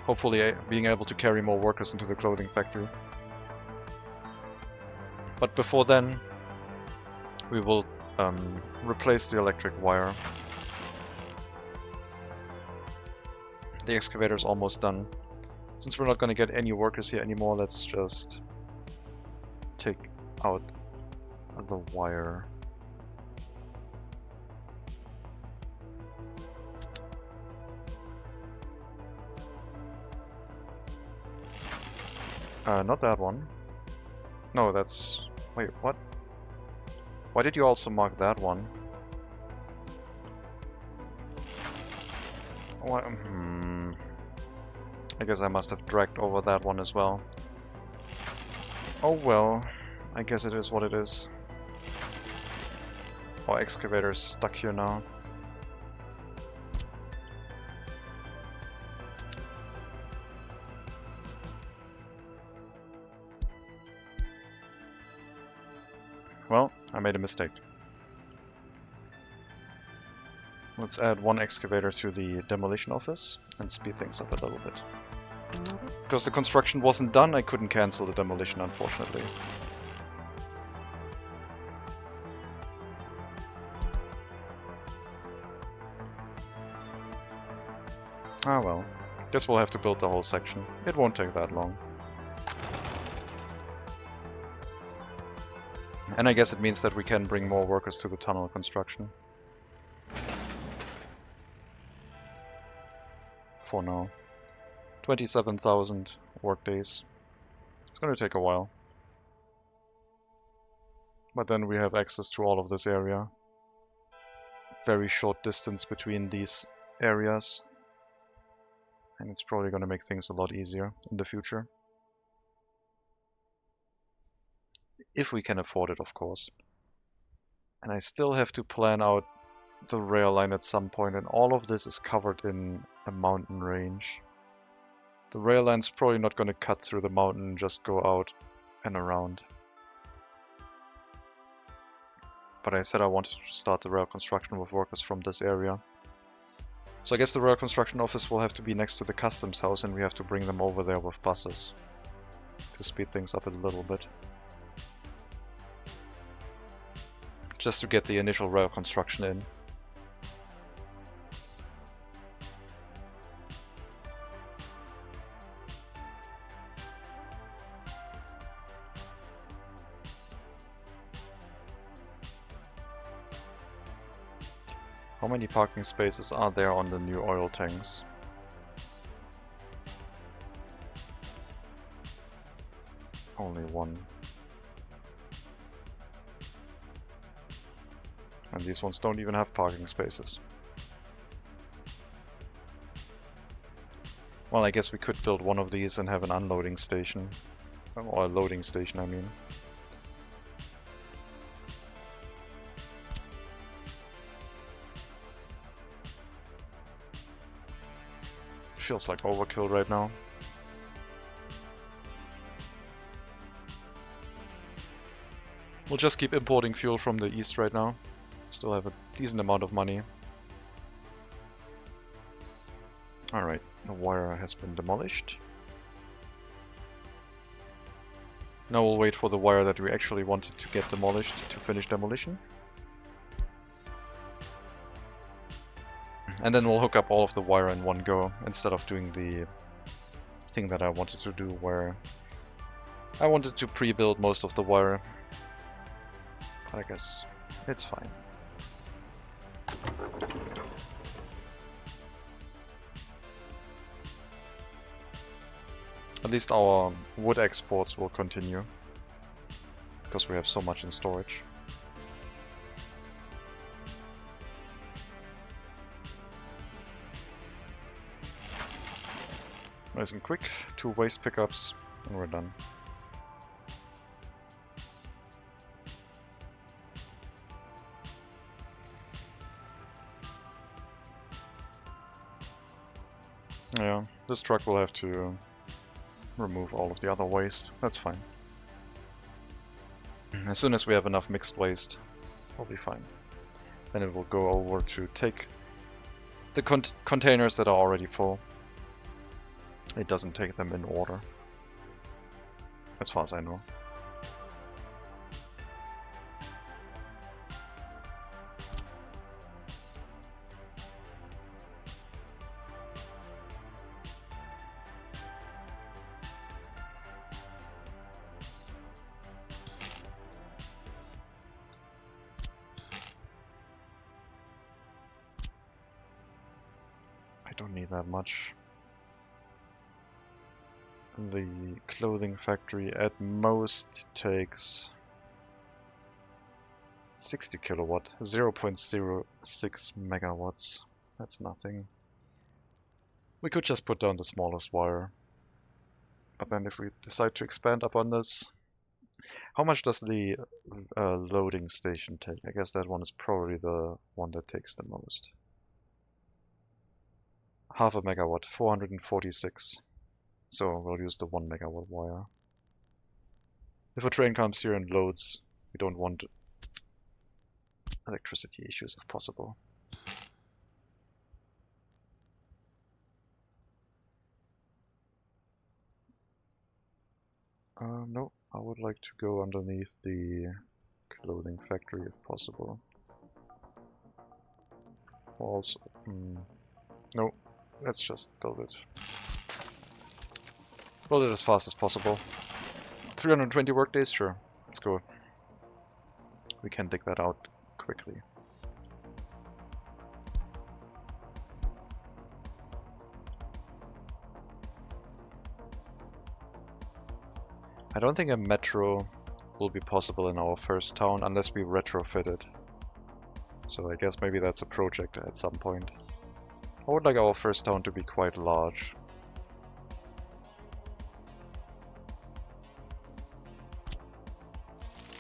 Hopefully being able to carry more workers into the clothing factory. But before then, we will replace the electric wire. The excavator is almost done. Since we're not going to get any workers here anymore, let's just take out the wire. Not that one. No, that's... Wait, what? Why did you also mark that one? What? I guess I must have dragged over that one as well. Oh well, I guess it is what it is. Our excavator is stuck here now. Well, I made a mistake. Let's add 1 excavator to the demolition office and speed things up a little bit. Because the construction wasn't done, I couldn't cancel the demolition, unfortunately. Ah well, guess we'll have to build the whole section. It won't take that long. And I guess it means that we can bring more workers to the tunnel construction. For now. 27,000 workdays. It's going to take a while. But then we have access to all of this area. Very short distance between these areas. And it's probably going to make things a lot easier in the future. If we can afford it, of course. And I still have to plan out the rail line at some point, and all of this is covered in a mountain range. The rail line's probably not going to cut through the mountain and just go out and around. But I said I wanted to start the rail construction with workers from this area. So I guess the rail construction office will have to be next to the customs house, and we have to bring them over there with buses to speed things up a little bit. Just to get the initial rail construction in. How many parking spaces are there on the new oil tanks? Only 1. And these ones don't even have parking spaces. Well, I guess we could build one of these and have an unloading station. Or a loading station, I mean. Feels like overkill right now. We'll just keep importing fuel from the east right now. Still have a decent amount of money. Alright, the wire has been demolished. Now we'll wait for the wire that we actually wanted to get demolished to finish demolition. And then we'll hook up all of the wire in one go, instead of doing the thing that I wanted to do, where I wanted to pre-build most of the wire. But I guess it's fine. At least our wood exports will continue, because we have so much in storage. Nice and quick, 2 waste pickups, and we're done. Yeah, this truck will have to remove all of the other waste. That's fine. As soon as we have enough mixed waste, we'll be fine. Then it will go over to take the containers that are already full. It doesn't take them in order, as far as I know. I don't need that much. The clothing factory at most takes 60 kilowatt, 0.06 megawatts. That's nothing. We could just put down the smallest wire. But then if we decide to expand upon this, how much does the loading station take? I guess that one is probably the one that takes the most. Half a megawatt, 446. So we'll use the 1 megawatt wire. If a train comes here and loads, we don't want electricity issues if possible. No, I would like to go underneath the clothing factory if possible. Also, no, let's just build it. Build it as fast as possible. 320 workdays? Sure, let's go. We can dig that out quickly. I don't think a metro will be possible in our first town unless we retrofit it. So I guess maybe that's a project at some point. I would like our first town to be quite large.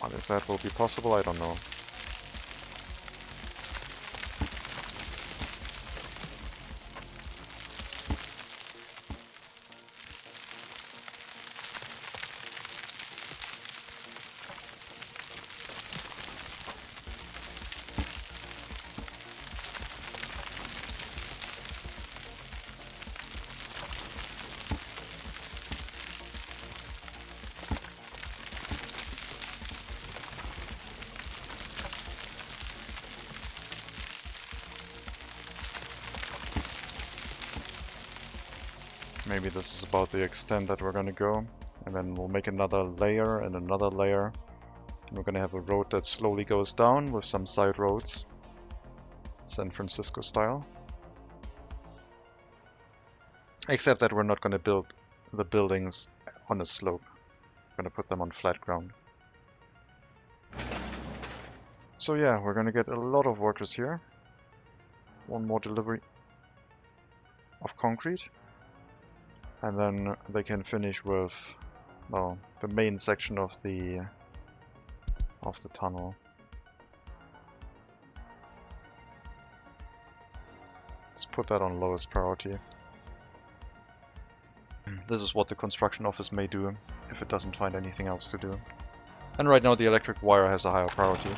And if that will be possible, I don't know. Maybe this is about the extent that we're gonna go, and then we'll make another layer and another layer. And we're gonna have a road that slowly goes down with some side roads, San Francisco style. Except that we're not gonna build the buildings on a slope. We're gonna put them on flat ground. So yeah, we're gonna get a lot of workers here. One more delivery of concrete. And then they can finish with, well, the main section of the tunnel. Let's put that on lowest priority. This is what the construction office may do if it doesn't find anything else to do. And right now the electric wire has a higher priority,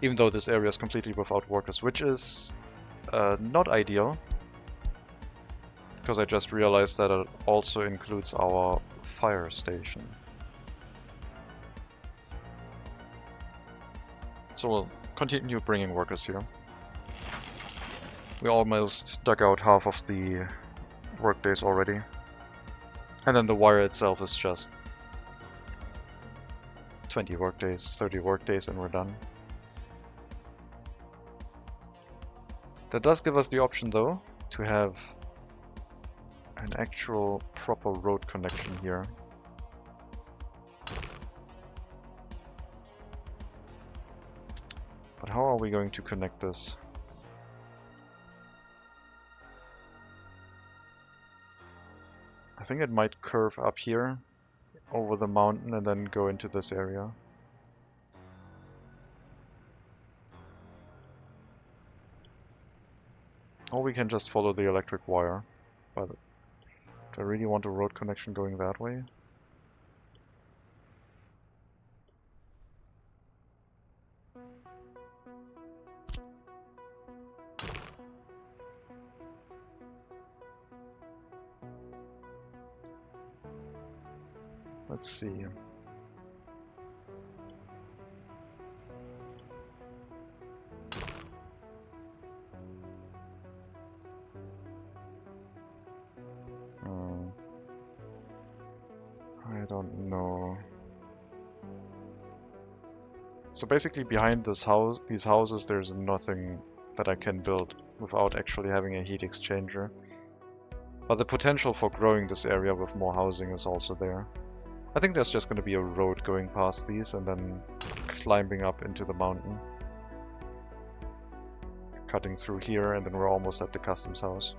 even though this area is completely without workers, which is not ideal. Because I just realized that it also includes our fire station. So we'll continue bringing workers here. We almost dug out half of the workdays already. And then the wire itself is just 20 workdays, 30 workdays, and we're done. That does give us the option though to have an actual proper road connection here. But how are we going to connect this? I think it might curve up here over the mountain and then go into this area. Or we can just follow the electric wire. But do I really want a road connection going that way? Let's see. I don't know. So basically behind these houses there's nothing that I can build without actually having a heat exchanger. But the potential for growing this area with more housing is also there. I think there's just going to be a road going past these and then climbing up into the mountain. Cutting through here and then we're almost at the customs house.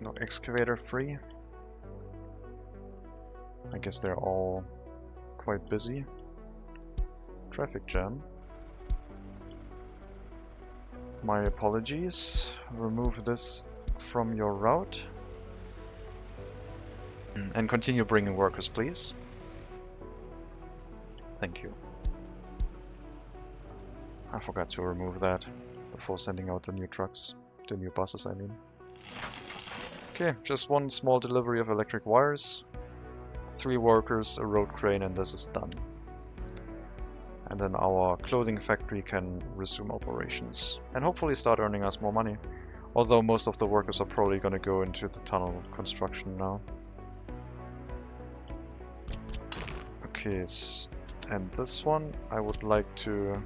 No excavator free. I guess they're all quite busy. Traffic jam. My apologies. Remove this from your route. And continue bringing workers, please. Thank you. I forgot to remove that before sending out the new trucks. The new buses, I mean. Okay, just one small delivery of electric wires. 3 workers, a road crane, and this is done. And then our clothing factory can resume operations and hopefully start earning us more money. Although most of the workers are probably going to go into the tunnel construction now. Okay, and this one I would like to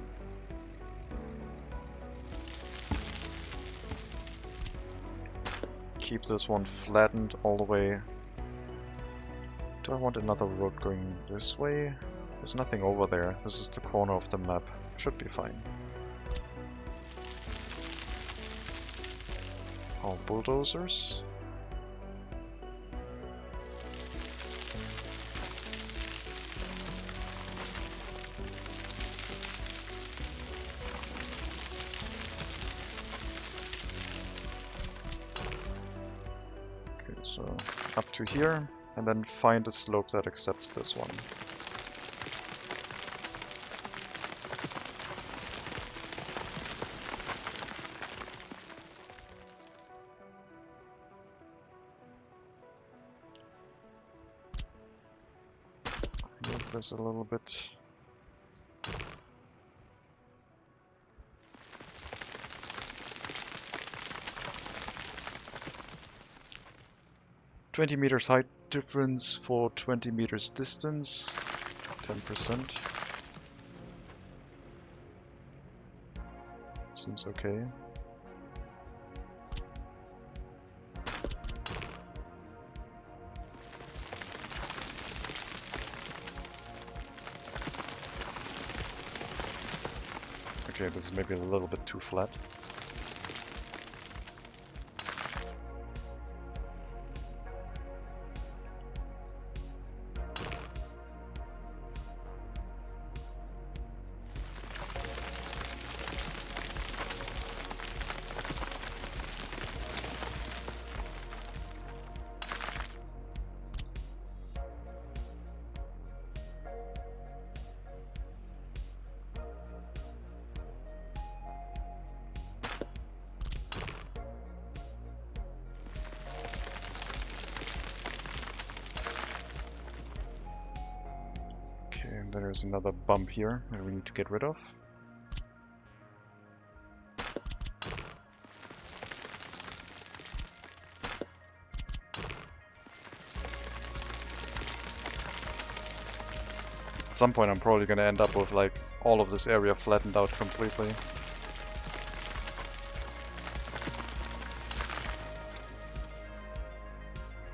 keep this one flattened all the way. Do I want another road going this way? There's nothing over there. This is the corner of the map. Should be fine. Our bulldozers. Okay, so up to here, and then find a slope that accepts this one. Move this a little bit. "20 meters height difference for 20 meters distance, 10%. Seems okay. Okay, this is maybe a little bit too flat. There's another bump here that we need to get rid of. some point I'm probably gonna end up with like all of this area flattened out completely.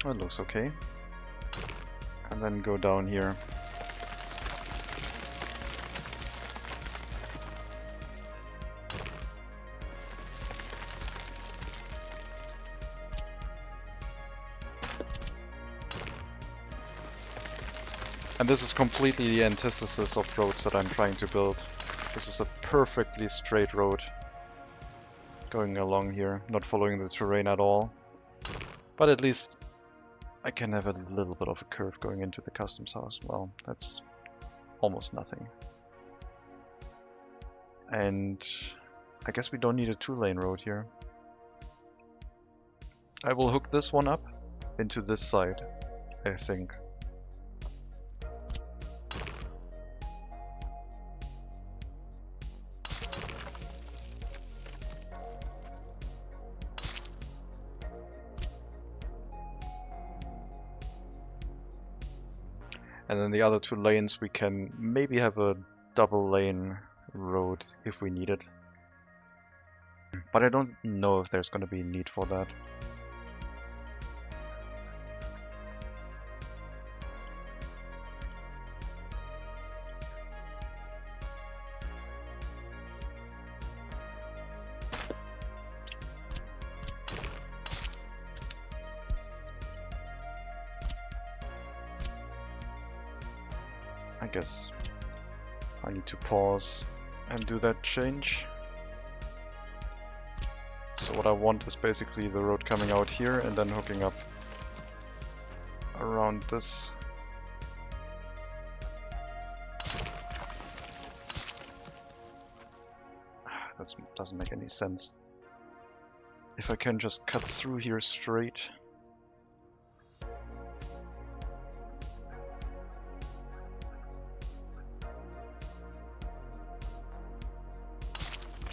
It looks okay. And then go down here. And this is completely the antithesis of roads that I'm trying to build. This is a perfectly straight road going along here, not following the terrain at all. But at least I can have a little bit of a curve going into the customs house. Well, that's almost nothing. And I guess we don't need a 2-lane road here. I will hook this one up into this side, I think. And then the other 2 lanes we can maybe have a double lane road if we need it. But I don't know if there's going to be a need for that. I guess I need to pause and do that change. So what I want is basically the road coming out here and then hooking up around this. That doesn't make any sense. If I can just cut through here straight.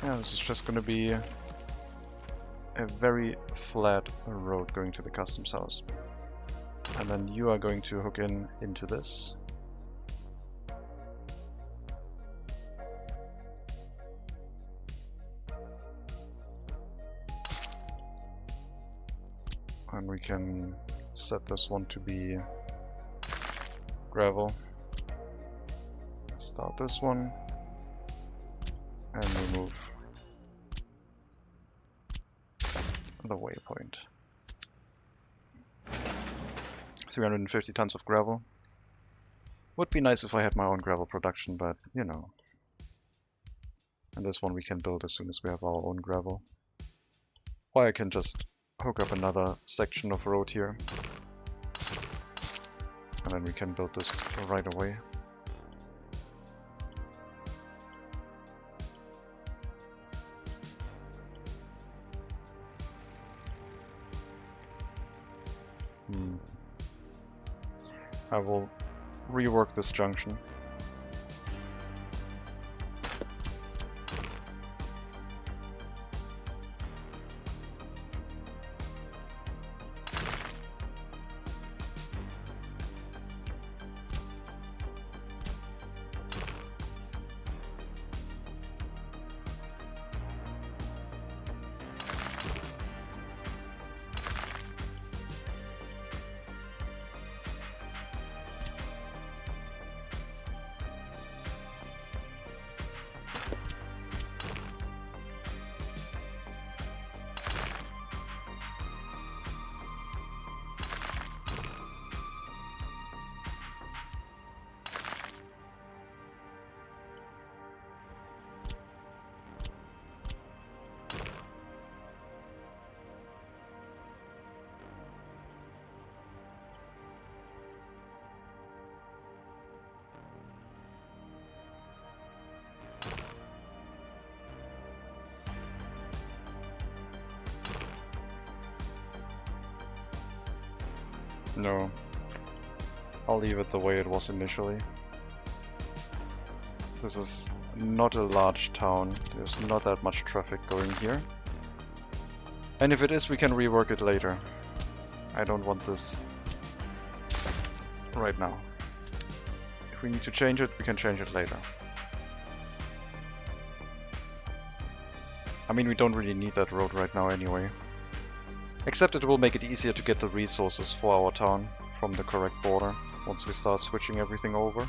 Yeah, this is just going to be a very flat road going to the customs house. And then you are going to hook into this. And we can set this one to be gravel. Start this one. And remove the waypoint. 350 tons of gravel. Would be nice if I had my own gravel production, but you know. And this one we can build as soon as we have our own gravel. Or I can just hook up another section of road here. And then we can build this right away. I will rework this junction. No, I'll leave it the way it was initially. This is not a large town, there's not that much traffic going here. And if it is, we can rework it later. I don't want this right now. If If we need to change it, we can change it later. I mean, we don't really need that road right now anyway. Except it will make it easier to get the resources for our town from the correct border once we start switching everything over.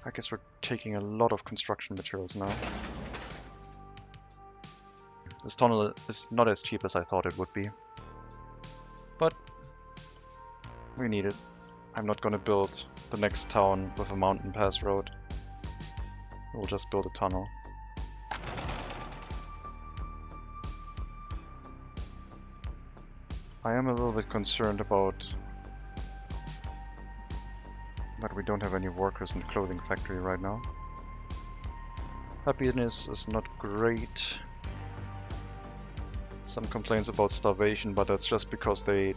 I guess we're taking a lot of construction materials now. This tunnel is not as cheap as I thought it would be. But we need it. I'm not gonna build the next town with a mountain pass road. We'll just build a tunnel. I am a little bit concerned about that we don't have any workers in the clothing factory right now. Happiness is not great. Some complaints about starvation, but that's just because they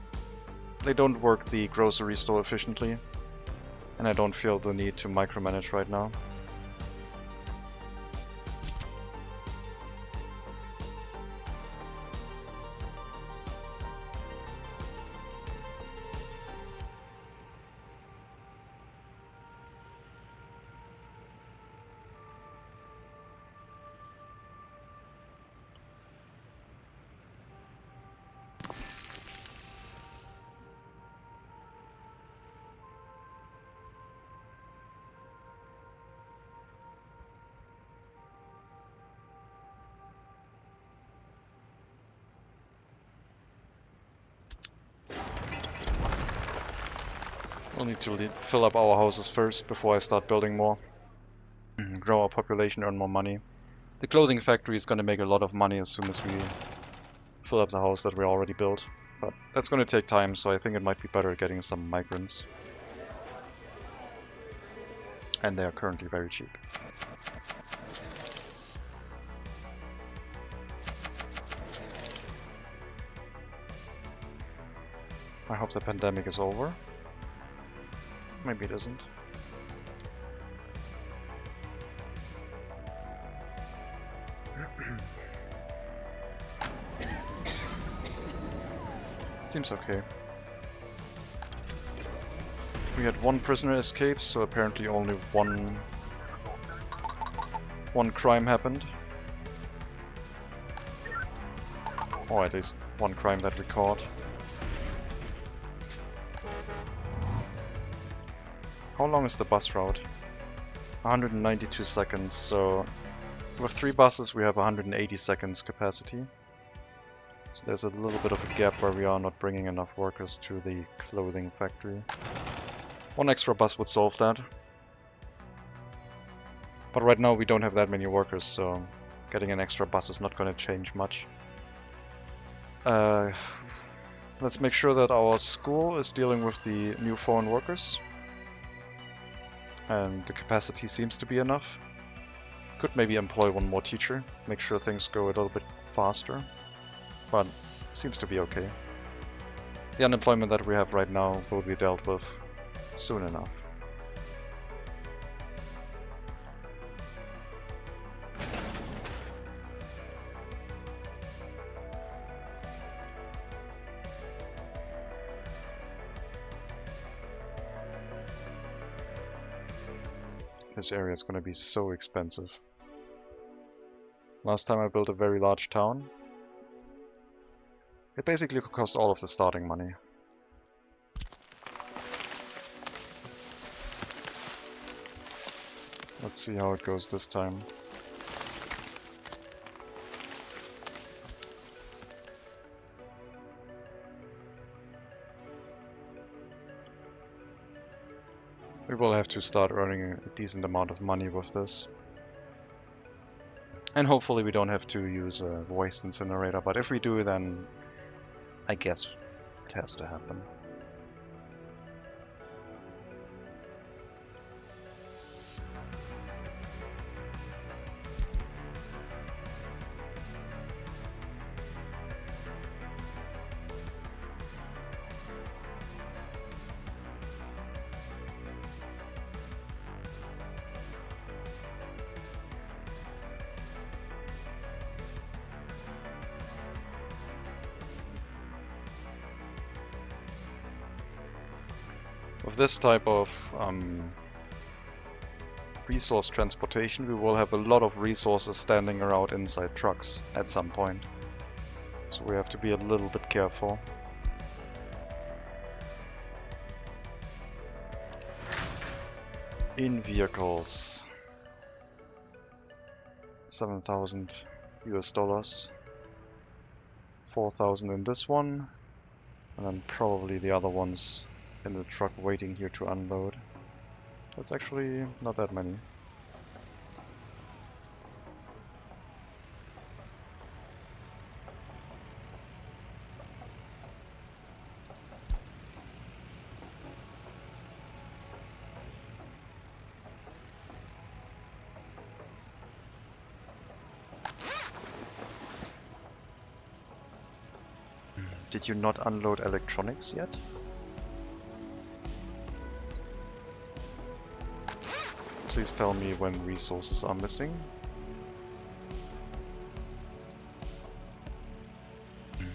don't work the grocery store efficiently, and I don't feel the need to micromanage right now. We'll need to fill up our houses first before I start building more. Grow our population, earn more money. The clothing factory is going to make a lot of money as soon as we fill up the house that we already built. But that's going to take time, so I think it might be better getting some migrants. And they are currently very cheap. I hope the pandemic is over. Maybe it isn't. Seems okay. We had one prisoner escape, so apparently only one crime happened. Or at least one crime that we caught. How long is the bus route? 192 seconds, so with 3 buses we have 180 seconds capacity. So there's a little bit of a gap where we are not bringing enough workers to the clothing factory. One extra bus would solve that. But right now we don't have that many workers, so getting an extra bus is not going to change much. Let's make sure that our school is dealing with the new foreign workers. And the capacity seems to be enough. Could maybe employ one more teacher, make sure things go a little bit faster. But seems to be okay. The unemployment that we have right now will be dealt with soon enough. This area is going to be so expensive. Last time I built a very large town, it basically cost all of the starting money. Let's see how it goes this time. We will have to start earning a decent amount of money with this. And hopefully we don't have to use a waste incinerator, but if we do, then I guess it has to happen. With this type of resource transportation, we will have a lot of resources standing around inside trucks at some point. So we have to be a little bit careful. In vehicles, 7,000 US dollars, 4,000 in this one, and then probably the other ones in the truck waiting here to unload. That's actually not that many. Did you not unload electronics yet? Please tell me when resources are missing.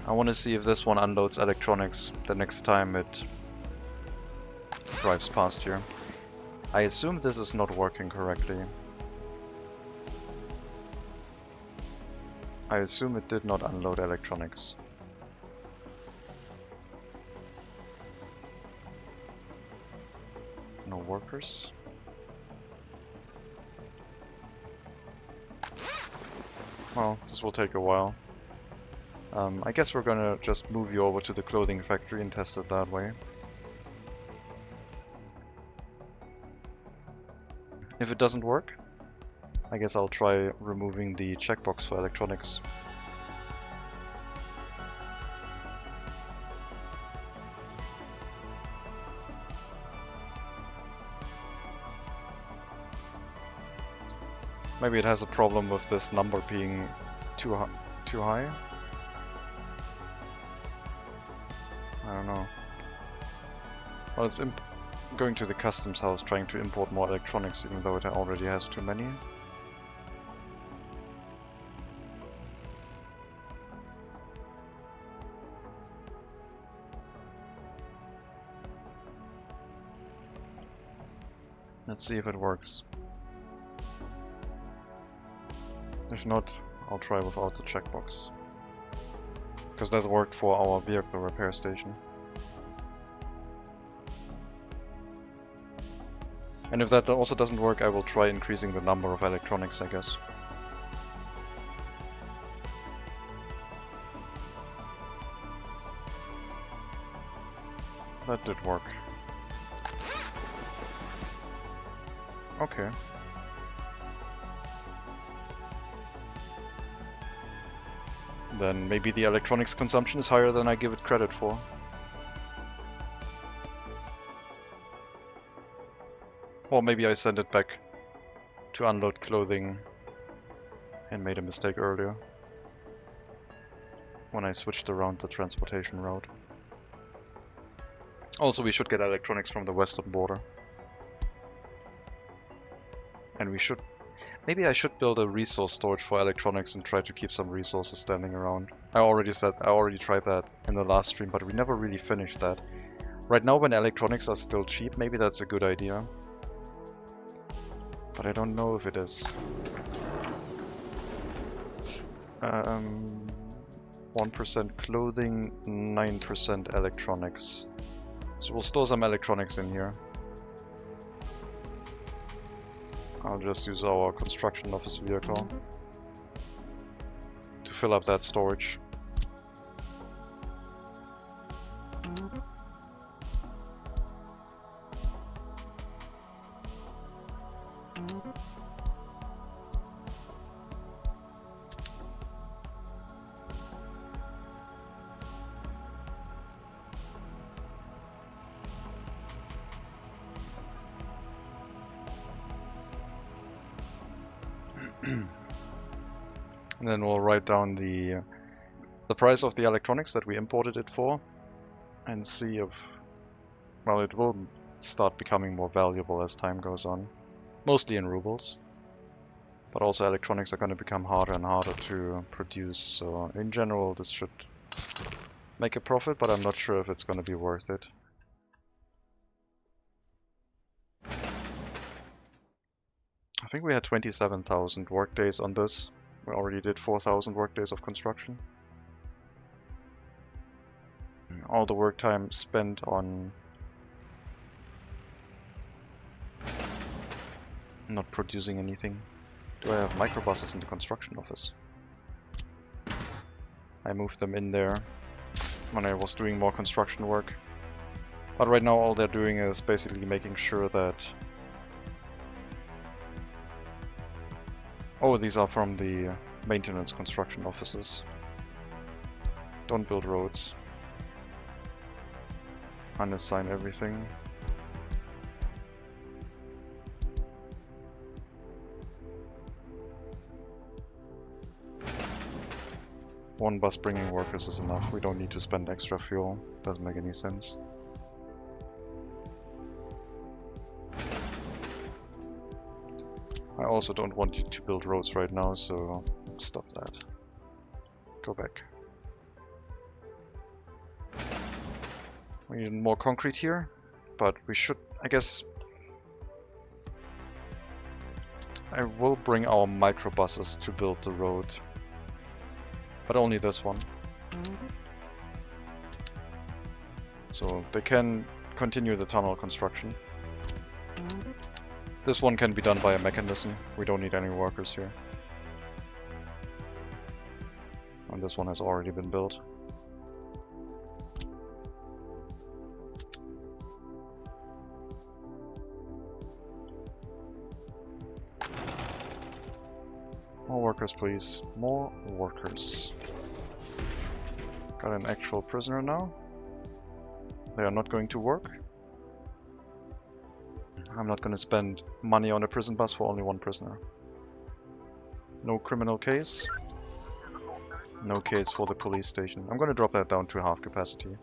I want to see if this one unloads electronics the next time it drives past here. I assume this is not working correctly. I assume it did not unload electronics. No workers. Well, this will take a while. I guess we're gonna just move you over to the clothing factory and test it that way. If it doesn't work, I guess I'll try removing the checkbox for electronics. Maybe it has a problem with this number being too high? I don't know. Well, it's going to the customs house trying to import more electronics even though it already has too many. Let's see if it works. If not, I'll try without the checkbox. Because that's worked for our vehicle repair station. And if that also doesn't work, I will try increasing the number of electronics, I guess. That did work. Okay. Then maybe the electronics consumption is higher than I give it credit for. Or maybe I sent it back to unload clothing and made a mistake earlier when I switched around the transportation route. Also, we should get electronics from the western border. And we should... Maybe I should build a resource storage for electronics and try to keep some resources standing around. I already tried that in the last stream, but we never really finished that. Right now, when electronics are still cheap, maybe that's a good idea. But I don't know if it is. 1% clothing, 9% electronics. So we'll store some electronics in here. I'll just use our construction office vehicle to fill up that storage. And then we'll write down the price of the electronics that we imported it for and see if, well, it will start becoming more valuable as time goes on, mostly in rubles, but also electronics are going to become harder and harder to produce, so in general this should make a profit, but I'm not sure if it's going to be worth it. I think we had 27,000 workdays on this. We already did 4,000 workdays of construction. All the work time spent on not producing anything. Do I have microbuses in the construction office? I moved them in there when I was doing more construction work. But right now all they're doing is basically making sure that... Oh, these are from the maintenance construction offices. Don't build roads. Unassign everything. One bus bringing workers is enough. We don't need to spend extra fuel. Doesn't make any sense. I also don't want you to build roads right now, so stop that. Go back. We need more concrete here, but we should, I guess... I will bring our microbuses to build the road. But only this one. So they can continue the tunnel construction. This one can be done by a mechanism. We don't need any workers here. And this one has already been built. More workers, please. More workers. Got an actual prisoner now. They are not going to work. I'm not going to spend money on a prison bus for only one prisoner. No criminal case. No case for the police station. I'm going to drop that down to half capacity.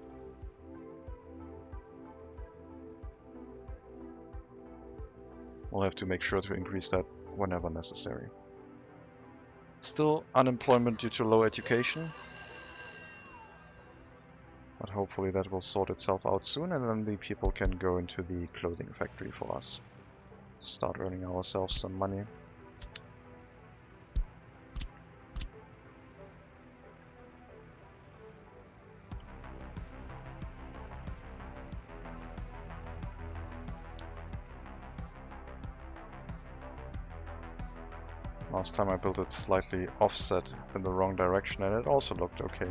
We'll have to make sure to increase that whenever necessary. Still unemployment due to low education. But hopefully that will sort itself out soon, and then the people can go into the clothing factory for us. Start earning ourselves some money. Last time I built it slightly offset in the wrong direction, and it also looked okay.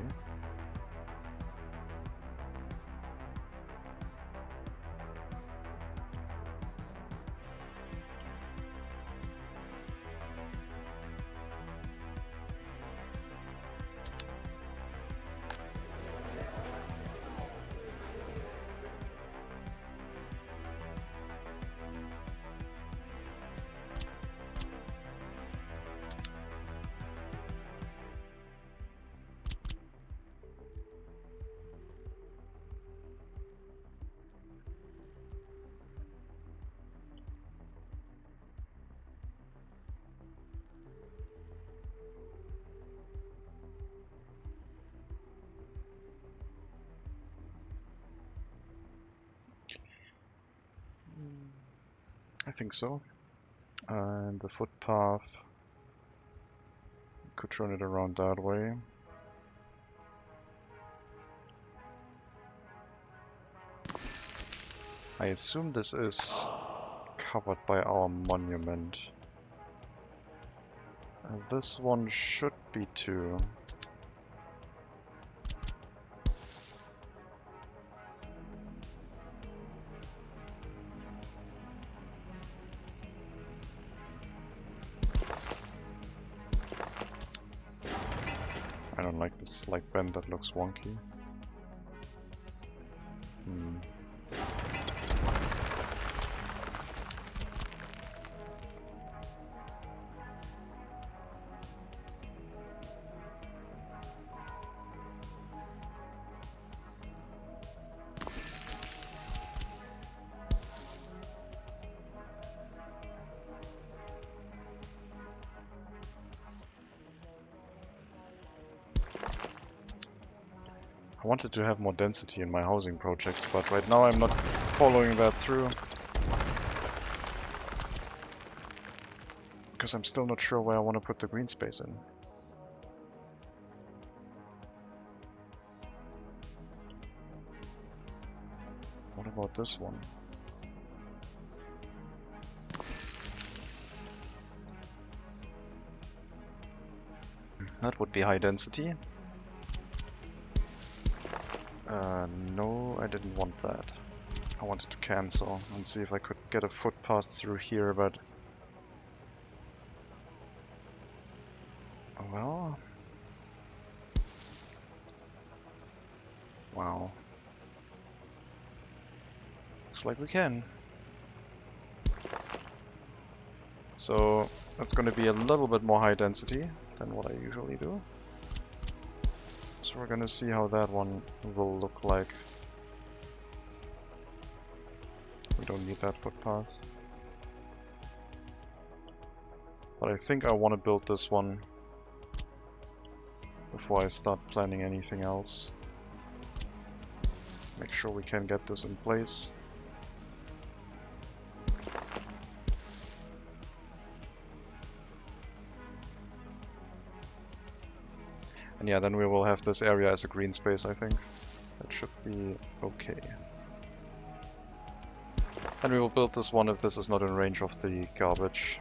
I think so. And the footpath, could turn it around that way. I assume this is covered by our monument. And this one should be too. I don't like this slight bend, that looks wonky. I wanted to have more density in my housing projects, but right now I'm not following that through. Because I'm still not sure where I want to put the green space in. What about this one? That would be high density. No, I didn't want that. I wanted to cancel and see if I could get a footpath through here, but... well... wow. Looks like we can. So that's going to be a little bit more high density than what I usually do. So we're going to see how that one will look like. We don't need that footpath. But I think I want to build this one before I start planning anything else. Make sure we can get this in place. And yeah, then we will have this area as a green space, I think. That should be okay. And we will build this one if this is not in range of the garbage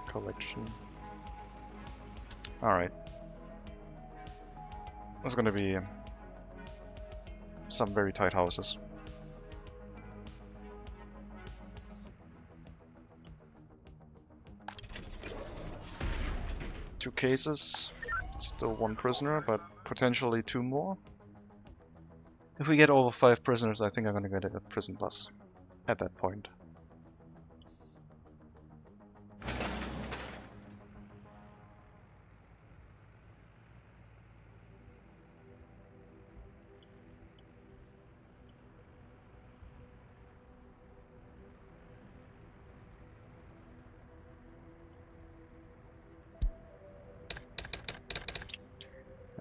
collection. Alright. There's gonna be some very tight houses. Two cases. Still one prisoner, but potentially two more. If we get over 5 prisoners, I think I'm gonna get a prison bus at that point.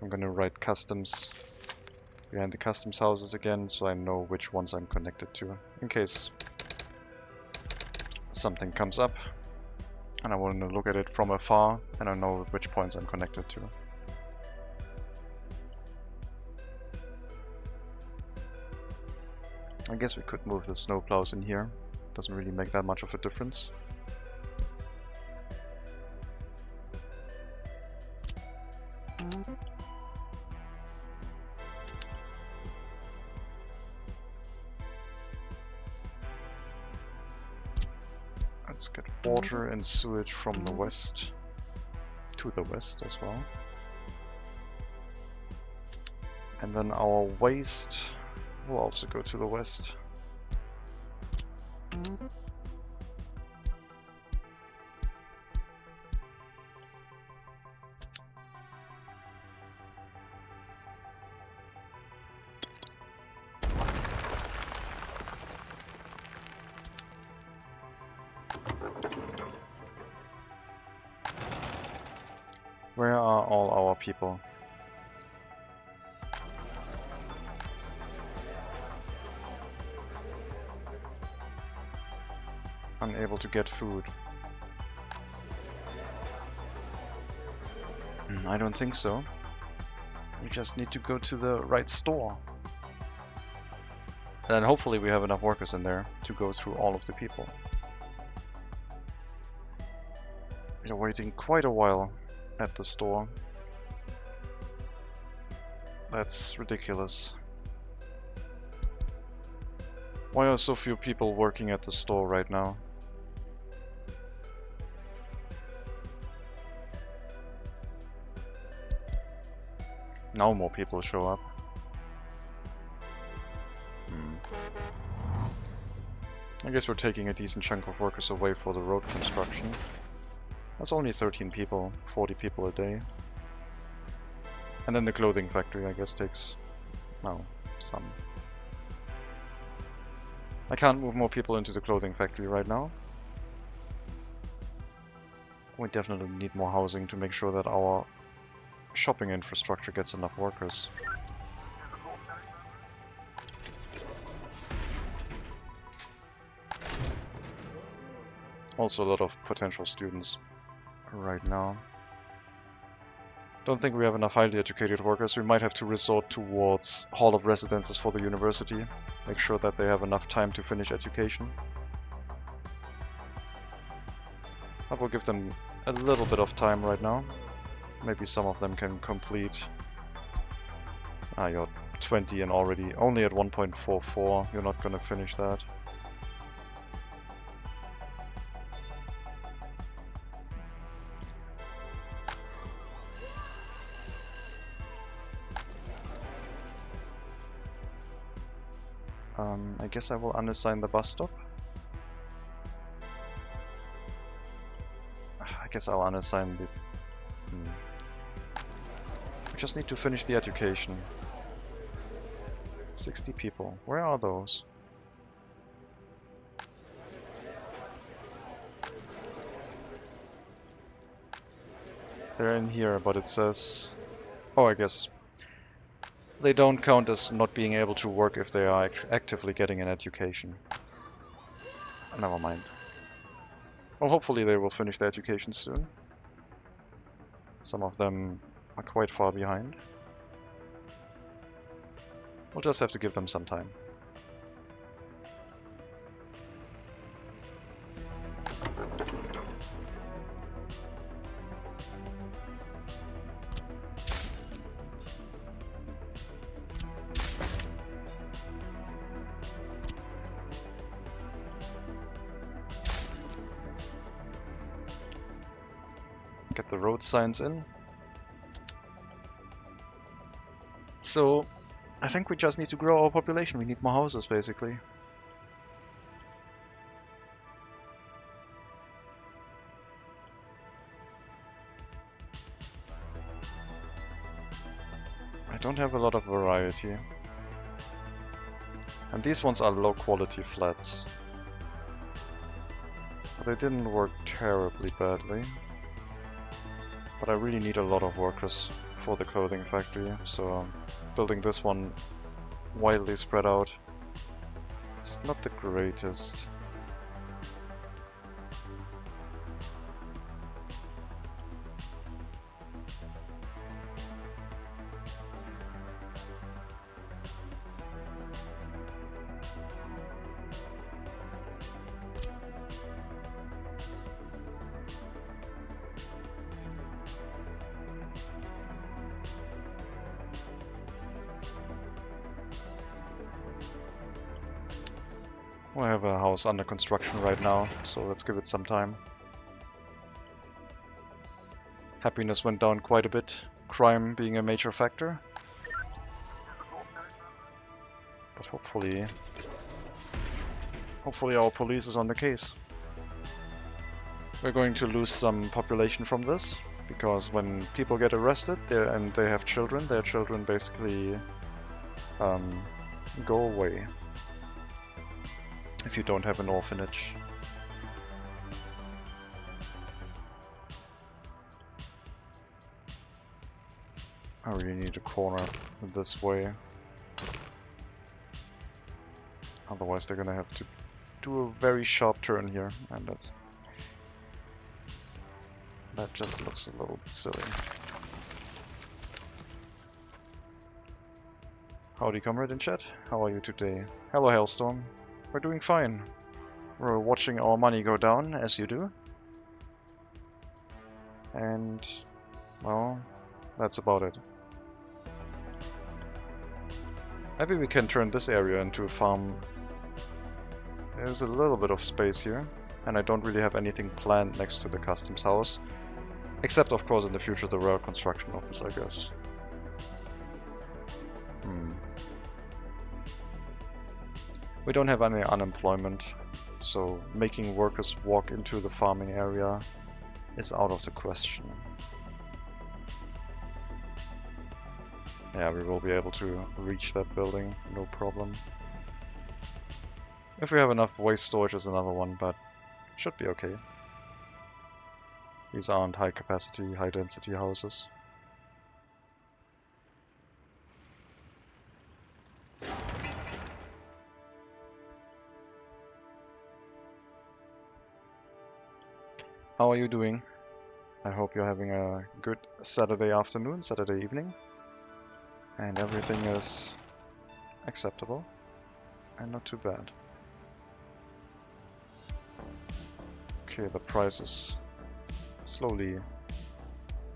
I'm gonna write customs behind the customs houses again, so I know which ones I'm connected to, in case something comes up and I want to look at it from afar and I know which points I'm connected to. I guess we could move the snowplows in here. Doesn't really make that much of a difference. Let's get water and sewage from the west to the west as well. And then our waste will also go to the west. Where are all our people? Unable to get food. I don't think so. We just need to go to the right store. And then hopefully we have enough workers in there to go through all of the people. We are waiting quite a while at the store. That's ridiculous. Why are so few people working at the store right now? Now more people show up. I guess we're taking a decent chunk of workers away for the road construction. That's only 13 people, 40 people a day. And then the clothing factory, I guess, takes... no, some. I can't move more people into the clothing factory right now. We definitely need more housing to make sure that our shopping infrastructure gets enough workers. Also a lot of potential students right now. Don't think we have enough highly educated workers. We might have to resort towards Hall of Residences for the university. Make sure that they have enough time to finish education. That will give them a little bit of time right now. Maybe some of them can complete. Ah, you're 20 and already only at 1.44. You're not gonna finish that. I guess I will unassign the bus stop. I guess I'll unassign the... We just need to finish the education. 60 people. Where are those? They're in here, but it says... Oh, I guess they don't count as not being able to work if they are actively getting an education. Never mind. Well, hopefully they will finish their education soon. Some of them are quite far behind. We'll just have to give them some time. Get the road signs in. So, I think we just need to grow our population. We need more houses, basically. I don't have a lot of variety. And these ones are low quality flats. But they didn't work terribly badly. But I really need a lot of workers for the clothing factory, so building this one widely spread out is not the greatest. We have a house under construction right now, so let's give it some time. Happiness went down quite a bit, crime being a major factor. But hopefully our police is on the case. We're going to lose some population from this, because when people get arrested and they have children, their children basically go away. If you don't have an orphanage. I really need a corner this way. Otherwise they're gonna have to do a very sharp turn here, and that just looks a little bit silly. Howdy, comrade in chat. How are you today? Hello, Hailstorm. We're doing fine. We're watching our money go down, as you do. And, well, that's about it. Maybe we can turn this area into a farm. There's a little bit of space here, and I don't really have anything planned next to the customs house. Except, of course, in the future, the rail construction office, I guess. We don't have any unemployment, so making workers walk into the farming area is out of the question. Yeah, we will be able to reach that building, no problem. If we have enough waste storage is another one, but should be okay. These aren't high capacity, high density houses. How are you doing? I hope you're having a good Saturday afternoon, Saturday evening, and everything is acceptable and not too bad. Okay, the price is slowly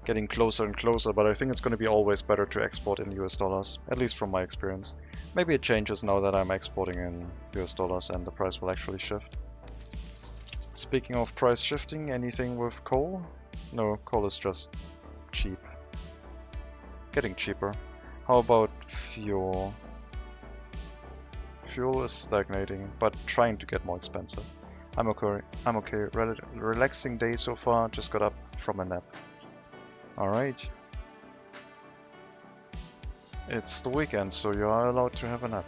getting closer and closer, but I think it's going to be always better to export in US dollars, at least from my experience. Maybe it changes now that I'm exporting in US dollars and the price will actually shift. Speaking of price shifting, anything with coal? No, coal is just cheap. Getting cheaper. How about fuel? Fuel is stagnating, but trying to get more expensive. I'm okay. Relaxing day so far, just got up from a nap. Alright. It's the weekend, so you are allowed to have a nap.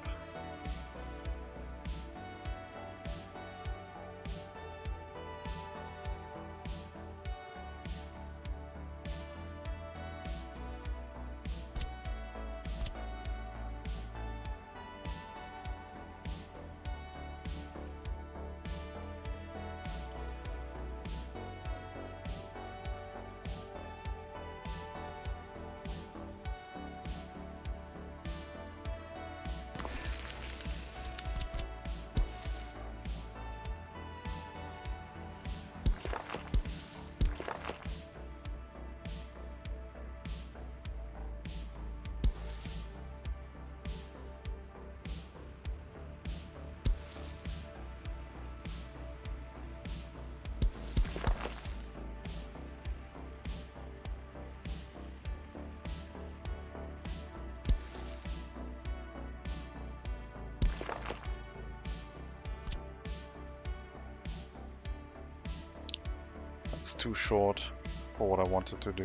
It's too short for what I wanted to do.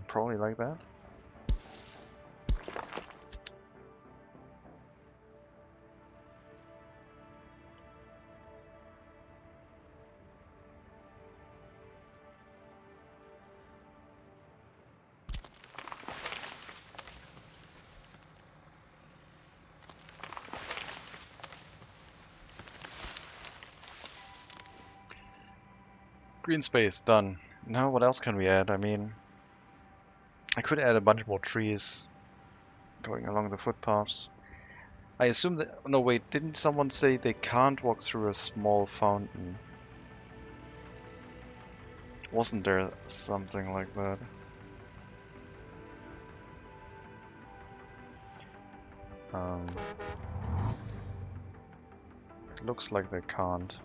Probably like that. Green space, done. Now what else can we add? I mean, I could add a bunch more trees going along the footpaths. I assume that... No, wait, didn't someone say they can't walk through a small fountain? Wasn't there something like that? It looks like they can't.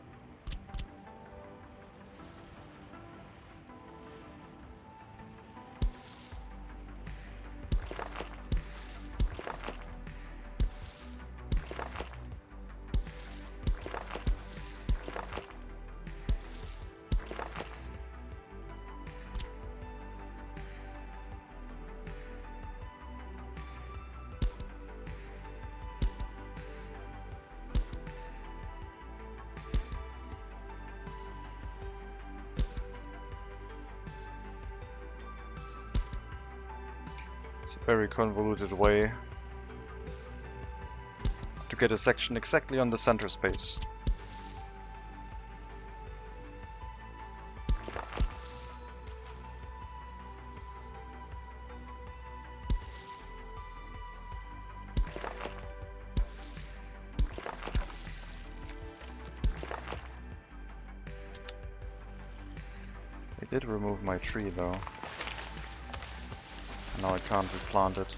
It's a very convoluted way to get a section exactly on the center space. did remove my tree though. Now I can't replant it.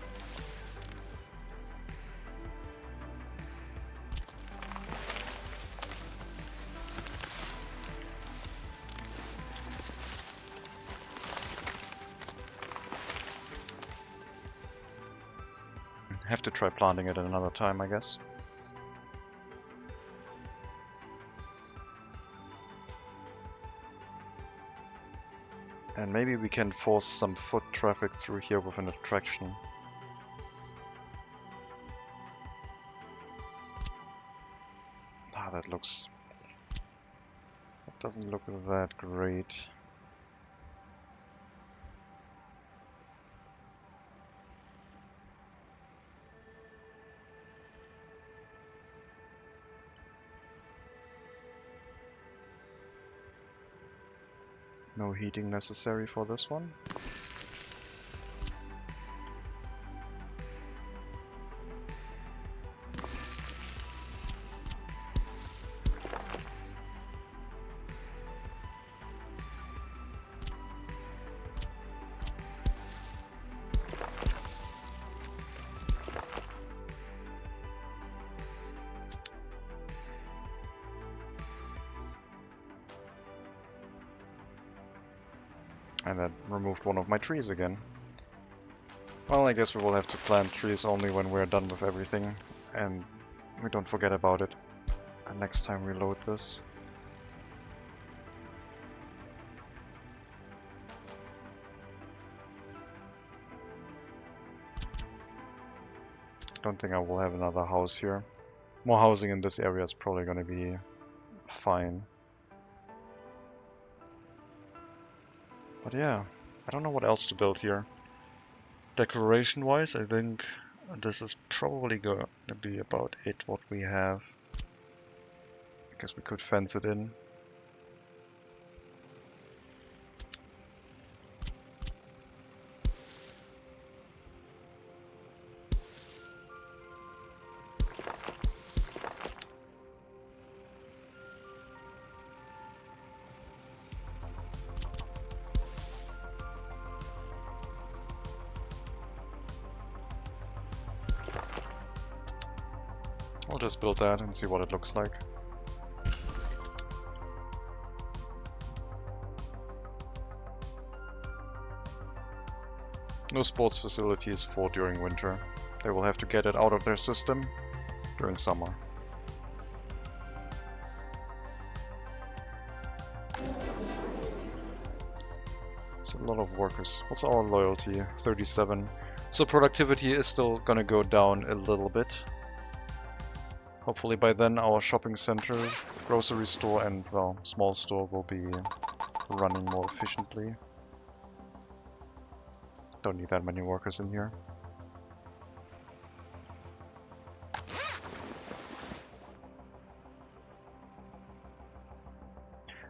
Have to try planting it at another time, I guess. And maybe we can force some foot traffic through here with an attraction. Ah, that doesn't look that great. No heating necessary for this one. And that removed one of my trees again. Well, I guess we will have to plant trees only when we're done with everything, and we don't forget about it next time we load this. Don't think I will have another house here. More housing in this area is probably going to be fine. But yeah, I don't know what else to build here. Decoration-wise, I think this is probably going to be about it what we have. I guess we could fence it in. I'll just build that and see what it looks like. No sports facilities for during winter. They will have to get it out of their system during summer. It's a lot of workers. What's our loyalty? 37. So productivity is still gonna go down a little bit. Hopefully by then our shopping center, grocery store and, well, small store will be running more efficiently. Don't need that many workers in here.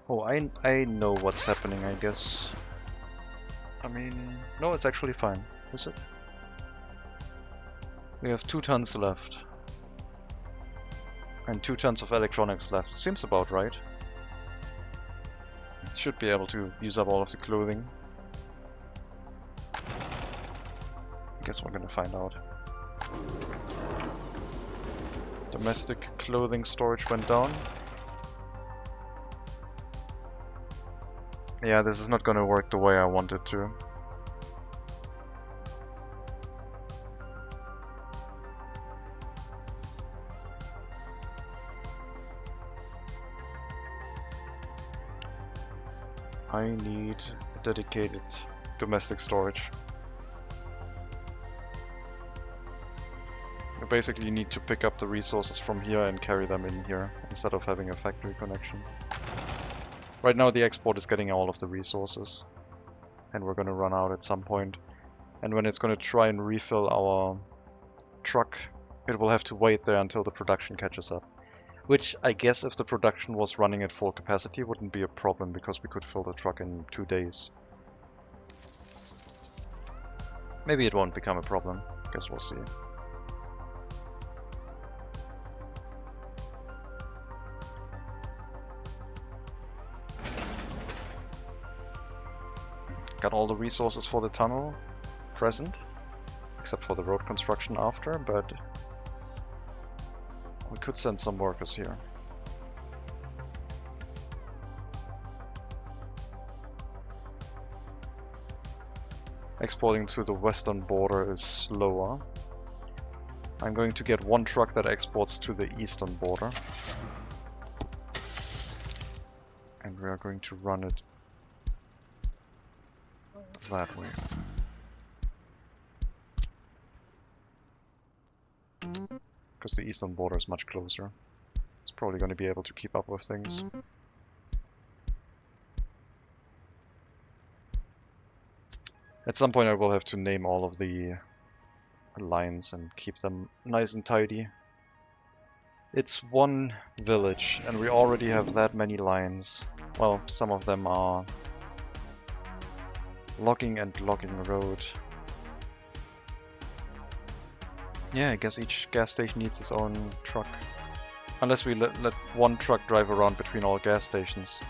Oh, I know what's happening, I guess. I mean, no, it's actually fine, is it? We have 2 tons left. And 2 tons of electronics left. Seems about right. Should be able to use up all of the clothing. I guess we're gonna find out. Domestic clothing storage went down. Yeah, this is not gonna work the way I want it to. I need a dedicated domestic storage. You basically need to pick up the resources from here and carry them in here, instead of having a factory connection. Right now the export is getting all of the resources, and we're gonna run out at some point. And when it's gonna try and refill our truck, it will have to wait there until the production catches up. Which, I guess, if the production was running at full capacity, wouldn't be a problem, because we could fill the truck in 2 days. Maybe it won't become a problem. Guess we'll see. got all the resources for the tunnel present, except for the road construction after, but we could send some workers here. Exporting to the western border is slower. I'm going to get one truck that exports to the eastern border. And we are going to run it that way. Because the eastern border is much closer. It's probably going to be able to keep up with things. At some point I will have to name all of the lines and keep them nice and tidy. It's one village and we already have that many lines. Well, some of them are logging and logging road. Yeah, I guess each gas station needs its own truck. Unless we let one truck drive around between all gas stations.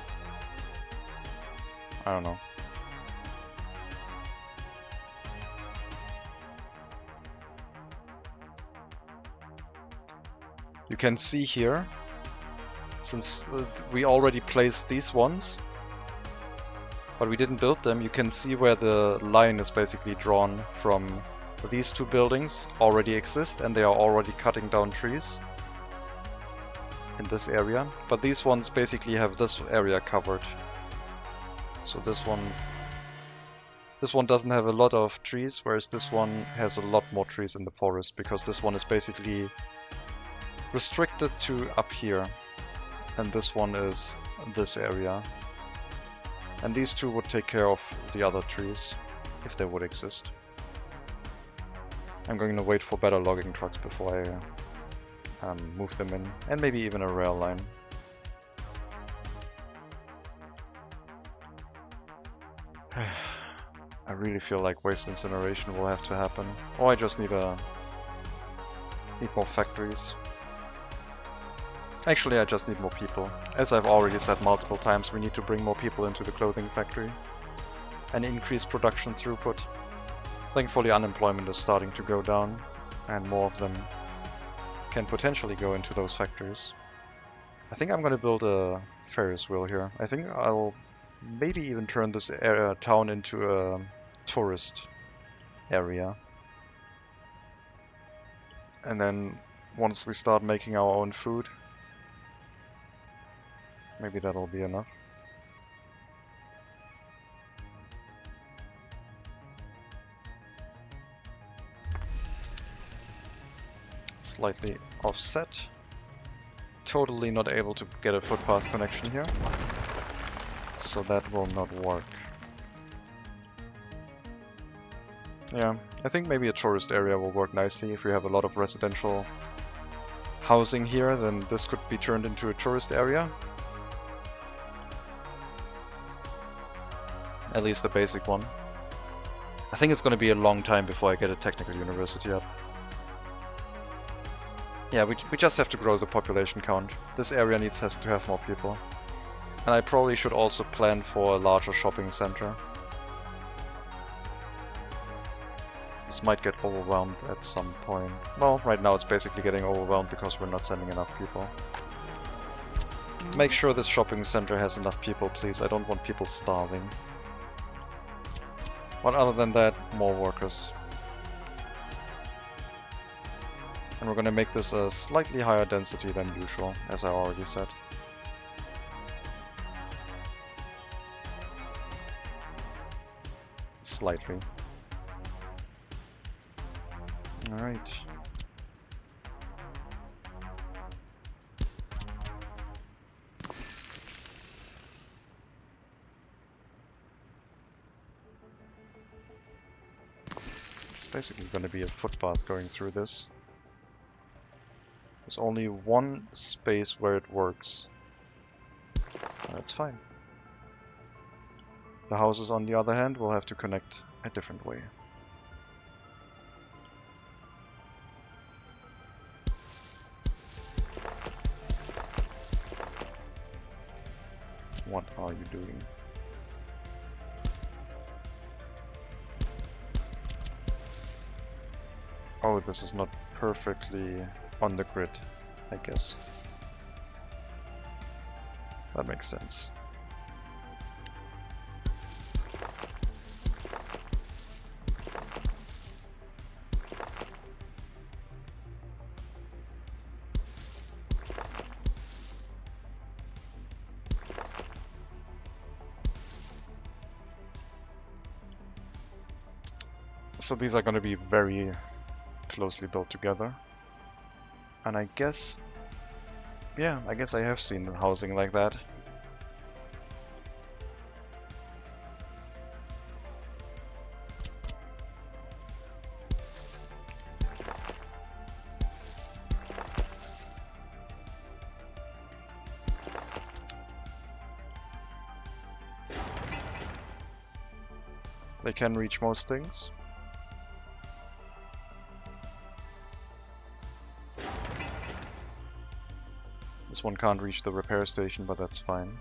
I don't know. You can see here, since we already placed these ones, but we didn't build them, you can see where the line is basically drawn from. These two buildings already exist and they are already cutting down trees in this area, but these ones basically have this area covered. So this one doesn't have a lot of trees, whereas this one has a lot more trees in the forest, because this one is basically restricted to up here, and this one is this area. And these two would take care of the other trees, if they would exist. I'm going to wait for better logging trucks before I move them in, and maybe even a rail line. I really feel like waste incineration will have to happen, or I just need more factories. Actually, I just need more people. As I've already said multiple times, we need to bring more people into the clothing factory and increase production throughput. Thankfully, unemployment is starting to go down, and more of them can potentially go into those factories. I think I'm going to build a Ferris wheel here. I think I'll maybe even turn this town into a tourist area. And then once we start making our own food, maybe that'll be enough. Slightly offset. Totally not able to get a footpath connection here, so that will not work. Yeah, I think maybe a tourist area will work nicely. If we have a lot of residential housing here, then this could be turned into a tourist area. At least the basic one. I think it's going to be a long time before I get a technical university up. Yeah, we just have to grow the population count. This area needs to have more people. And I probably should also plan for a larger shopping center. This might get overwhelmed at some point. Well, right now it's basically getting overwhelmed because we're not sending enough people. Make sure this shopping center has enough people, please. I don't want people starving. But other than that, more workers. And we're gonna make this a slightly higher density than usual, as I already said. Slightly. Alright. It's basically going to be a footpath going through this. There's only one space where it works. That's fine. The houses, on the other hand, will have to connect a different way. What are you doing? Oh, this is not perfectly on the grid, I guess. That makes sense. So these are going to be very closely built together. And I guess, yeah, I guess I have seen housing like that. They can reach most things. This one can't reach the repair station, but that's fine.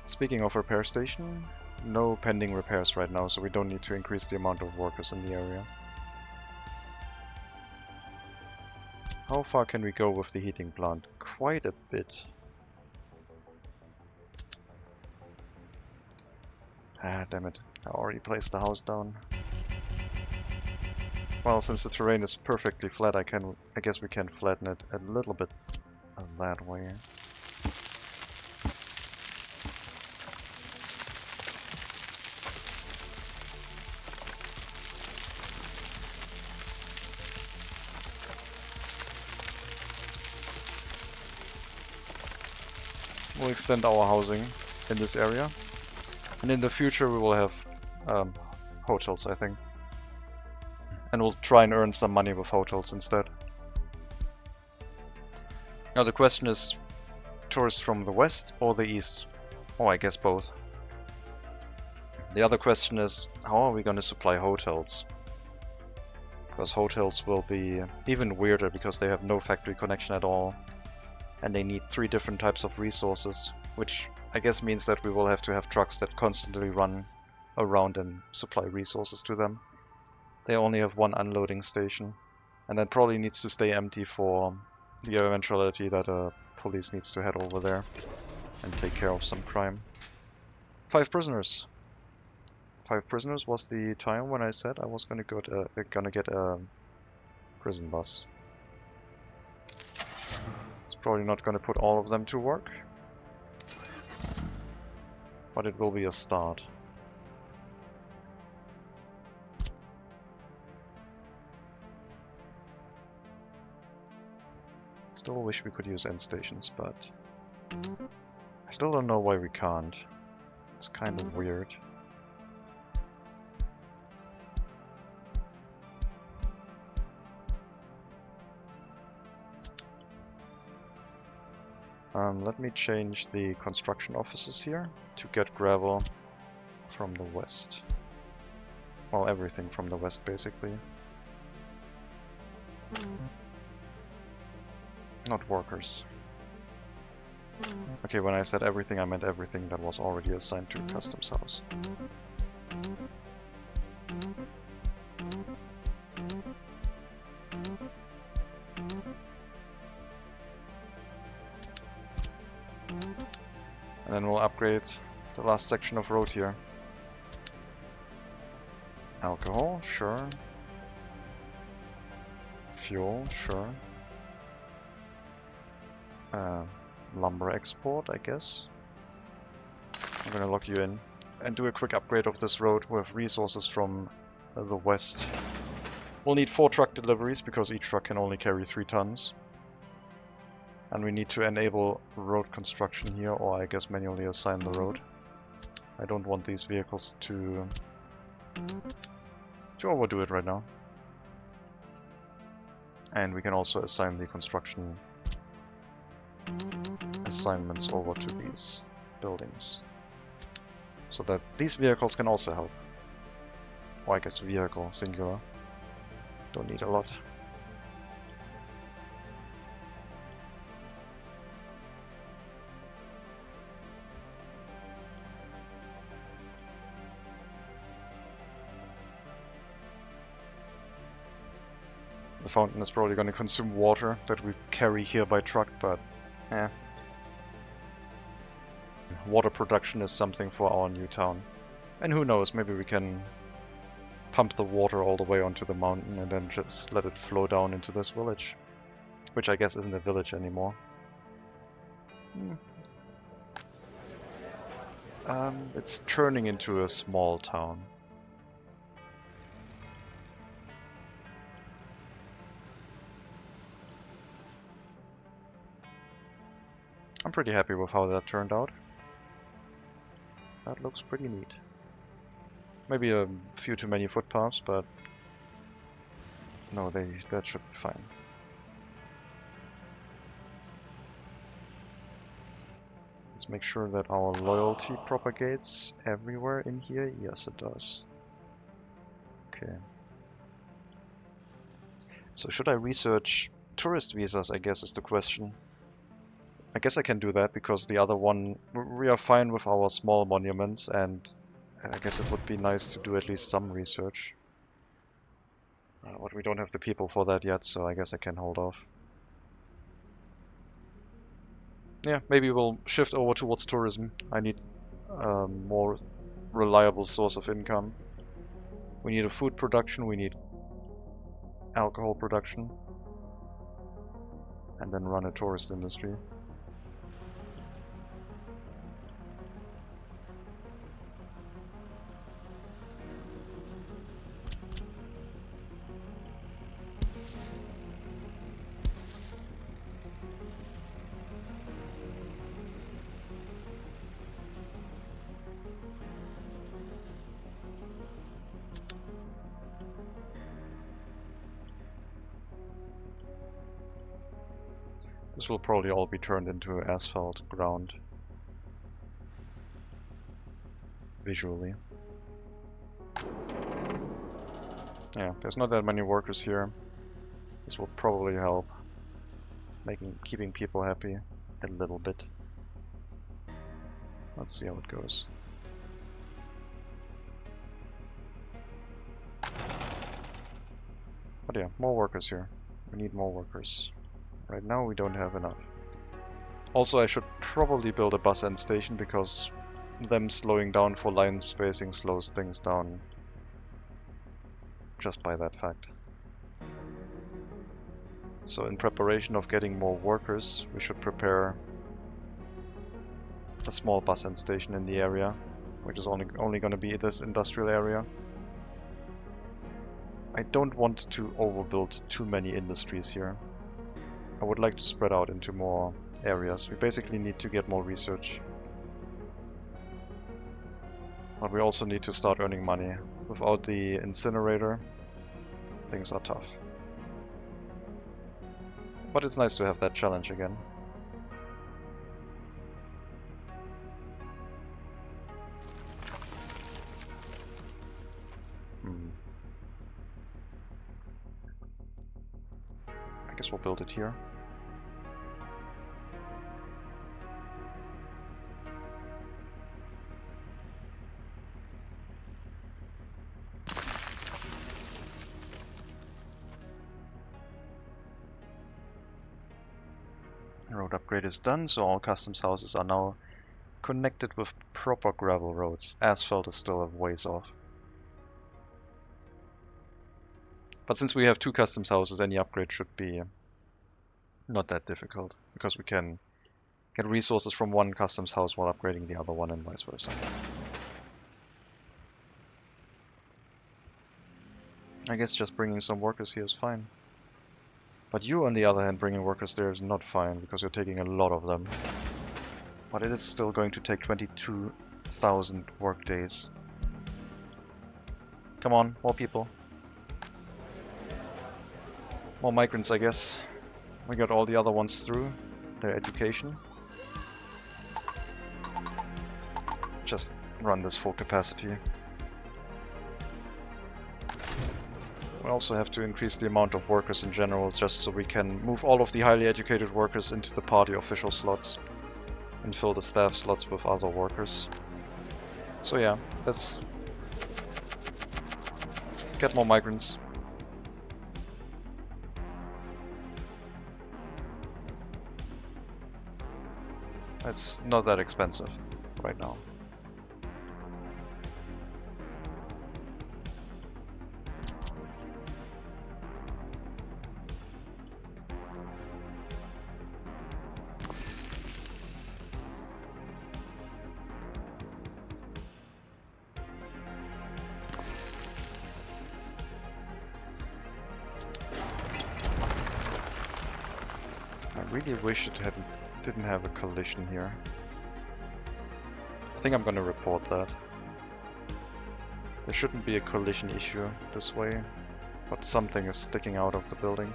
Speaking of repair station, no pending repairs right now, so we don't need to increase the amount of workers in the area. How far can we go with the heating plant? Quite a bit. Ah, damn it. I already placed the house down. Well, since the terrain is perfectly flat, I guess we can flatten it a little bit that way. We'll extend our housing in this area. And in the future we will have hotels, I think. And we'll try and earn some money with hotels instead. Now the question is, tourists from the west or the east? Oh, I guess both. The other question is, how are we going to supply hotels? Because hotels will be even weirder because they have no factory connection at all. And they need 3 different types of resources, which I guess means that we will have to have trucks that constantly run around and supply resources to them. They only have 1 unloading station, and that probably needs to stay empty for the eventuality that police needs to head over there and take care of some crime. 5 prisoners. 5 prisoners was the time when I said I was gonna get a prison bus. It's probably not gonna put all of them to work, but it will be a start. Still wish we could use end stations, but I still don't know why we can't. It's kind of weird. Let me change the construction offices here to get gravel from the west. Well, everything from the west, basically. Not workers. Okay, when I said everything, I meant everything that was already assigned to a customs house. And then we'll upgrade the last section of road here. Alcohol, sure. Fuel, sure. Lumber export, I guess. I'm gonna lock you in and do a quick upgrade of this road with resources from the west. We'll need 4 truck deliveries because each truck can only carry 3 tons. And we need to enable road construction here, or I guess manually assign the road. I don't want these vehicles to overdo it right now. And we can also assign the construction assignments over to these buildings, so that these vehicles can also help. Or I guess vehicle, singular. Don't need a lot. The fountain is probably going to consume water that we carry here by truck, but eh. Water production is something for our new town. And who knows, maybe we can pump the water all the way onto the mountain and then just let it flow down into this village. Which I guess isn't a village anymore. It's turning into a small town. I'm pretty happy with how that turned out. That looks pretty neat. Maybe a few too many footpaths, but no, that should be fine. Let's make sure that our loyalty propagates everywhere in here. Yes, it does. Okay. So should I research tourist visas, I guess is the question. I guess I can do that because the other one, we are fine with our small monuments, and I guess it would be nice to do at least some research. But we don't have the people for that yet, so I guess I can hold off. Yeah, maybe we'll shift over towards tourism. I need a more reliable source of income. We need a food production, we need alcohol production, and then run a tourist industry. This will probably all be turned into asphalt ground. Visually. Yeah, there's not that many workers here. This will probably help keeping people happy a little bit. Let's see how it goes. But yeah, more workers here. We need more workers. Right now we don't have enough. Also, I should probably build a bus end station because them slowing down for line spacing slows things down just by that fact. So in preparation of getting more workers, we should prepare a small bus end station in the area, which is only going to be this industrial area. I don't want to overbuild too many industries here. I would like to spread out into more areas. We basically need to get more research. But we also need to start earning money. Without the incinerator, things are tough. But it's nice to have that challenge again. I guess we'll build it here. Road upgrade is done, so all customs houses are now connected with proper gravel roads. Asphalt is still a ways off. But since we have 2 customs houses, any upgrade should be not that difficult, because we can get resources from one customs house while upgrading the other one and vice versa. I guess just bringing some workers here is fine. But you, on the other hand, bringing workers there is not fine, because you're taking a lot of them. But it is still going to take 22,000 work days. Come on, more people. More migrants, I guess. We got all the other ones through their education. Just run this full capacity. We also have to increase the amount of workers in general, just so we can move all of the highly educated workers into the party official slots and fill the staff slots with other workers. So yeah, let's get more migrants. It's not that expensive right now. I really wish it didn't have a collision here. I think I'm gonna report that. There shouldn't be a collision issue this way, but something is sticking out of the building.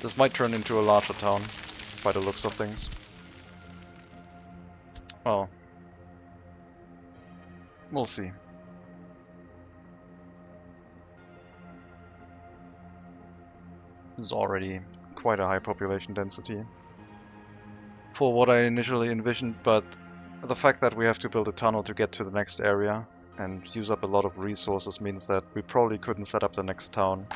This might turn into a larger town, by the looks of things. Well, we'll see. This is already quite a high population density for what I initially envisioned, but the fact that we have to build a tunnel to get to the next area and use up a lot of resources means that we probably couldn't set up the next town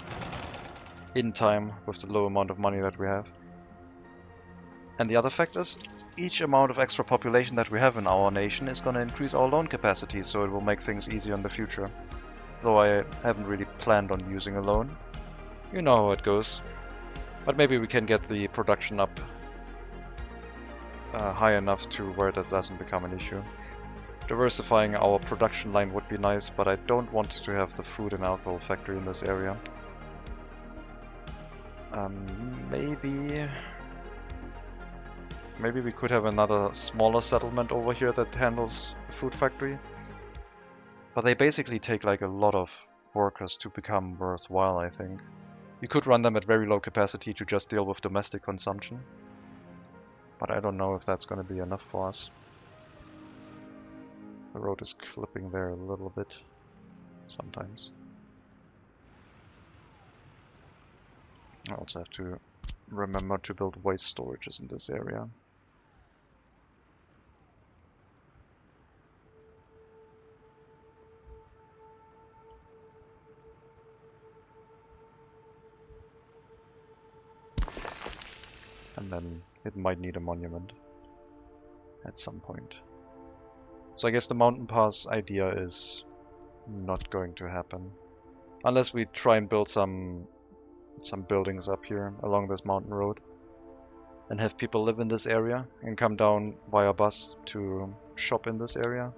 in time with the low amount of money that we have. And the other fact is, each amount of extra population that we have in our nation is going to increase our loan capacity, so it will make things easier in the future. Though I haven't really planned on using a loan. You know how it goes. But maybe we can get the production up high enough to where that doesn't become an issue. Diversifying our production line would be nice, but I don't want to have the food and alcohol factory in this area. Maybe we could have another smaller settlement over here that handles the food factory. But they basically take like a lot of workers to become worthwhile, I think. You could run them at very low capacity to just deal with domestic consumption. But I don't know if that's going to be enough for us. The road is clipping there a little bit sometimes. I also have to remember to build waste storages in this area. And then it might need a monument at some point. So I guess the mountain pass idea is not going to happen. Unless we try and build some buildings up here along this mountain road and have people live in this area and come down via bus to shop in this area.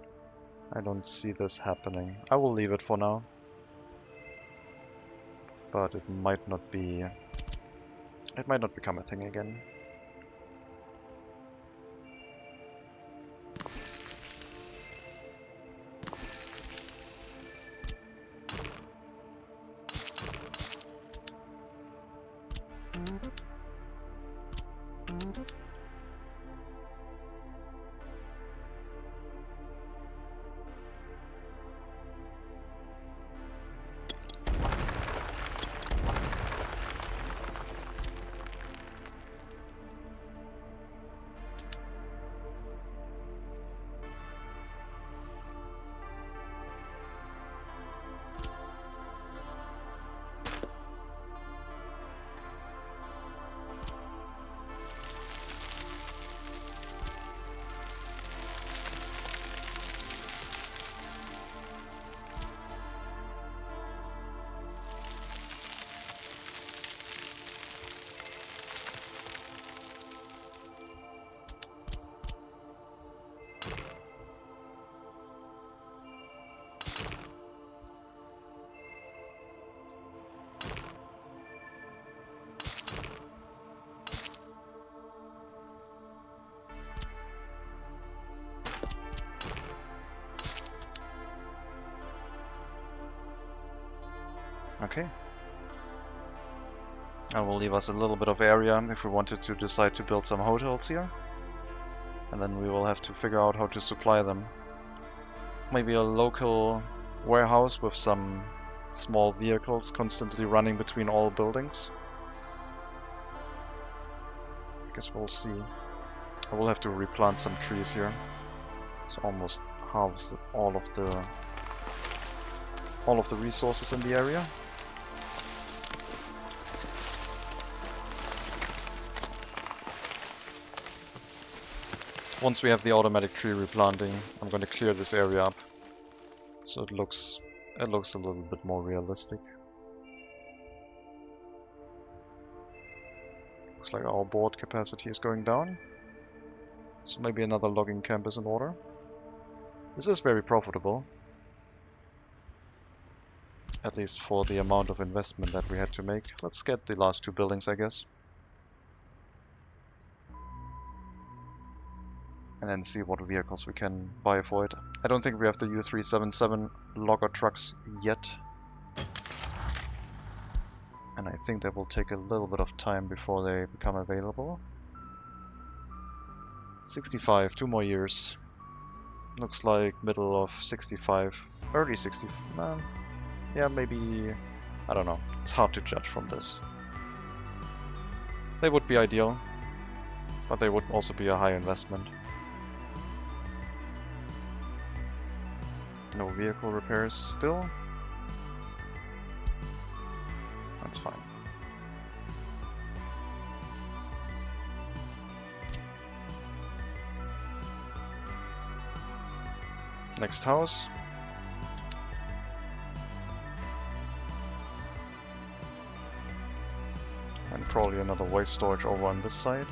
I don't see this happening. I will leave it for now. But it might not become a thing again. Okay. And will leave us a little bit of area if we wanted to decide to build some hotels here. And then we will have to figure out how to supply them. Maybe a local warehouse with some small vehicles constantly running between all buildings. I guess we'll see. I will have to replant some trees here. It's almost harvested all of the resources in the area. Once we have the automatic tree replanting, I'm going to clear this area up so it looks a little bit more realistic. Looks like our board capacity is going down, so maybe another logging camp is in order. This is very profitable, at least for the amount of investment that we had to make. Let's get the last 2 buildings, I guess. And then see what vehicles we can buy for it. I don't think we have the U377 logger trucks yet. And I think that will take a little bit of time before they become available. 65, 2 more years. Looks like middle of 65, early 60. Yeah, maybe, I don't know. It's hard to judge from this. They would be ideal, but they would also be a high investment. No vehicle repairs still. That's fine. Next house. And probably another waste storage over on this side.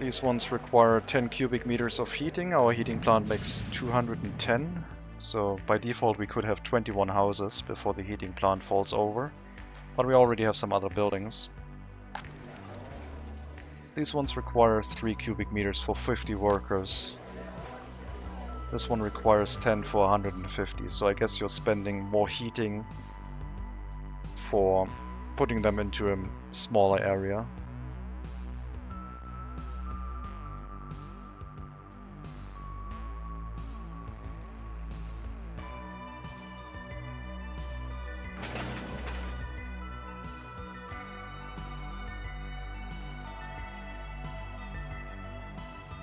These ones require 10 cubic meters of heating. Our heating plant makes 210, so by default we could have 21 houses before the heating plant falls over, but we already have some other buildings. These ones require 3 cubic meters for 50 workers. This one requires 10 for 150, so I guess you're spending more heating for putting them into a smaller area.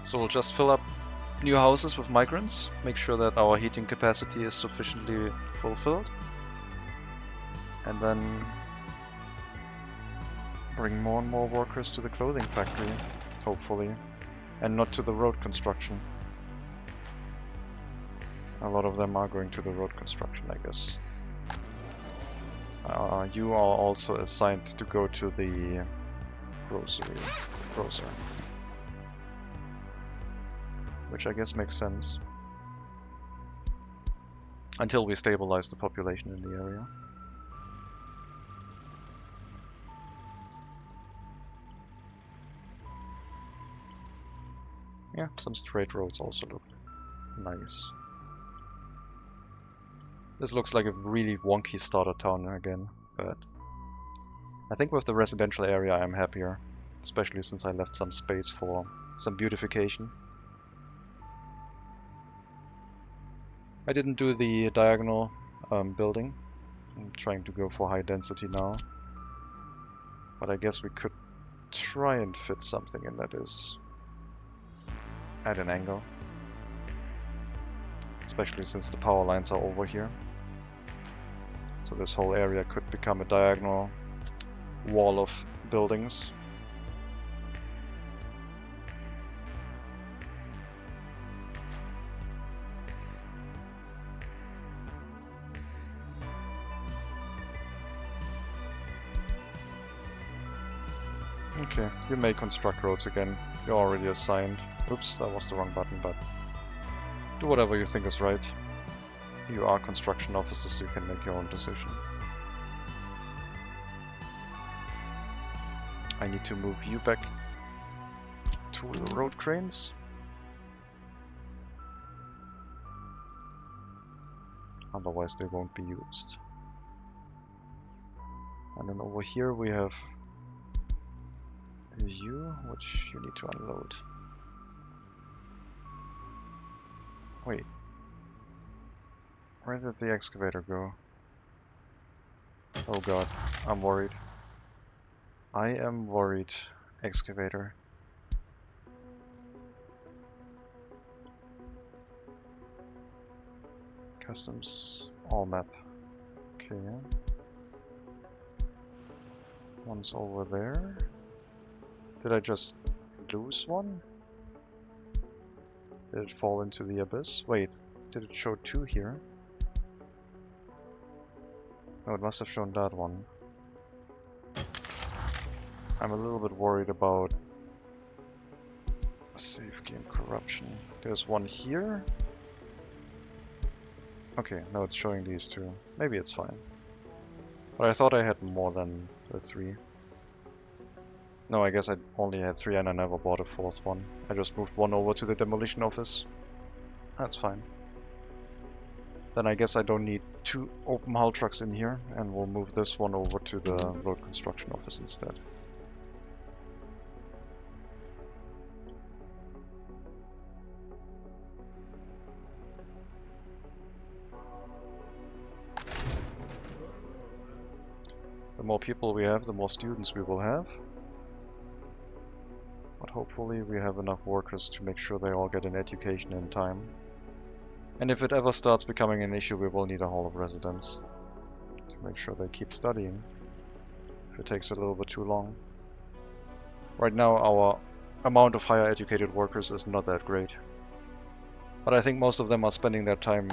So we'll just fill up new houses with migrants, make sure that our heating capacity is sufficiently fulfilled, and then bring more and more workers to the clothing factory, hopefully, and not to the road construction. A lot of them are going to the road construction, I guess. You are also assigned to go to the grocer. Which I guess makes sense. Until we stabilize the population in the area. Yeah, some straight roads also look nice. This looks like a really wonky starter town again, but I think with the residential area I'm happier, especially since I left some space for some beautification. I didn't do the diagonal building. I'm trying to go for high density now. But I guess we could try and fit something in that is at an angle. Especially since the power lines are over here. So this whole area could become a diagonal wall of buildings. Okay, you may construct roads again. You're already assigned. Oops, that was the wrong button, but do whatever you think is right. You are construction officers, so you can make your own decision. I need to move you back to the road cranes. Otherwise they won't be used. And then over here we have you, which you need to unload. Wait. Where did the excavator go? Oh god, I'm worried. I am worried, excavator. Customs, all map. Okay. One's over there. Did I just lose one? Did it fall into the abyss? Wait, did it show two here? No, it must have shown that one. I'm a little bit worried about save game corruption. There's one here. Okay, now it's showing these two. Maybe it's fine. But I thought I had more than the 3. No, I guess I only had 3 and I never bought a 4th one. I just moved one over to the demolition office. That's fine. Then I guess I don't need 2 open hull trucks in here, and we'll move this one over to the road construction office instead. The more people we have, the more students we will have. But hopefully we have enough workers to make sure they all get an education in time. And if it ever starts becoming an issue, we will need a hall of residence to make sure they keep studying if it takes a little bit too long. Right now our amount of higher educated workers is not that great. But I think most of them are spending their time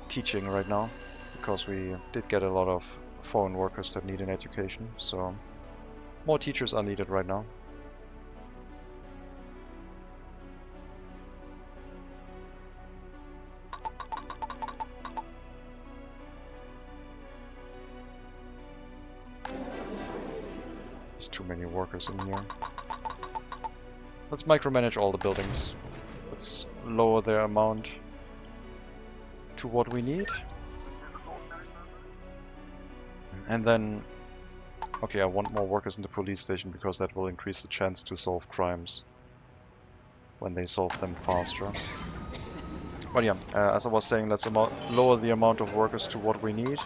teaching right now, because we did get a lot of foreign workers that need an education, so more teachers are needed right now. There's too many workers in here. Let's micromanage all the buildings. Let's lower their amount to what we need. And then, okay, I want more workers in the police station because that will increase the chance to solve crimes when they solve them faster. But yeah, as I was saying, let's lower the amount of workers to what we need,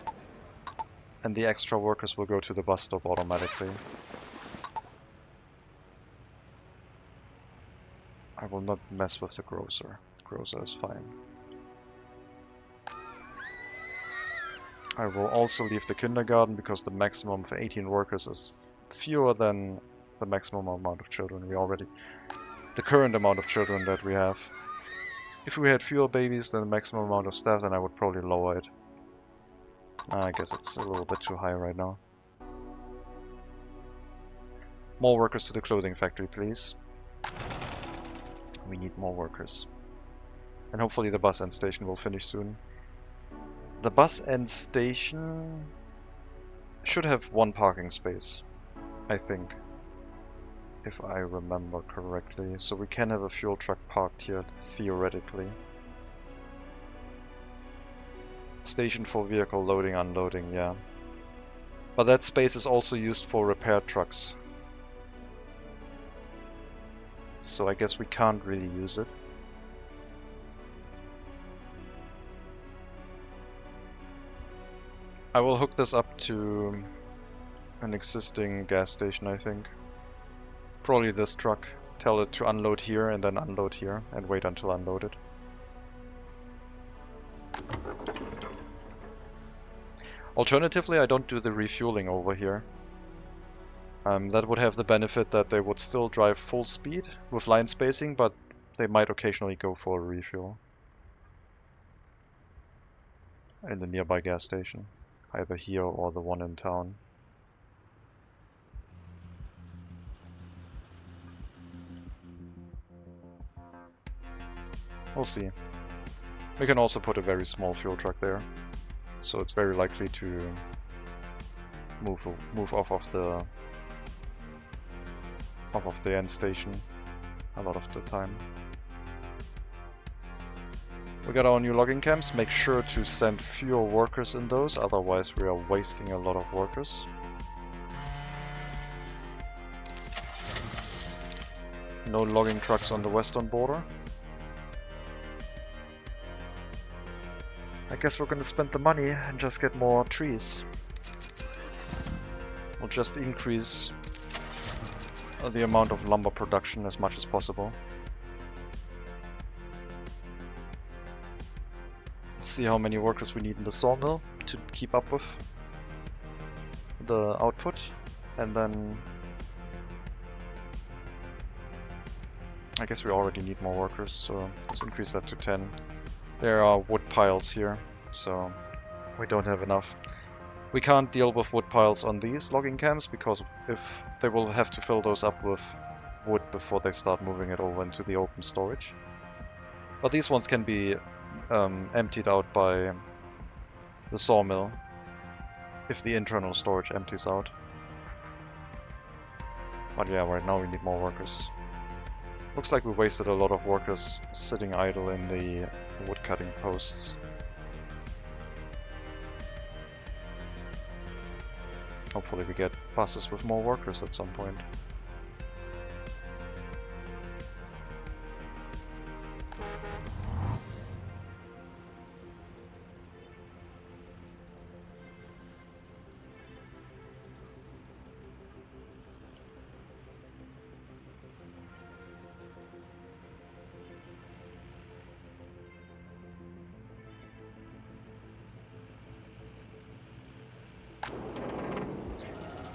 and the extra workers will go to the bus stop automatically. I will not mess with the grocer. The grocer is fine. I will also leave the kindergarten because the maximum for 18 workers is fewer than the maximum amount of children we already... the current amount of children that we have. If we had fewer babies than the maximum amount of staff, then I would probably lower it. I guess it's a little bit too high right now. More workers to the clothing factory, please. We need more workers. And hopefully the bus end station will finish soon. The bus end station should have 1 parking space, I think, if I remember correctly. So we can have a fuel truck parked here, theoretically. Station for vehicle loading, unloading, yeah. But that space is also used for repair trucks. So I guess we can't really use it. I will hook this up to an existing gas station, I think. Probably this truck. Tell it to unload here and then unload here and wait until unloaded. Alternatively, I don't do the refueling over here. That would have the benefit that they would still drive full speed with line spacing, but they might occasionally go for a refuel in the nearby gas station. Either here or the one in town. We'll see. We can also put a very small fuel truck there, so it's very likely to move off of the off of the end station a lot of the time. We got our new logging camps. Make sure to send fewer workers in those, otherwise we are wasting a lot of workers. No logging trucks on the western border. I guess we're gonna spend the money and just get more trees. We'll just increase the amount of lumber production as much as possible. See how many workers we need in the sawmill to keep up with the output, and then I guess we already need more workers, so let's increase that to 10. There are wood piles here, so we don't have enough. We can't deal with wood piles on these logging camps because if they will have to fill those up with wood before they start moving it over into the open storage. But these ones can be emptied out by the sawmill if the internal storage empties out. But yeah, right now we need more workers. Looks like we wasted a lot of workers sitting idle in the wood cutting posts. Hopefully we get buses with more workers at some point.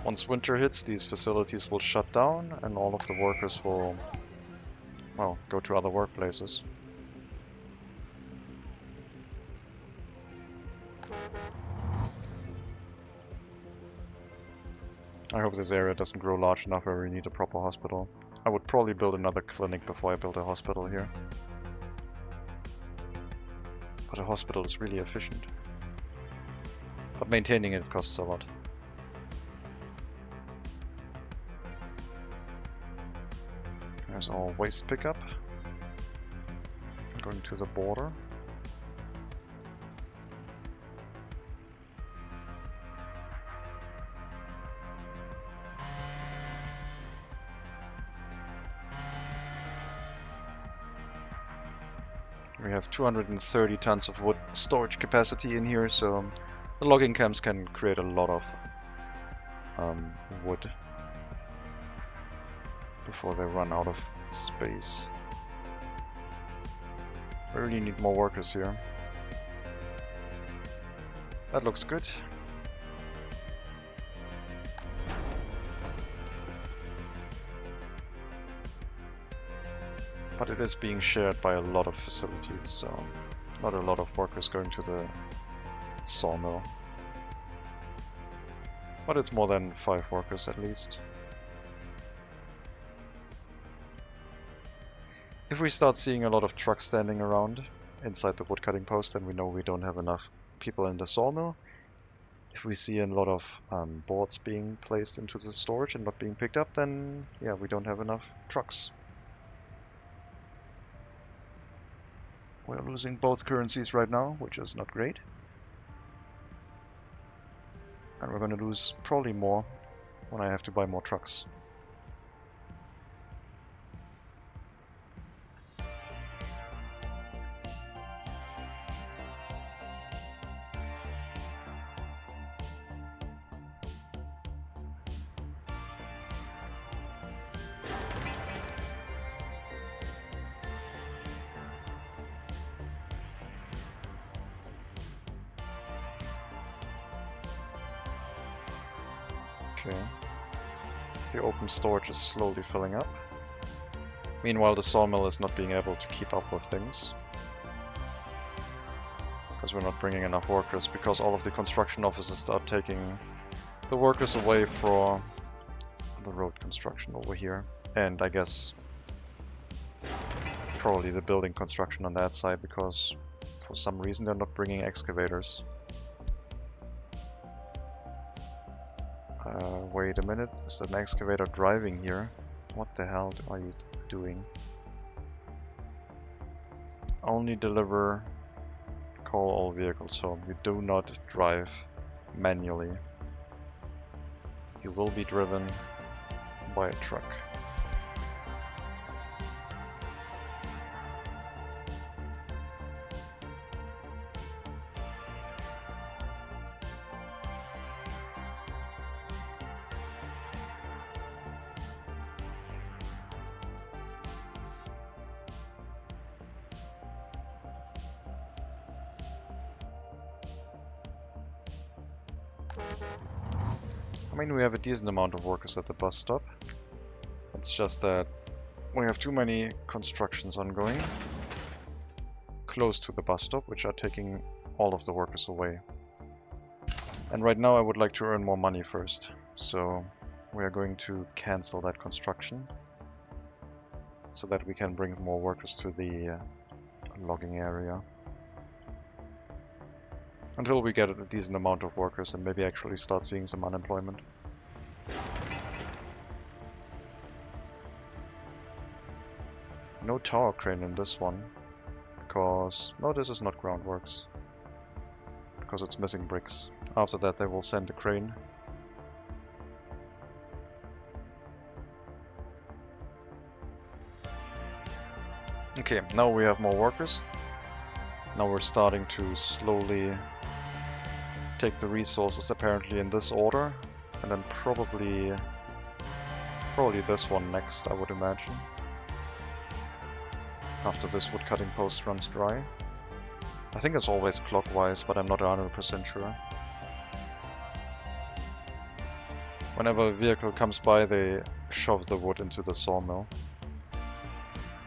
Once winter hits, these facilities will shut down and all of the workers will, well, go to other workplaces. I hope this area doesn't grow large enough where we need a proper hospital. I would probably build another clinic before I build a hospital here. But a hospital is really efficient. But maintaining it costs a lot. There's our waste pickup. Going to the border. We have 230 tons of wood storage capacity in here, so the logging camps can create a lot of wood before they run out of space. We really need more workers here. That looks good. But it is being shared by a lot of facilities, so not a lot of workers going to the sawmill. But it's more than 5 workers at least. If we start seeing a lot of trucks standing around inside the woodcutting post, then we know we don't have enough people in the sawmill. If we see a lot of boards being placed into the storage and not being picked up, then yeah, we don't have enough trucks. We're losing both currencies right now, which is not great. And we're going to lose probably more when I have to buy more trucks. Okay. The open storage is slowly filling up. Meanwhile, the sawmill is not being able to keep up with things. Because we're not bringing enough workers, because all of the construction offices are taking the workers away for the road construction over here. And I guess probably the building construction on that side, because for some reason they're not bringing excavators. Wait a minute, is that an excavator driving here? What the hell are you doing? Only deliver, call all vehicles home. You do not drive manually. You will be driven by a truck. I mean, we have a decent amount of workers at the bus stop. It's just that we have too many constructions ongoing close to the bus stop, which are taking all of the workers away. And right now I would like to earn more money first, so we are going to cancel that construction so that we can bring more workers to the logging area. Until we get a decent amount of workers and maybe actually start seeing some unemployment. No tower crane in this one, because... no, this is not groundworks. Because it's missing bricks. After that they will send a crane. Okay, now we have more workers. Now we're starting to slowly take the resources apparently in this order, and then probably this one next, I would imagine. After this wood cutting post runs dry. I think it's always clockwise, but I'm not 100% sure. Whenever a vehicle comes by, they shove the wood into the sawmill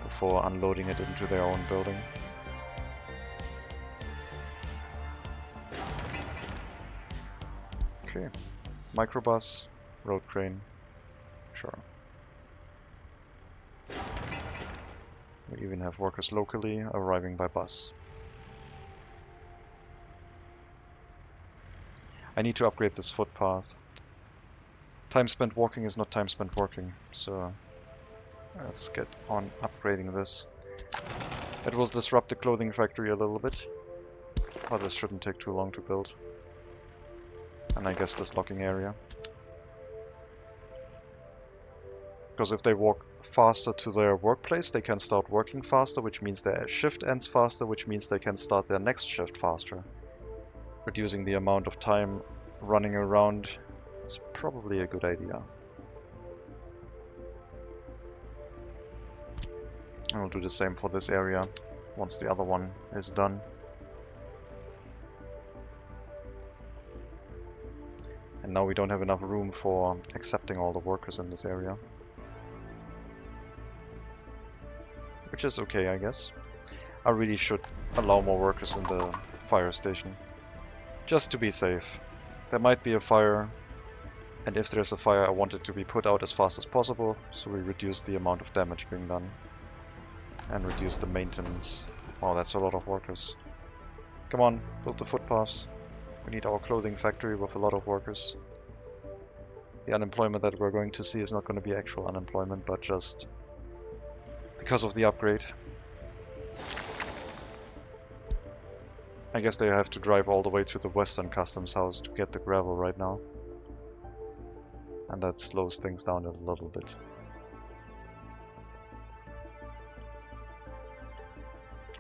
before unloading it into their own building. Okay, microbus, road crane, sure. We even have workers locally arriving by bus. I need to upgrade this footpath. Time spent walking is not time spent working, so let's get on upgrading this. It will disrupt the clothing factory a little bit, but this shouldn't take too long to build. And I guess this logging area. Because if they walk faster to their workplace, they can start working faster, which means their shift ends faster, which means they can start their next shift faster. Reducing the amount of time running around is probably a good idea. I'll do the same for this area once the other one is done. And now we don't have enough room for accepting all the workers in this area. Which is okay, I guess. I really should allow more workers in the fire station. Just to be safe. There might be a fire, and if there's a fire I want it to be put out as fast as possible, so we reduce the amount of damage being done. And reduce the maintenance. Oh, that's a lot of workers. Come on, build the footpaths. We need our clothing factory with a lot of workers. The unemployment that we're going to see is not going to be actual unemployment, but just because of the upgrade. I guess they have to drive all the way to the Western Customs House to get the gravel right now. And that slows things down a little bit.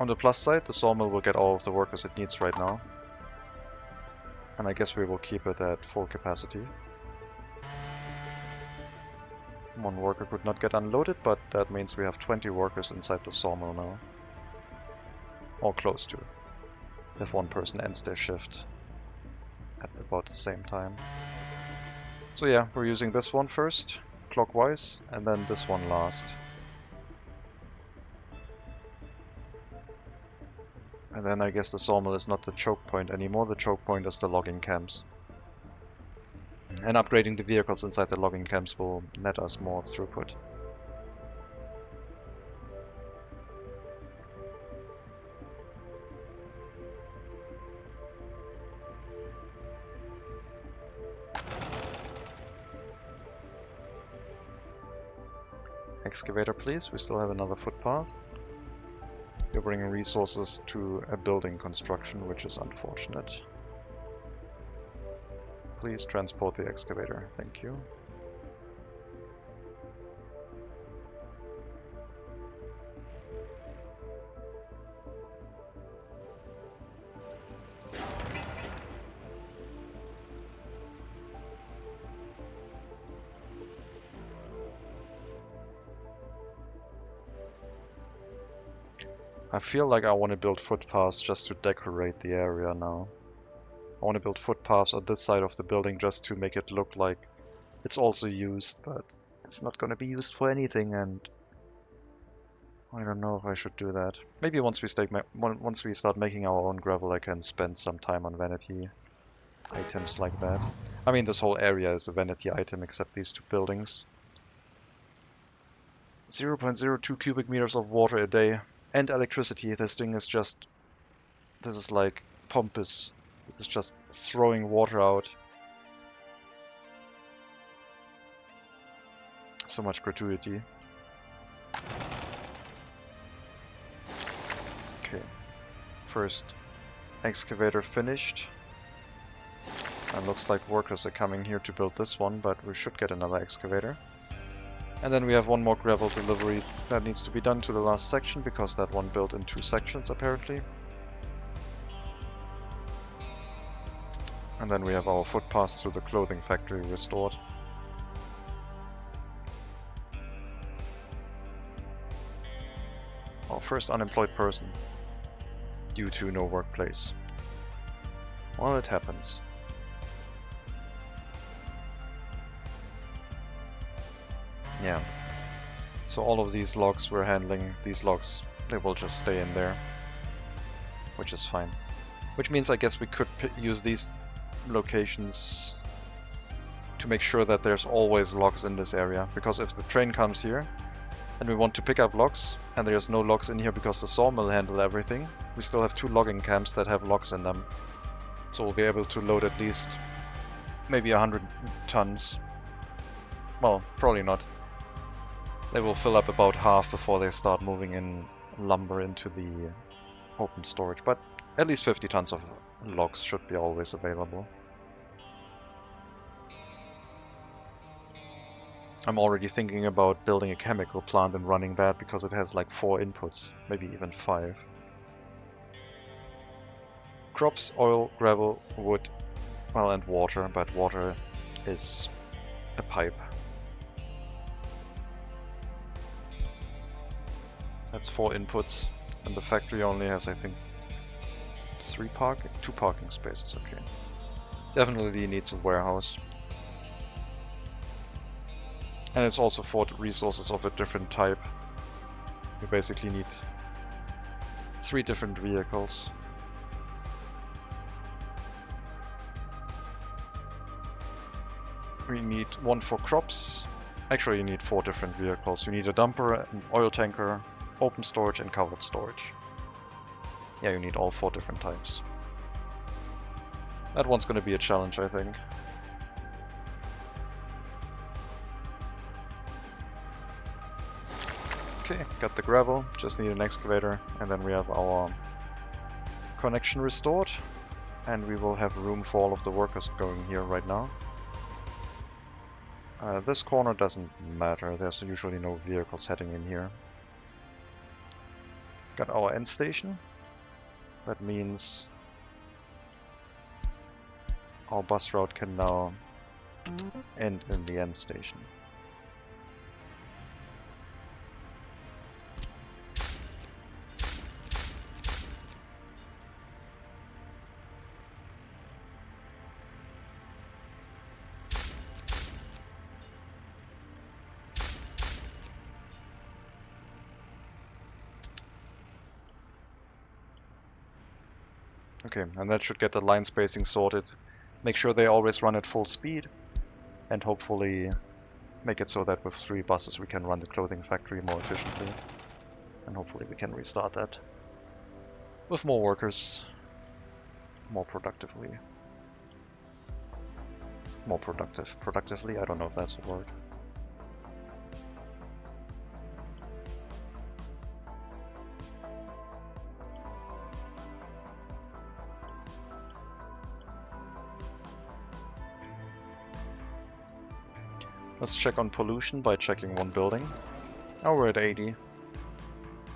On the plus side, the sawmill will get all of the workers it needs right now. And I guess we will keep it at full capacity. One worker could not get unloaded, but that means we have 20 workers inside the sawmill now. Or close to. If one person ends their shift at about the same time. So yeah, we're using this one first, clockwise, and then this one last. And then I guess the sawmill is not the choke point anymore, the choke point is the logging camps. And upgrading the vehicles inside the logging camps will net us more throughput. Excavator, please. We still have another footpath. You're bringing resources to a building construction, which is unfortunate. Please transport the excavator. Thank you. I feel like I want to build footpaths just to decorate the area now. I want to build footpaths on this side of the building just to make it look like it's also used, but it's not going to be used for anything, and I don't know if I should do that. Maybe once we start making our own gravel, I can spend some time on vanity items like that. I mean, this whole area is a vanity item except these two buildings. 0.02 cubic meters of water a day. And electricity. This thing is just... This is like pompous. This is just throwing water out. So much gratuity. Okay. First excavator finished. And looks like workers are coming here to build this one, but we should get another excavator. And then we have one more gravel delivery that needs to be done to the last section, because that one built in 2 sections apparently. And then we have our footpath to the clothing factory restored. Our first unemployed person due to no workplace. Well, it happens. Yeah. So all of these logs we're handling, these logs, they will just stay in there. Which is fine. Which means I guess we could use these locations to make sure that there's always logs in this area. Because if the train comes here and we want to pick up logs and there's no logs in here because the sawmill handle everything, we still have 2 logging camps that have logs in them. So we'll be able to load at least maybe 100 tons. Well, probably not. They will fill up about half before they start moving in lumber into the open storage, but at least 50 tons of logs should be always available. I'm already thinking about building a chemical plant and running that because it has like 4 inputs, maybe even 5. Crops, oil, gravel, wood, well, and water, but water is a pipe. That's 4 inputs, and the factory only has, I think, 2 parking spaces, okay. Definitely needs a warehouse. And it's also 4 resources of a different type. You basically need 3 different vehicles. We need 1 for crops. Actually, you need 4 different vehicles. You need a dumper, an oil tanker, open storage and covered storage. Yeah, you need all 4 different types. That one's gonna be a challenge, I think. Okay, got the gravel, just need an excavator, and then we have our connection restored. And we will have room for all of the workers going here right now. This corner doesn't matter, there's usually no vehicles heading in here. Got our end station. That means our bus route can now end in the end station. Okay, and that should get the line spacing sorted. Make sure they always run at full speed, and hopefully make it so that with 3 buses we can run the clothing factory more efficiently. And hopefully we can restart that with more workers, more productively. More productively? I don't know if that's a word. Let's check on pollution by checking one building. Oh, we're at 80.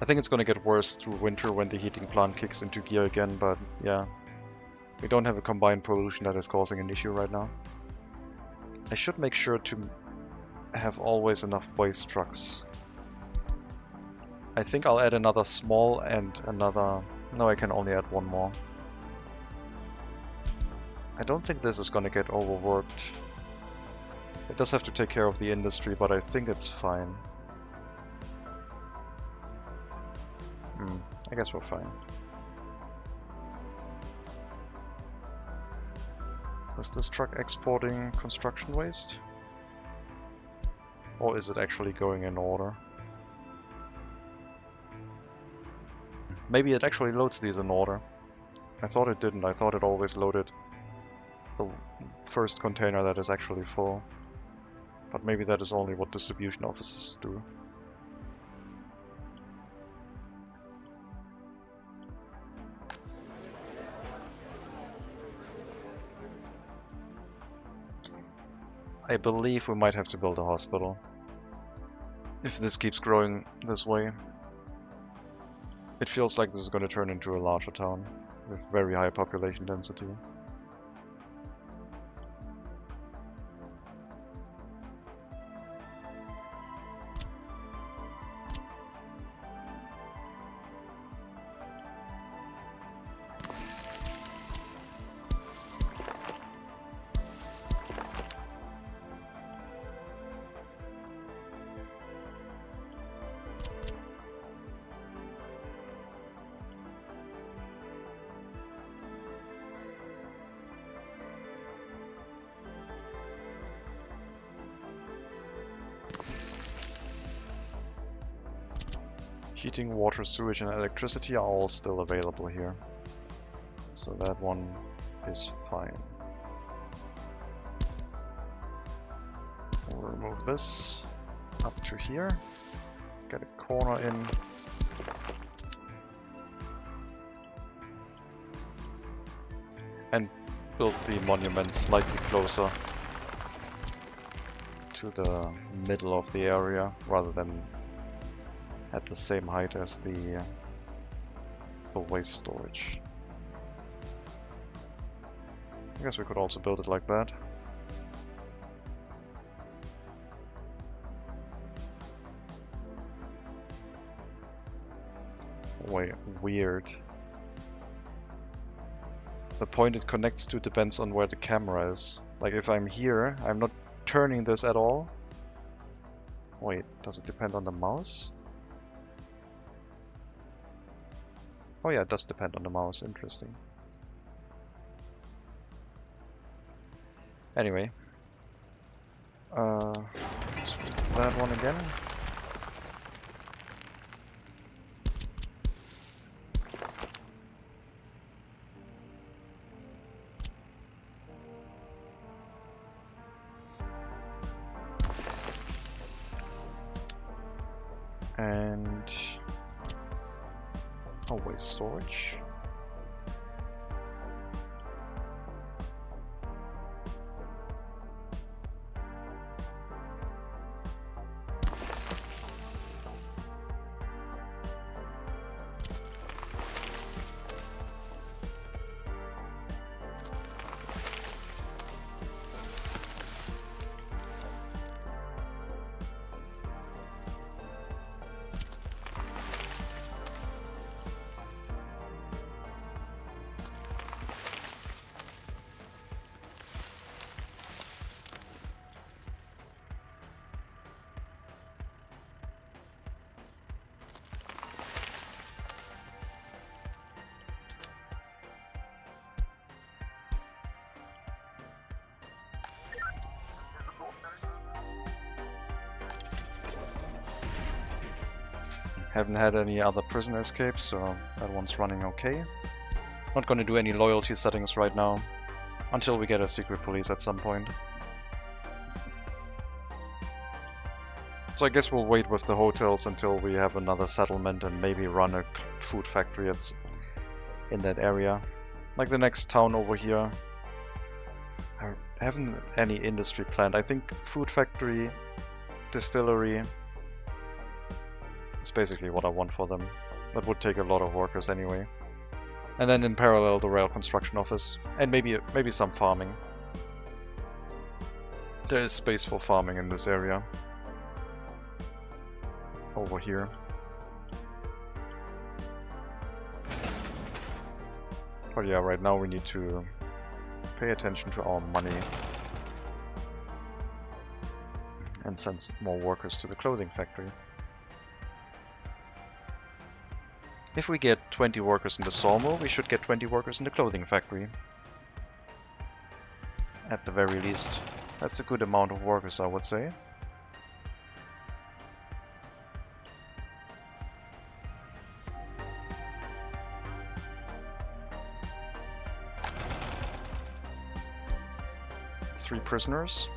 I think it's gonna get worse through winter when the heating plant kicks into gear again, but yeah. We don't have a combined pollution that is causing an issue right now. I should make sure to have always enough waste trucks. I think I'll add another small and another... No, I can only add one more. I don't think this is gonna get overworked. It does have to take care of the industry, but I think it's fine. I guess we're fine. Is this truck exporting construction waste? Or is it actually going in order? Maybe it actually loads these in order. I thought it didn't. I thought it always loaded the first container that is actually full. But maybe that is only what distribution offices do. I believe we might have to build a hospital. If this keeps growing this way. It feels like this is going to turn into a larger town with very high population density. Heating, water, sewage and electricity are all still available here. So that one is fine. We'll remove this up to here. Get a corner in. And build the monument slightly closer to the middle of the area rather than at the same height as the waste storage. I guess we could also build it like that. Wait, weird. The point it connects to depends on where the camera is. Like if I'm here, I'm not turning this at all. Wait, does it depend on the mouse? Oh yeah, it does depend on the mouse, interesting. Anyway. Let's do that one again. And waste storage. Haven't had any other prison escapes, so that one's running okay. Not gonna do any loyalty settings right now, until we get a secret police at some point. So I guess we'll wait with the hotels until we have another settlement and maybe run a food factory in that area. Like the next town over here I haven't any industry planned. I think food factory, distillery is basically what I want for them. That would take a lot of workers anyway. And then in parallel the rail construction office, and maybe some farming. There is space for farming in this area. Over here. But yeah, right now we need to pay attention to our money and send more workers to the clothing factory. If we get 20 workers in the sawmill, we should get 20 workers in the clothing factory. At the very least. That's a good amount of workers, I would say. Three prisoners.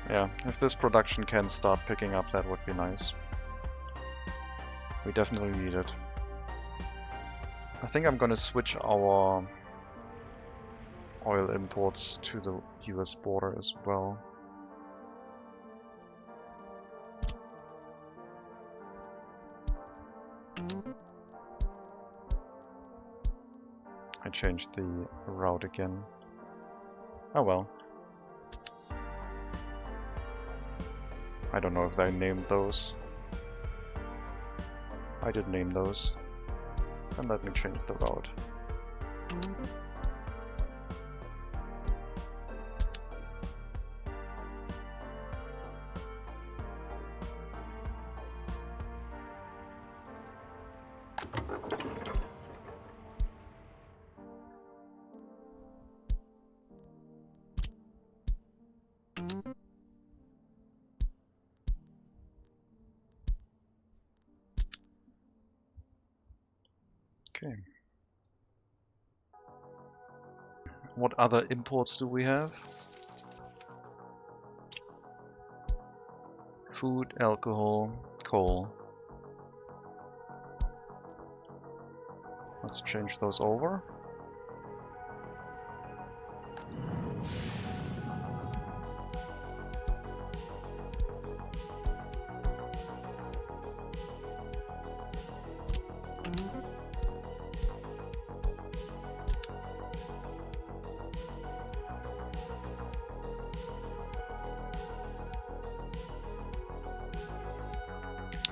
Yeah, if this production can start picking up, that would be nice. We definitely need it. I think I'm gonna switch our oil imports to the US border as well. I changed the route again. Oh well. I don't know if I named those. I did name those. And let me change the route. Okay. What other imports do we have? Food, alcohol, coal. Let's change those over.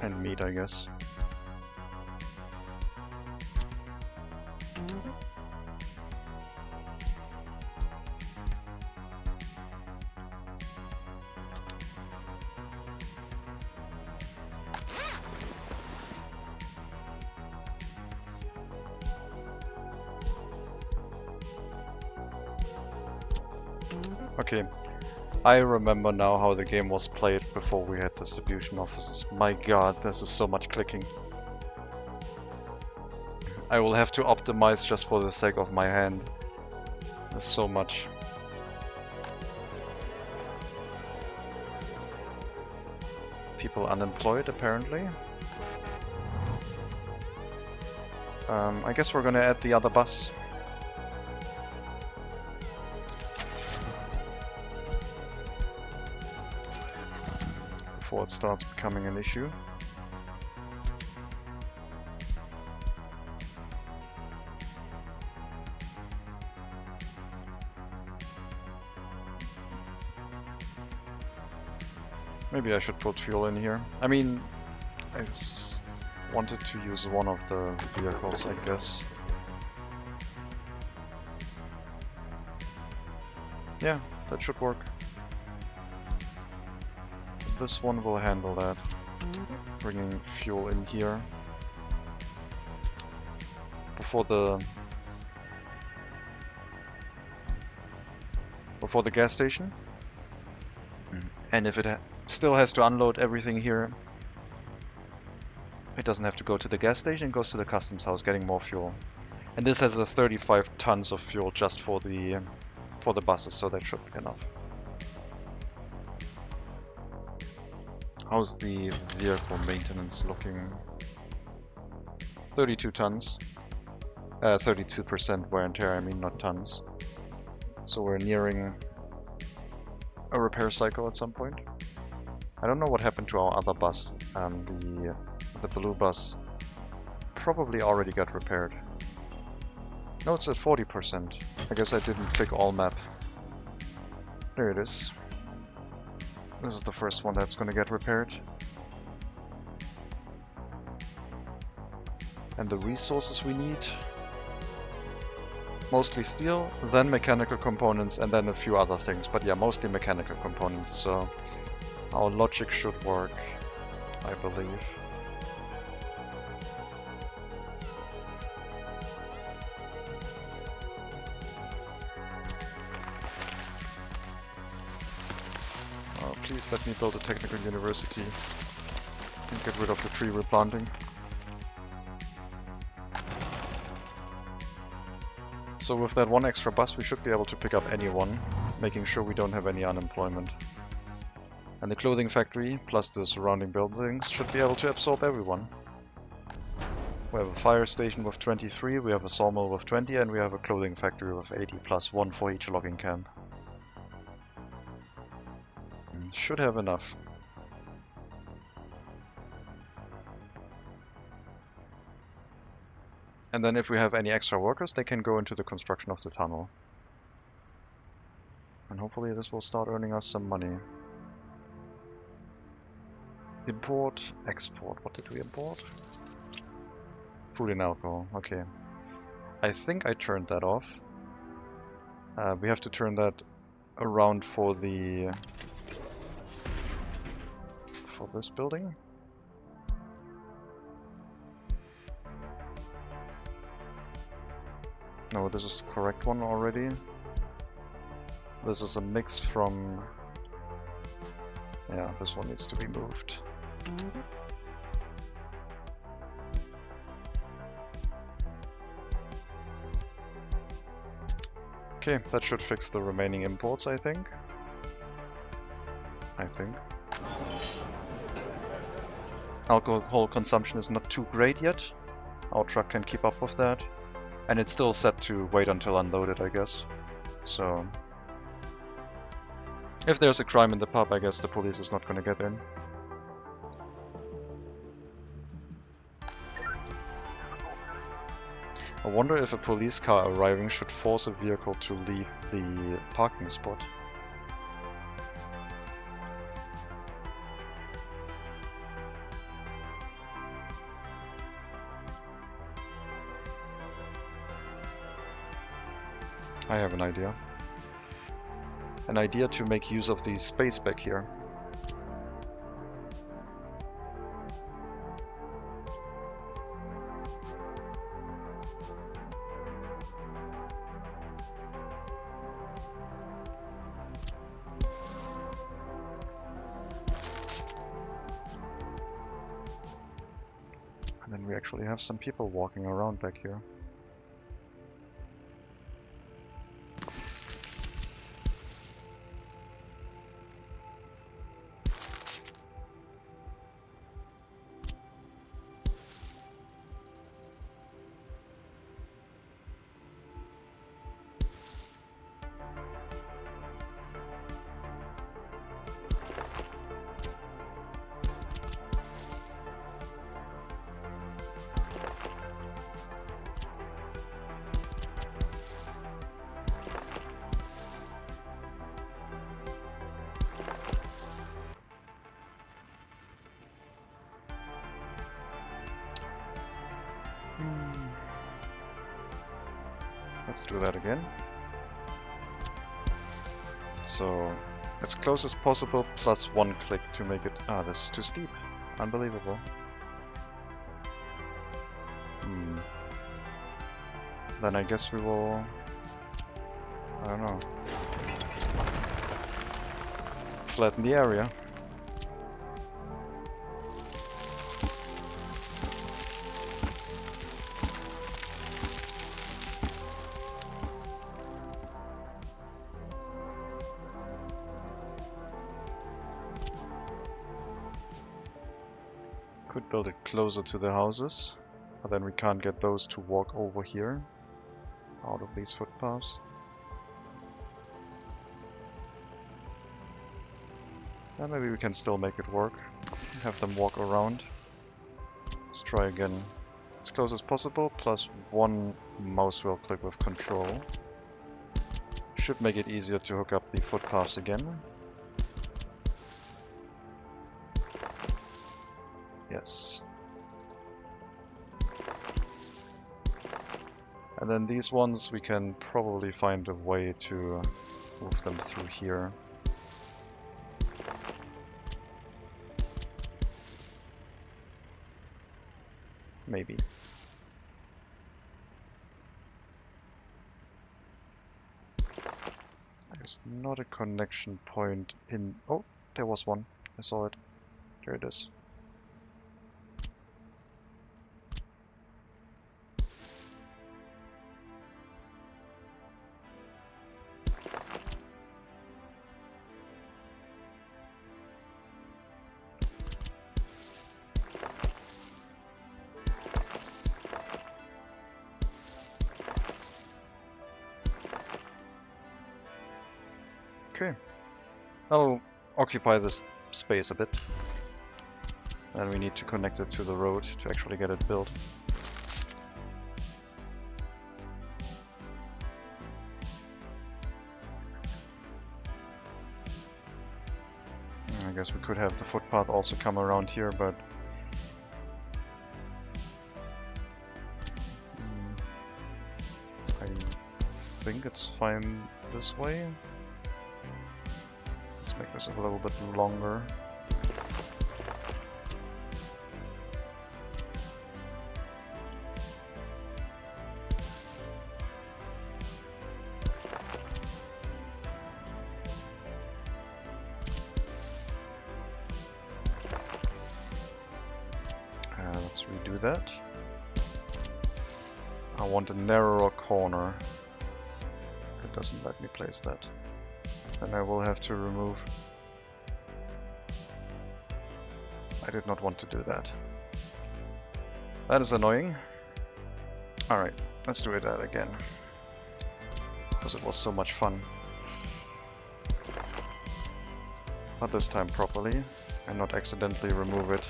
And meat, I guess. Okay. I remember now how the game was played before we had distribution offices. My god, this is so much clicking. I will have to optimize just for the sake of my hand. There's so much. People unemployed, apparently. I guess we're gonna add the other bus. Before it starts becoming an issue. Maybe I should put fuel in here. I mean, I wanted to use one of the vehicles, I guess. Yeah, that should work. This one will handle that. Bringing fuel in here. Before the gas station. And if it still has to unload everything here, it doesn't have to go to the gas station, it goes to the customs house, getting more fuel. And this has a 35 tons of fuel just for the buses, so that should be enough. How's the vehicle maintenance looking? 32 tons. 32% wear and tear, I mean, not tons. So we're nearing a repair cycle at some point. I don't know what happened to our other bus. The blue bus probably already got repaired. No, it's at 40%. I guess I didn't click all map. There it is. This is the first one that's gonna get repaired. And the resources we need: mostly steel, then mechanical components, and then a few other things. But yeah, mostly mechanical components, so our logic should work, I believe. Oh, please let me build a technical university and get rid of the tree replanting. So with that one extra bus, we should be able to pick up anyone, making sure we don't have any unemployment. And the clothing factory, plus the surrounding buildings, should be able to absorb everyone. We have a fire station with 23, we have a sawmill with 20, and we have a clothing factory with 80, plus 1 for each logging camp. Should have enough. And then if we have any extra workers, they can go into the construction of the tunnel. And hopefully this will start earning us some money. Import, export. What did we import? Food and alcohol. Okay. I think I turned that off. We have to turn that around for this building. No, this is the correct one already. This is a mix from... Yeah, this one needs to be moved. Okay, that should fix the remaining imports, I think. Alcohol consumption is not too great yet. Our truck can keep up with that. And it's still set to wait until unloaded, I guess. So... if there's a crime in the pub, I guess the police is not gonna get in. I wonder if a police car arriving should force a vehicle to leave the parking spot. I have an idea. An idea to make use of the space back here. And then we actually have some people walking around back here. Let's do that again. So, as close as possible, plus 1 click to make it... Ah, this is too steep. Unbelievable. Then I guess we will... I don't know. Flatten the area. Could build it closer to the houses. But then we can't get those to walk over here, out of these footpaths. And maybe we can still make it work. Have them walk around. Let's try again. As close as possible, plus one mouse wheel click with control. Should make it easier to hook up the footpaths again. Yes. And then these ones, we can probably find a way to move them through here. Maybe. There's not a connection point in... Oh, there was one. I saw it. There it is. Okay. I'll occupy this space a bit. And we need to connect it to the road to actually get it built. I guess we could have the footpath also come around here, but I think it's fine this way. Let's make this a little bit longer. Let's redo that. I want a narrower corner. It doesn't let me place that. Then I will have to remove. I did not want to do that. That is annoying. Alright, let's do that again. Because it was so much fun. But this time properly, and not accidentally remove it.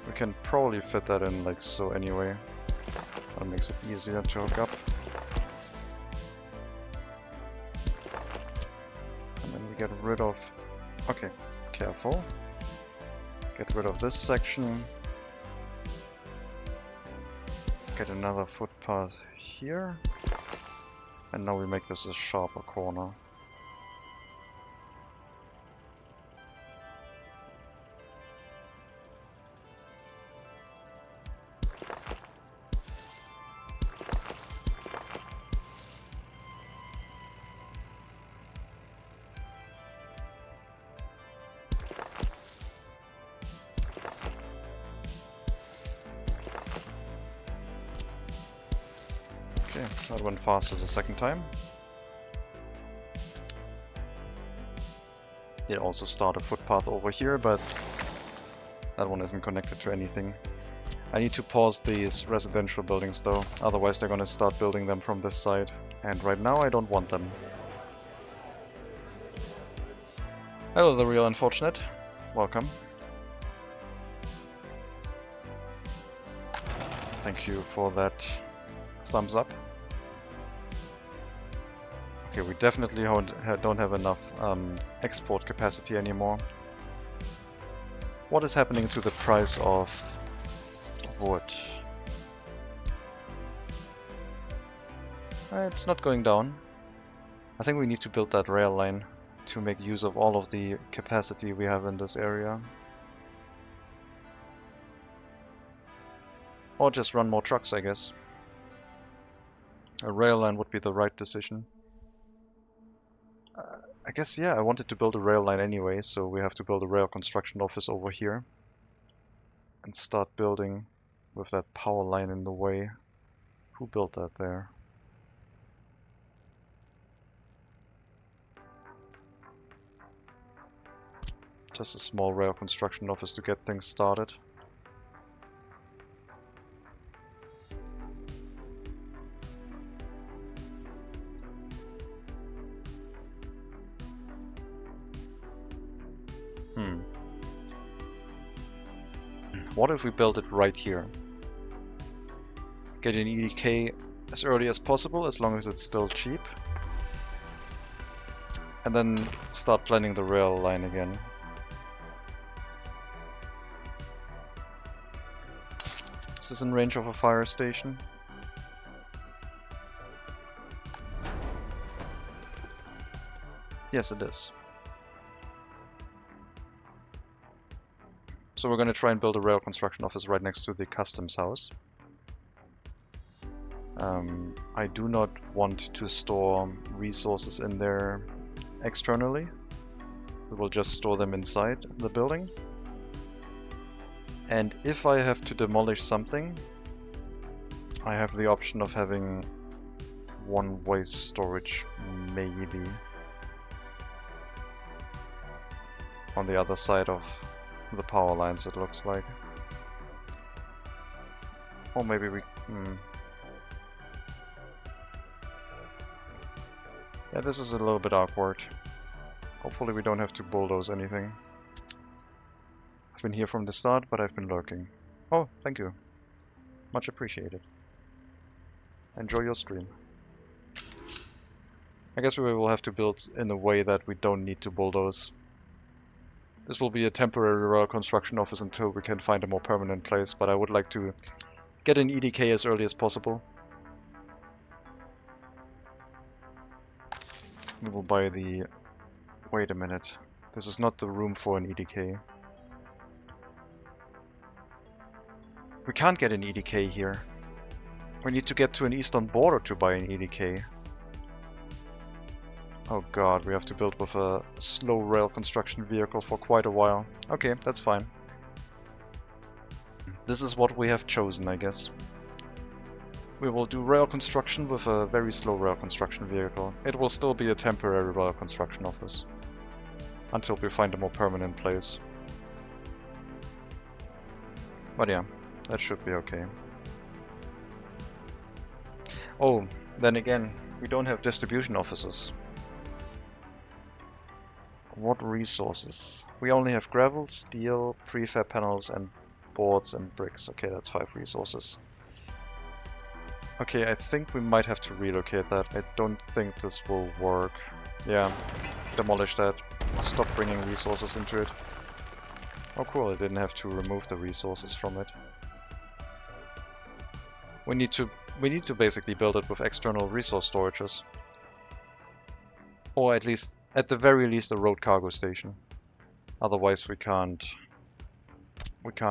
We can probably fit that in like so anyway. That makes it easier to hook up. And then we get rid of... Okay, careful. Get rid of this section. Get another footpath here. And now we make this a sharper corner. Okay, that went faster the second time. It also started a footpath over here, but that one isn't connected to anything. I need to pause these residential buildings though, otherwise they're gonna start building them from this side. And right now I don't want them. Hello, the real unfortunate. Welcome. Thank you for that thumbs up. Okay, we definitely don't have enough export capacity anymore. What is happening to the price of wood? It's not going down. I think we need to build that rail line to make use of all of the capacity we have in this area. Or just run more trucks, I guess. A rail line would be the right decision. I guess, yeah, I wanted to build a rail line anyway, so we have to build a rail construction office over here. And start building with that power line in the way. Who built that there? Just a small rail construction office to get things started. What if we build it right here? Get an EDK as early as possible, as long as it's still cheap. And then start planning the rail line again. Is this in range of a fire station? Yes, it is. So we're going to try and build a rail construction office right next to the customs house. I do not want to store resources in there externally. We will just store them inside the building. And if I have to demolish something, I have the option of having one waste storage, maybe, on the other side of the power lines, it looks like. Or maybe we... Yeah, this is a little bit awkward. Hopefully we don't have to bulldoze anything. I've been here from the start, but I've been lurking. Oh, thank you. Much appreciated. Enjoy your stream. I guess we will have to build in a way that we don't need to bulldoze. This will be a temporary rail construction office until we can find a more permanent place, but I would like to get an EDK as early as possible. We will buy the... Wait a minute. This is not the room for an EDK. We can't get an EDK here. We need to get to an eastern border to buy an EDK. Oh god, we have to build with a slow rail construction vehicle for quite a while. Okay, that's fine. This is what we have chosen, I guess. We will do rail construction with a very slow rail construction vehicle. It will still be a temporary rail construction office. Until we find a more permanent place. But yeah, that should be okay. Oh, then again, we don't have distribution offices. What resources? We only have gravel, steel, prefab panels, and boards and bricks. Okay, that's 5 resources. Okay, I think we might have to relocate that. I don't think this will work. Yeah, demolish that. Stop bringing resources into it. Oh cool, I didn't have to remove the resources from it. We need to basically build it with external resource storages. Or at the very least a road cargo station. Otherwise we can't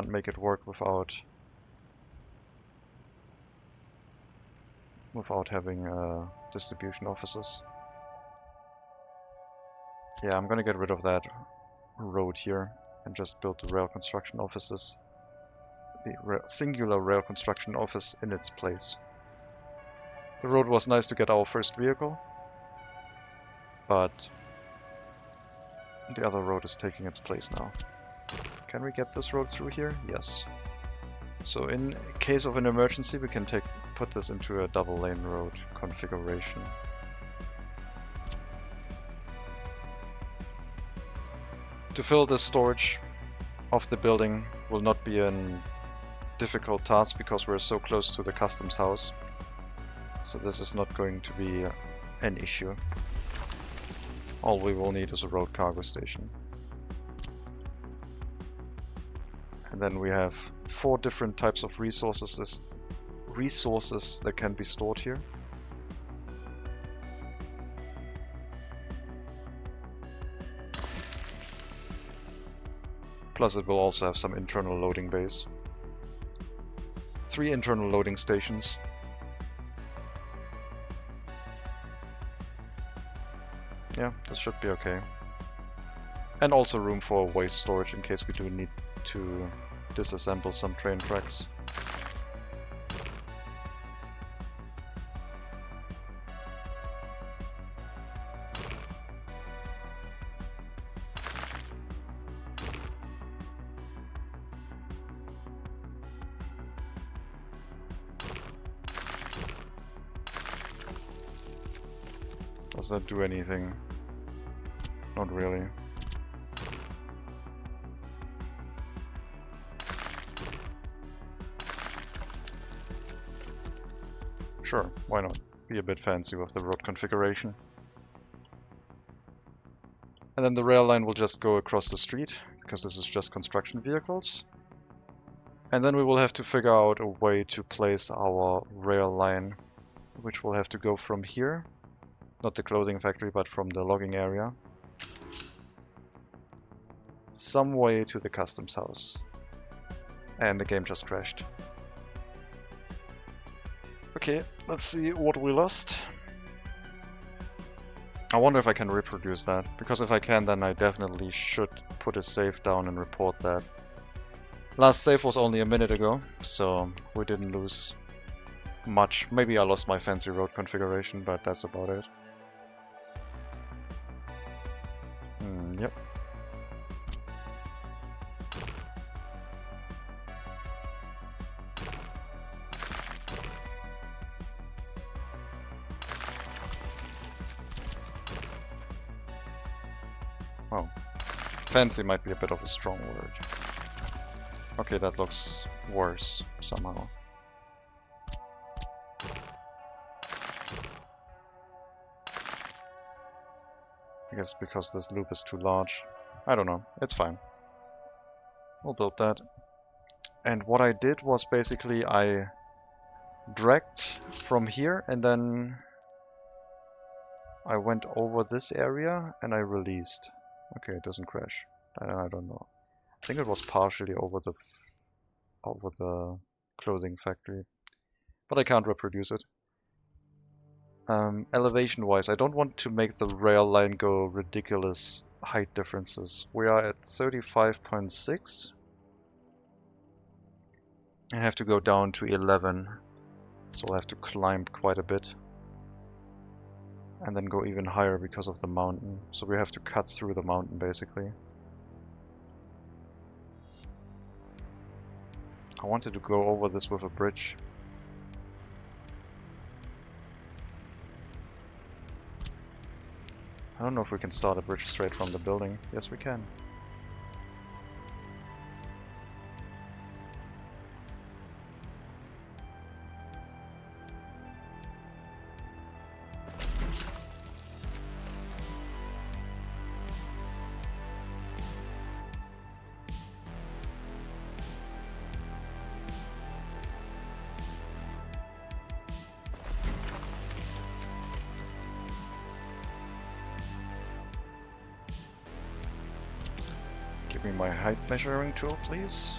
make it work without having distribution offices. Yeah, I'm gonna get rid of that road here and just build the rail construction offices. The singular rail construction office in its place. The road was nice to get our first vehicle, but the other road is taking its place now. Can we get this road through here? Yes. So in case of an emergency, we can put this into a double lane road configuration. To fill the storage of the building will not be a difficult task because we're so close to the customs house. So this is not going to be an issue. All we will need is a road cargo station. And then we have 4 different types of resources that can be stored here. Plus it will also have some internal loading bays. 3 internal loading stations. Yeah, this should be okay. And also room for waste storage in case we do need to disassemble some train tracks. Does that do anything? Not really. Sure, why not? Be a bit fancy with the road configuration. And then the rail line will just go across the street, because this is just construction vehicles. And then we will have to figure out a way to place our rail line, which will have to go from here. Not the clothing factory, but from the logging area. Some way to the customs house. And the game just crashed. Okay, let's see what we lost. I wonder if I can reproduce that, because if I can, then I definitely should put a save down and report that. Last save was only a minute ago, so we didn't lose much. Maybe I lost my fancy road configuration, but that's about it. Yep. Oh. Fancy might be a bit of a strong word. Okay, that looks worse somehow. I guess because this loop is too large. I don't know, it's fine. We'll build that. And what I did was basically I dragged from here and then I went over this area and I released. Okay, it doesn't crash. I don't know. I think it was partially over the clothing factory, but I can't reproduce it. Elevation wise, I don't want to make the rail line go ridiculous height differences. We are at 35.6 and have to go down to 11, so I'll have to climb quite a bit and then go even higher because of the mountain. So we have to cut through the mountain basically. I wanted to go over this with a bridge. I don't know if we can start a bridge straight from the building. Yes, we can. Give me my height measuring tool, please.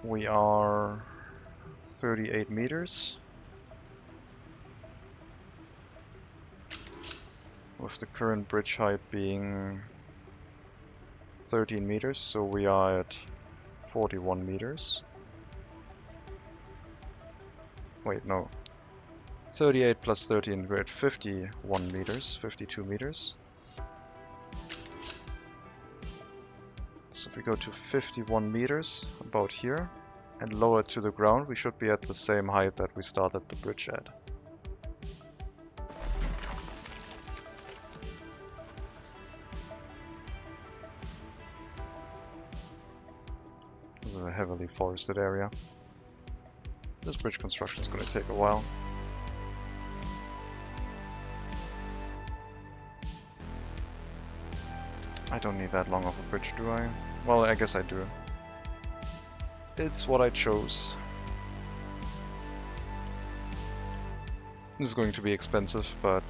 We are 38 meters. With the current bridge height being 13 meters, so we are at 41 meters. Wait, no. 38 plus 13, we're at 51 meters, 52 meters. So if we go to 51 meters, about here, and lower it to the ground, we should be at the same height that we started the bridge at. This is a heavily forested area. This bridge construction is going to take a while. I don't need that long of a bridge, do I? Well, I guess I do. It's what I chose. This is going to be expensive, but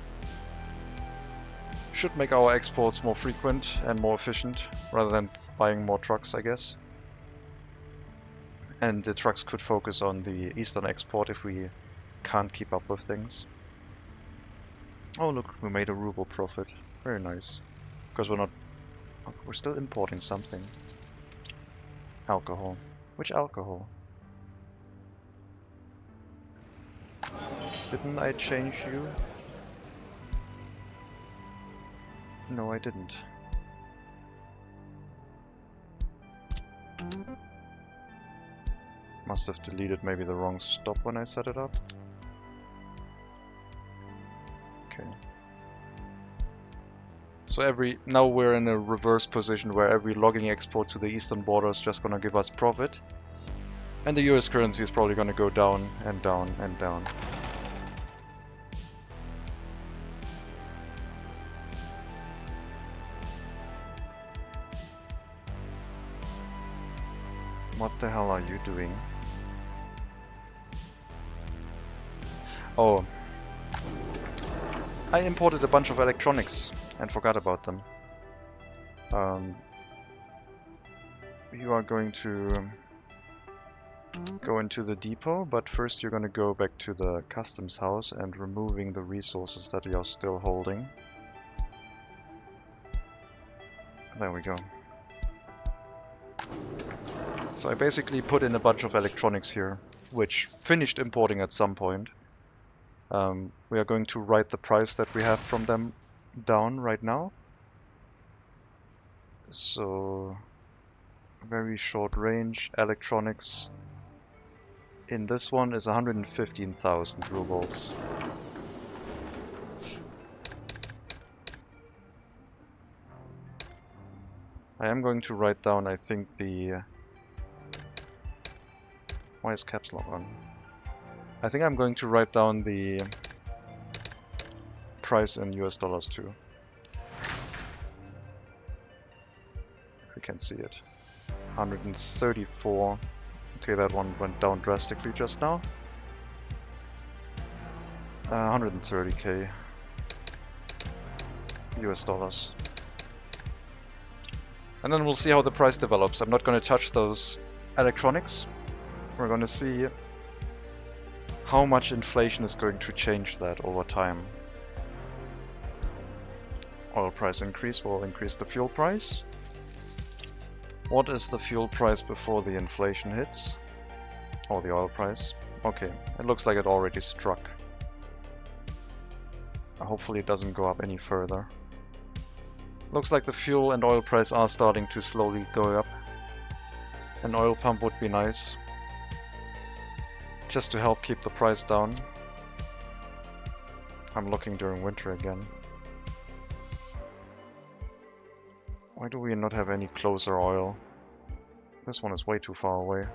should make our exports more frequent and more efficient, rather than buying more trucks, I guess. And the trucks could focus on the eastern export if we can't keep up with things. Oh look, we made a ruble profit. Very nice. Because we're still importing something. Alcohol. Which alcohol? Didn't I change you? No, I didn't. Must have deleted maybe the wrong stop when I set it up. Okay. So now we're in a reverse position where every logging export to the eastern border is just gonna give us profit. And the US currency is probably gonna go down and down and down. What the hell are you doing? Oh. I imported a bunch of electronics and forgot about them. You are going to go into the depot, but first you're going to go back to the customs house and removing the resources that you're still holding. There we go. So I basically put in a bunch of electronics here, which finished importing at some point. We are going to write the price that we have from them down right now. So, very short range electronics in this one is 115,000 rubles. I am going to write down, I think, the... Why is caps lock on? I think I'm going to write down the price in US dollars too. If we can see it. 134. Okay, that one went down drastically just now. 130k US dollars. And then we'll see how the price develops. I'm not going to touch those electronics. We're going to see how much inflation is going to change that over time. Oil price increase will increase the fuel price. What is the fuel price before the inflation hits? Or the oil price? Okay, it looks like it already struck. Hopefully it doesn't go up any further. Looks like the fuel and oil price are starting to slowly go up. An oil pump would be nice, just to help keep the price down. I'm looking during winter again. Why do we not have any closer oil? This one is way too far away.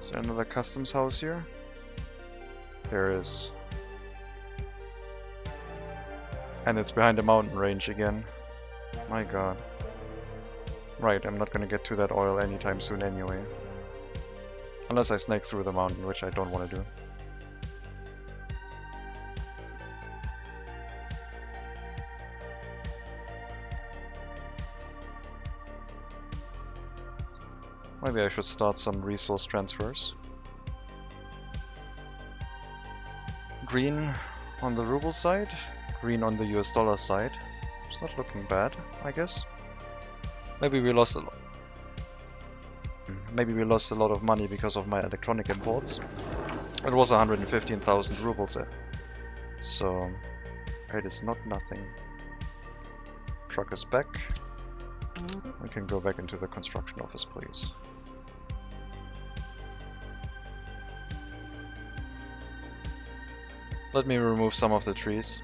Is there another customs house here? There is. And it's behind a mountain range again. My god. Right, I'm not gonna get to that oil anytime soon anyway. Unless I snake through the mountain, which I don't want to do. Maybe I should start some resource transfers. Green on the ruble side, green on the US dollar side. It's not looking bad, I guess. Maybe we lost a lot. Maybe we lost a lot of money because of my electronic imports. It was 115,000 rubles there. So it is not nothing. Truck is back. We can go back into the construction office, please. Let me remove some of the trees,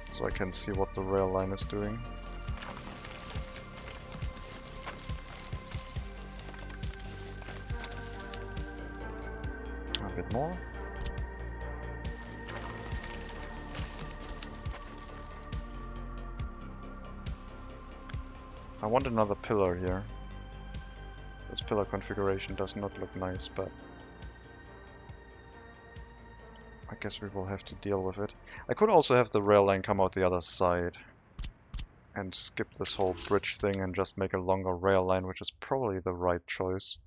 so I can see what the rail line is doing. A bit more. I want another pillar here. This pillar configuration does not look nice, but I guess we will have to deal with it. I could also have the rail line come out the other side and skip this whole bridge thing and just make a longer rail line, which is probably the right choice.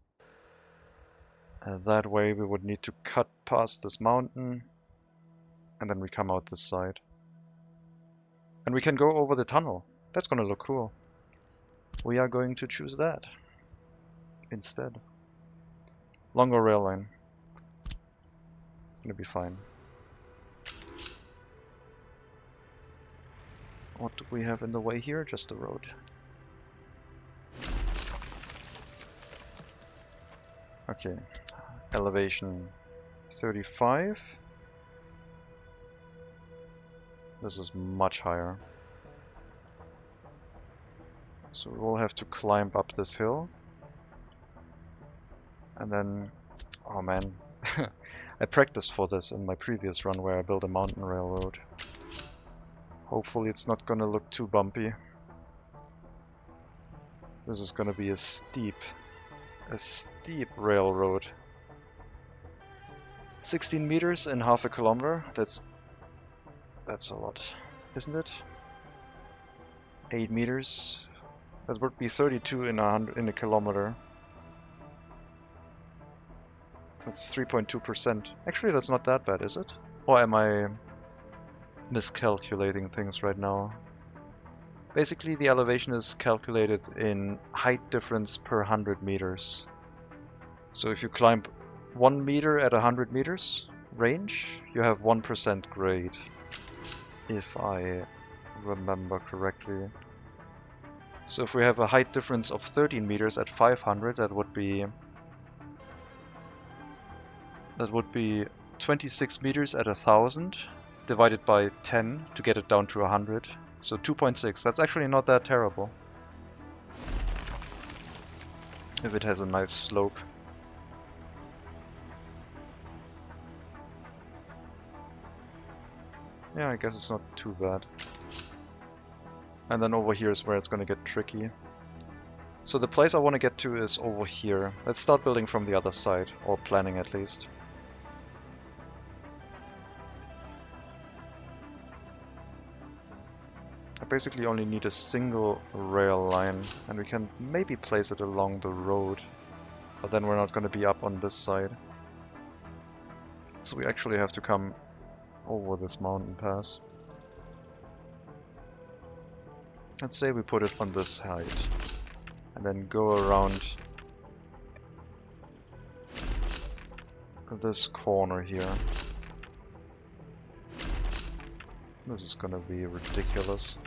That way we would need to cut past this mountain and then we come out this side. And we can go over the tunnel. That's gonna look cool. We are going to choose that instead. Longer rail line. It's gonna be fine. What do we have in the way here? Just the road. Okay, elevation 35. This is much higher. So we will have to climb up this hill. And then, oh man, I practiced for this in my previous run where I built a mountain railroad. Hopefully it's not gonna look too bumpy. This is gonna be a steep railroad. 16 meters in half a kilometer, that's a lot, isn't it? 8 meters, that would be 32 in a kilometer. That's 3.2%. Actually, that's not that bad, is it? Or am I miscalculating things right now? Basically, the elevation is calculated in height difference per 100 meters. So if you climb 1 meter at 100 meters range, you have 1% grade, if I remember correctly. So if we have a height difference of 13 meters at 500, that would be 26 meters at 1000 divided by 10 to get it down to 100. So 2.6. That's actually not that terrible if it has a nice slope. Yeah, I guess it's not too bad. And then over here is where it's gonna get tricky. So the place I want to get to is over here. Let's start building from the other side, or planning at least. I basically only need a single rail line, and we can maybe place it along the road, but then we're not going to be up on this side. So we actually have to come over this mountain pass. Let's say we put it on this height, and then go around this corner here. This is gonna be ridiculous.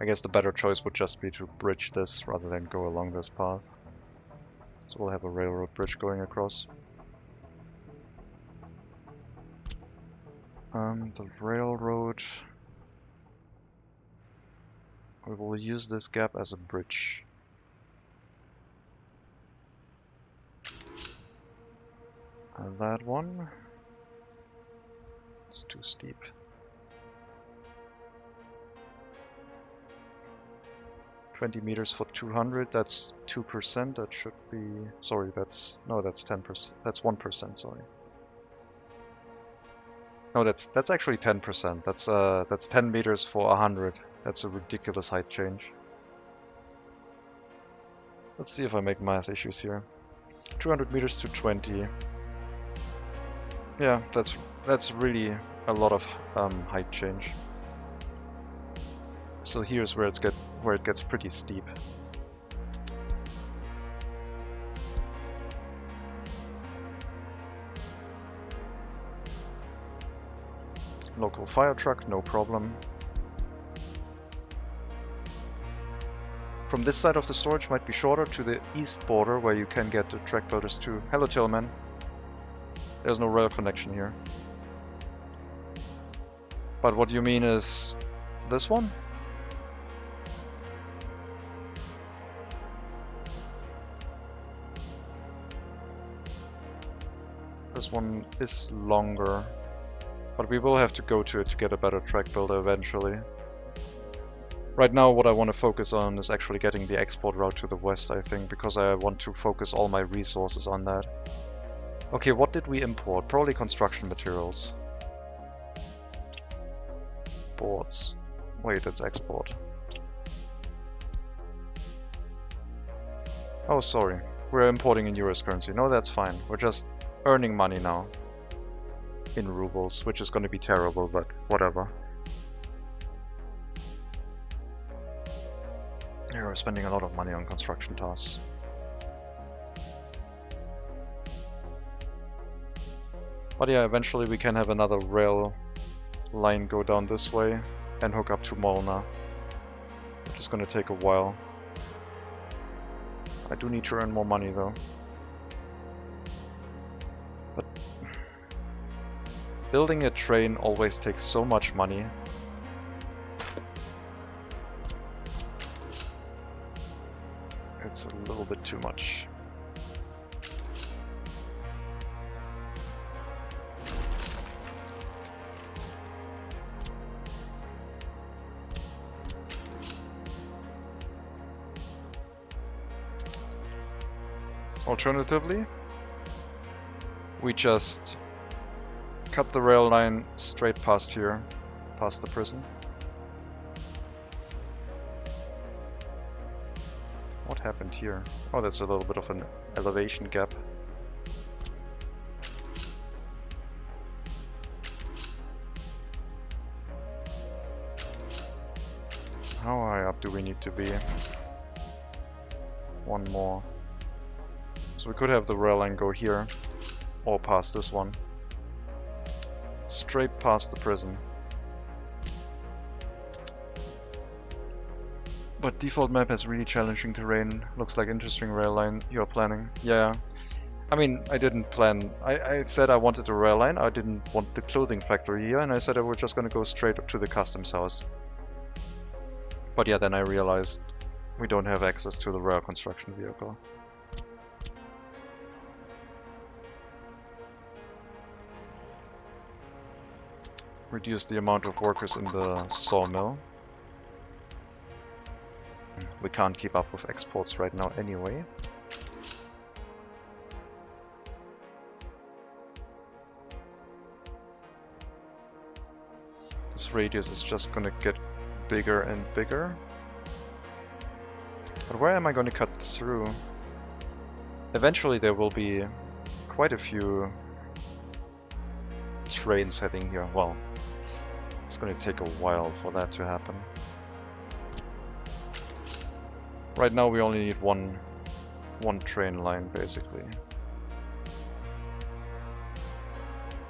I guess the better choice would just be to bridge this rather than go along this path. So we'll have a railroad bridge going across. The railroad... we will use this gap as a bridge. And that one... it's too steep. $20 meters for 200, that's 2%, that should be... sorry, that's... no, that's 10%, that's 1%, sorry. No, that's actually 10%, that's 10 meters for 100, that's a ridiculous height change. Let's see if I make math issues here. 200 meters to 20. Yeah, that's really a lot of height change. So here's where it gets pretty steep. Local fire truck, no problem. From this side of the storage might be shorter to the east border where you can get the track loaders to. Hello Tillman. There's no rail connection here. But what you mean is this one? This one is longer, but we will have to go to it to get a better track builder eventually. Right now what I want to focus on is actually getting the export route to the west, I think, because I want to focus all my resources on that. Okay, what did we import? Probably construction materials. Boards. Wait, it's export. Oh, sorry. We're importing in US currency. No, that's fine. We're just earning money now in rubles, which is going to be terrible, but whatever. Yeah, we're spending a lot of money on construction tasks. But yeah, eventually we can have another rail line go down this way and hook up to Molna, which is gonna take a while. I do need to earn more money though. But building a train always takes so much money. It's a little bit too much. Alternatively, we just cut the rail line straight past here, past the prison. What happened here? Oh, there's a little bit of an elevation gap. How high up do we need to be? One more. So we could have the rail line go here, or past this one. Straight past the prison. But default map has really challenging terrain. Looks like interesting rail line you're planning. Yeah. I mean, I didn't plan. I said I wanted a rail line. I didn't want the clothing factory here, and I said I was just gonna go straight up to the customs house. But yeah, then I realized we don't have access to the rail construction vehicle. Reduce the amount of workers in the sawmill. We can't keep up with exports right now anyway. This radius is just gonna get bigger and bigger. But where am I gonna cut through? Eventually there will be quite a few trains heading here. Well, it's gonna take a while for that to happen. Right now we only need one train line basically.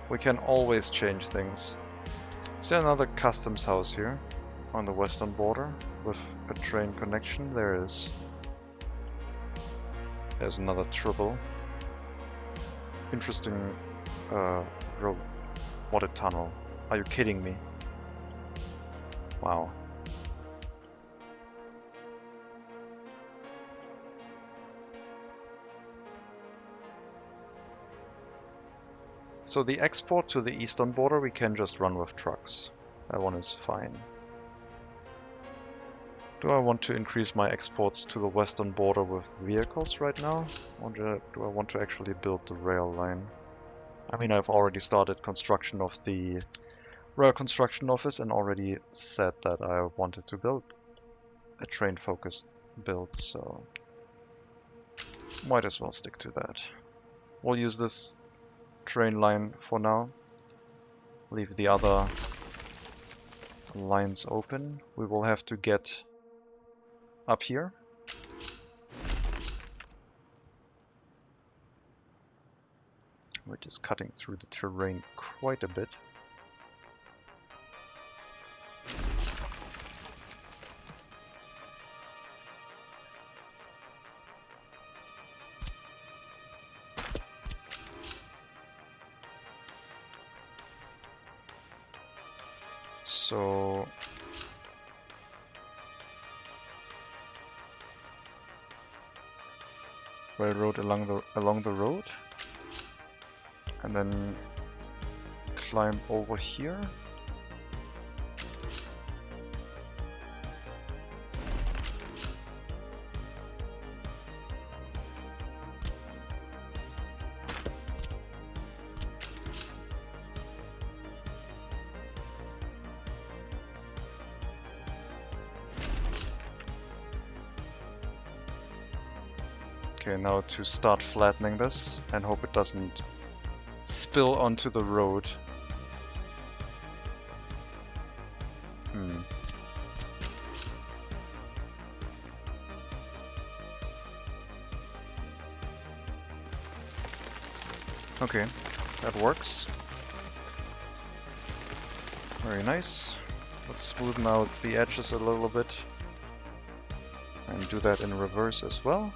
We can always change things. Is there another customs house here on the western border with a train connection? There is. There's another trouble. Interesting road. What a tunnel. Are you kidding me? Wow. So the export to the eastern border we can just run with trucks. That one is fine. Do I want to increase my exports to the western border with vehicles right now? Or do I want to actually build the rail line? I mean, I've already started construction of the rail construction office and already said that I wanted to build a train-focused build, so might as well stick to that. We'll use this train line for now. Leave the other lines open. We will have to get up here. We're just cutting through the terrain quite a bit. So railroad along the road, and then climb over here. Okay, now to start flattening this and hope it doesn't spill onto the road. Okay. That works. Very nice. Let's smoothen out the edges a little bit. And do that in reverse as well.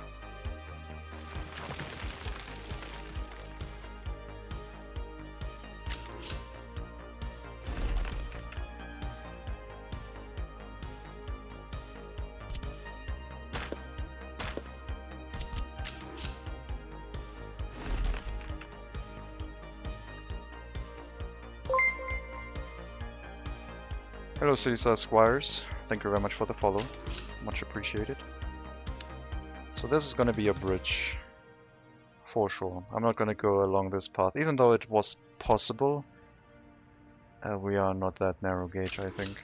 Hello Caesar Squires, thank you very much for the follow, much appreciated. So this is going to be a bridge, for sure. I'm not going to go along this path, even though it was possible. We are not that narrow gauge, I think.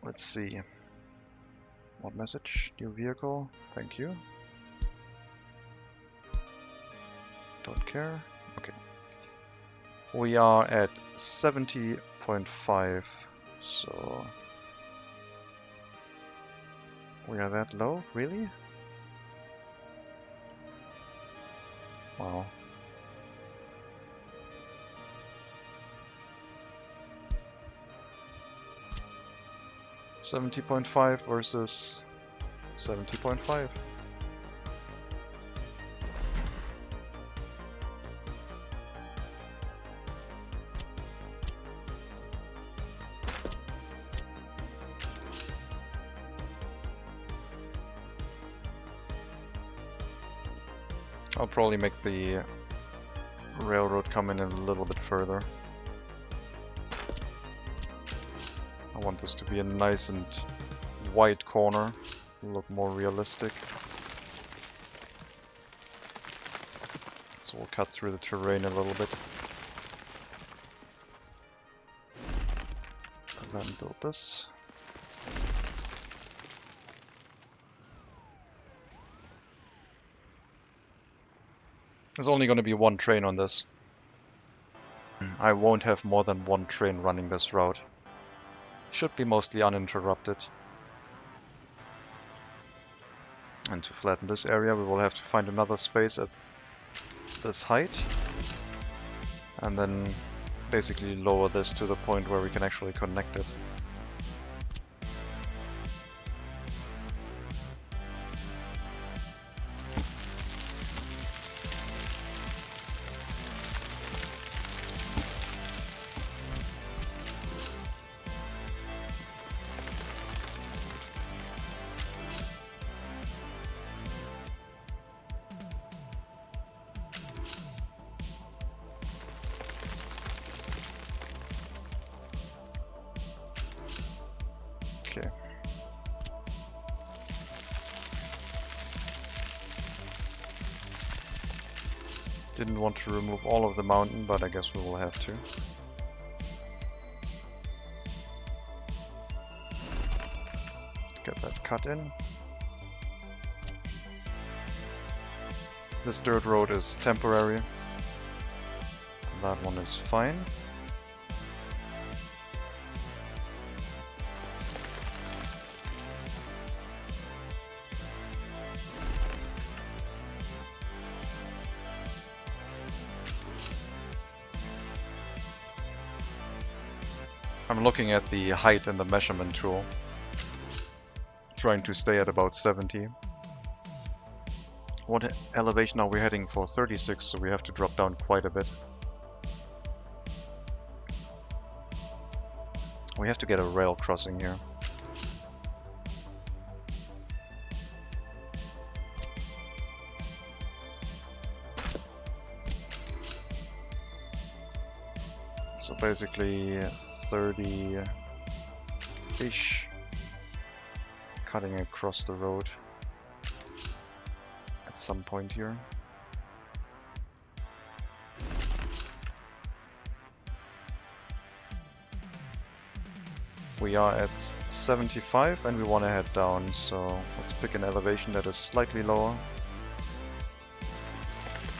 Let's see. What message? New vehicle, thank you. Don't care, okay. We are at 70.5, so we are that low, really? Wow. $70.5 versus 70.5. I'll probably make the railroad come in a little bit further. I want this to be a nice and wide corner, look more realistic. So we'll cut through the terrain a little bit. And then build this. There's only going to be one train on this. I won't have more than one train running this route. Should be mostly uninterrupted. And to flatten this area, we will have to find another space at this height. And then basically lower this to the point where we can actually connect it. Okay. Didn't want to remove all of the mountain, but I guess we will have to. Get that cut in. This dirt road is temporary. That one is fine. I'm looking at the height in the measurement tool, trying to stay at about 70. What elevation are we heading for? 36, so we have to drop down quite a bit. We have to get a rail crossing here. So basically 30-ish, cutting across the road at some point here. We are at 75 and we want to head down, so let's pick an elevation that is slightly lower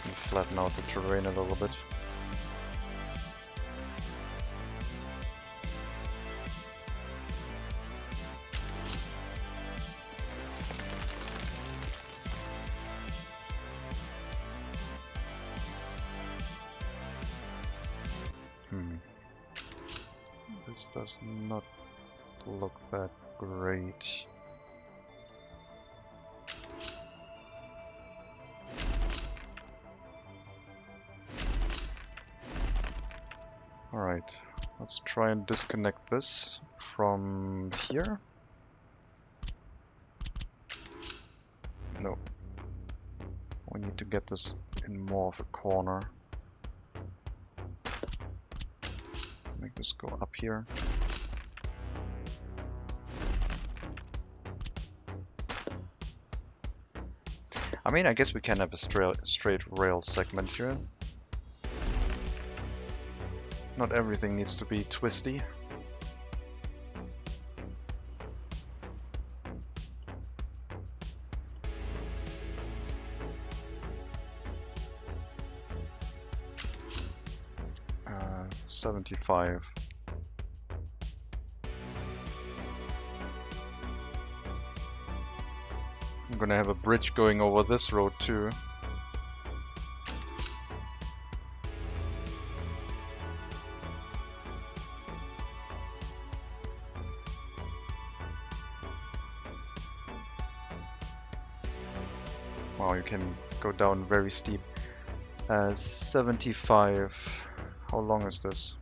and flatten out the terrain a little bit. This does not look that great. Alright, let's try and disconnect this from here. No. We need to get this in more of a corner. Make this go up here. I mean, I guess we can have a straight rail segment here. Not everything needs to be twisty. Uh, 75. I'm gonna have a bridge going over this road too. Wow, you can go down very steep. 75. How long is this?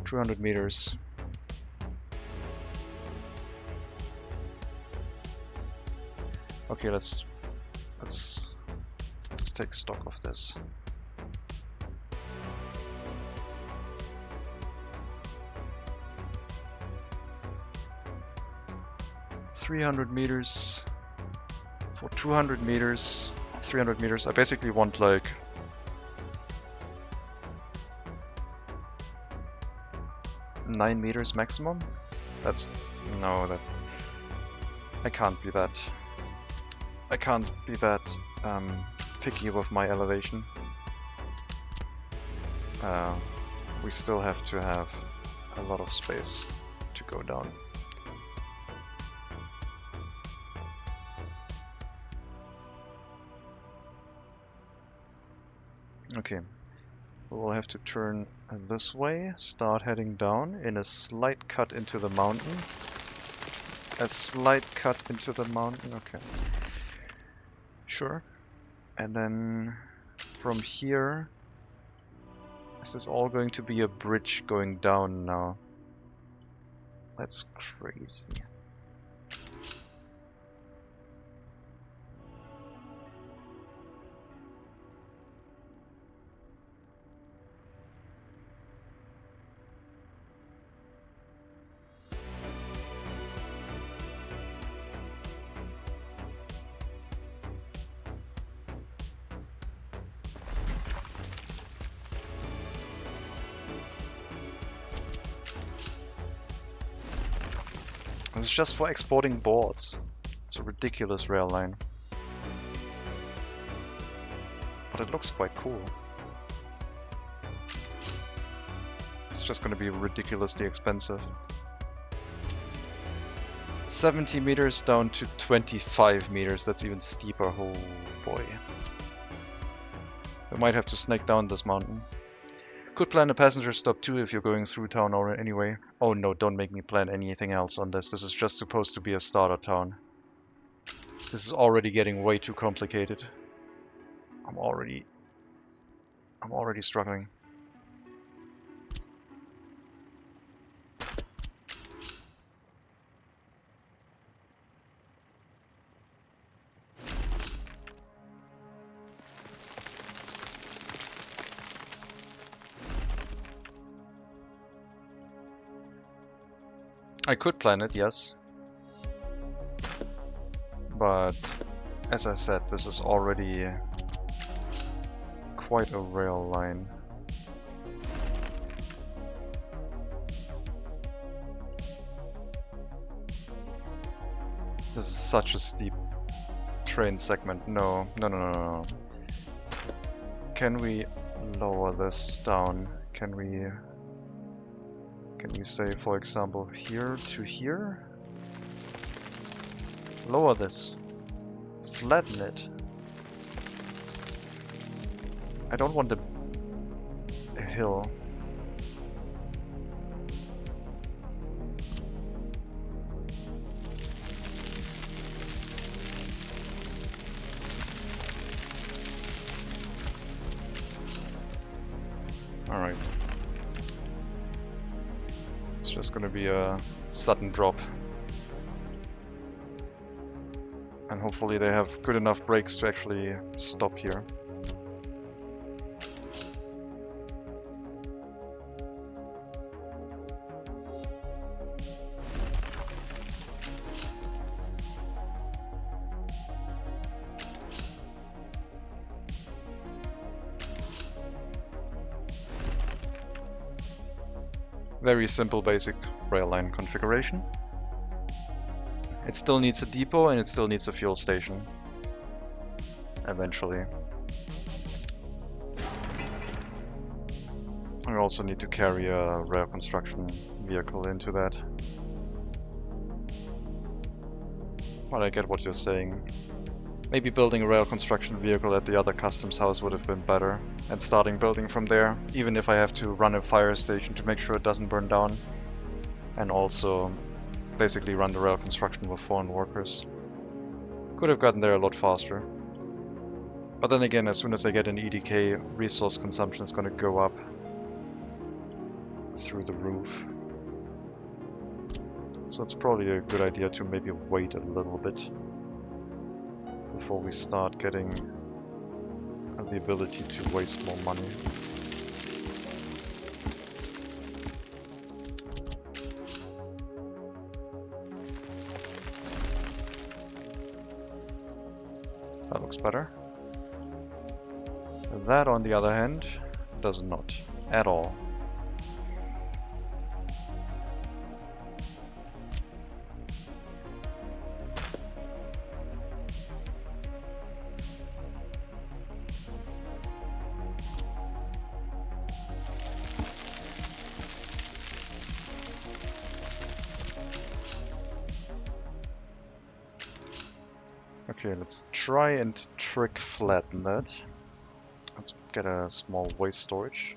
200 meters. Okay, let's take stock of this. $300 for 200 meters, 300 meters. I basically want like 9 meters maximum. That's no, that I can't be that. I can't be that picky with my elevation. We still have to have a lot of space to go down. Okay, we'll have to turn this way, start heading down in a slight cut into the mountain. A slight cut into the mountain, okay. Sure. And then from here, this is all going to be a bridge going down now. That's crazy. This is just for exporting boards. It's a ridiculous rail line. But it looks quite cool. It's just going to be ridiculously expensive. 70 meters down to 25 meters. That's even steeper. Oh boy. We might have to snake down this mountain. Could plan a passenger stop too if you're going through town or anyway. Oh no, don't make me plan anything else on this. This is just supposed to be a starter town. This is already getting way too complicated. I'm already struggling. I could plan it, yes. But as I said, this is already quite a rail line. This is such a steep train segment. No. Can we lower this down? Can we say, for example, here to here? Lower this. Flatten it. I don't want a hill. Alright. It's just gonna be a sudden drop. And hopefully they have good enough brakes to actually stop here. Very simple basic rail line configuration. It still needs a depot and it still needs a fuel station. Eventually. We also need to carry a rail construction vehicle into that. But I get what you're saying. Maybe building a rail construction vehicle at the other customs house would have been better. And starting building from there, even if I have to run a fire station to make sure it doesn't burn down. And also basically run the rail construction with foreign workers. Could have gotten there a lot faster. But then again, as soon as I get an EDK, resource consumption is going to go up through the roof. So it's probably a good idea to maybe wait a little bit before we start getting the ability to waste more money. That looks better. That, on the other hand, does not at all. Okay, let's try and trick flatten that. Let's get a small waste storage.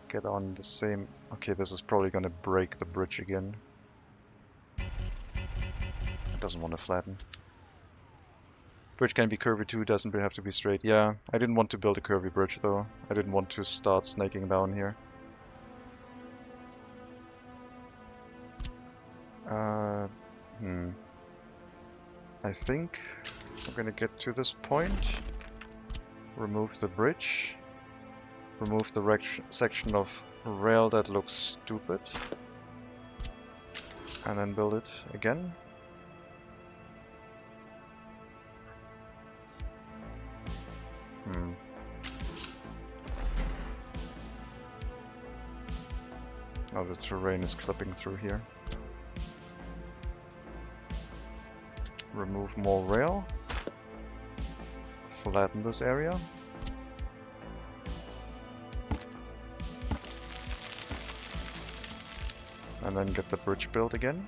Get on the same... Okay, this is probably gonna break the bridge again. It doesn't want to flatten. Bridge can be curvy too, doesn't have to be straight. Yeah, I didn't want to build a curvy bridge though. I didn't want to start snaking down here. I think I'm gonna get to this point, remove the bridge, remove the section of rail that looks stupid, and then build it again. Now the terrain is clipping through here. Remove more rail, flatten this area, and then get the bridge built again.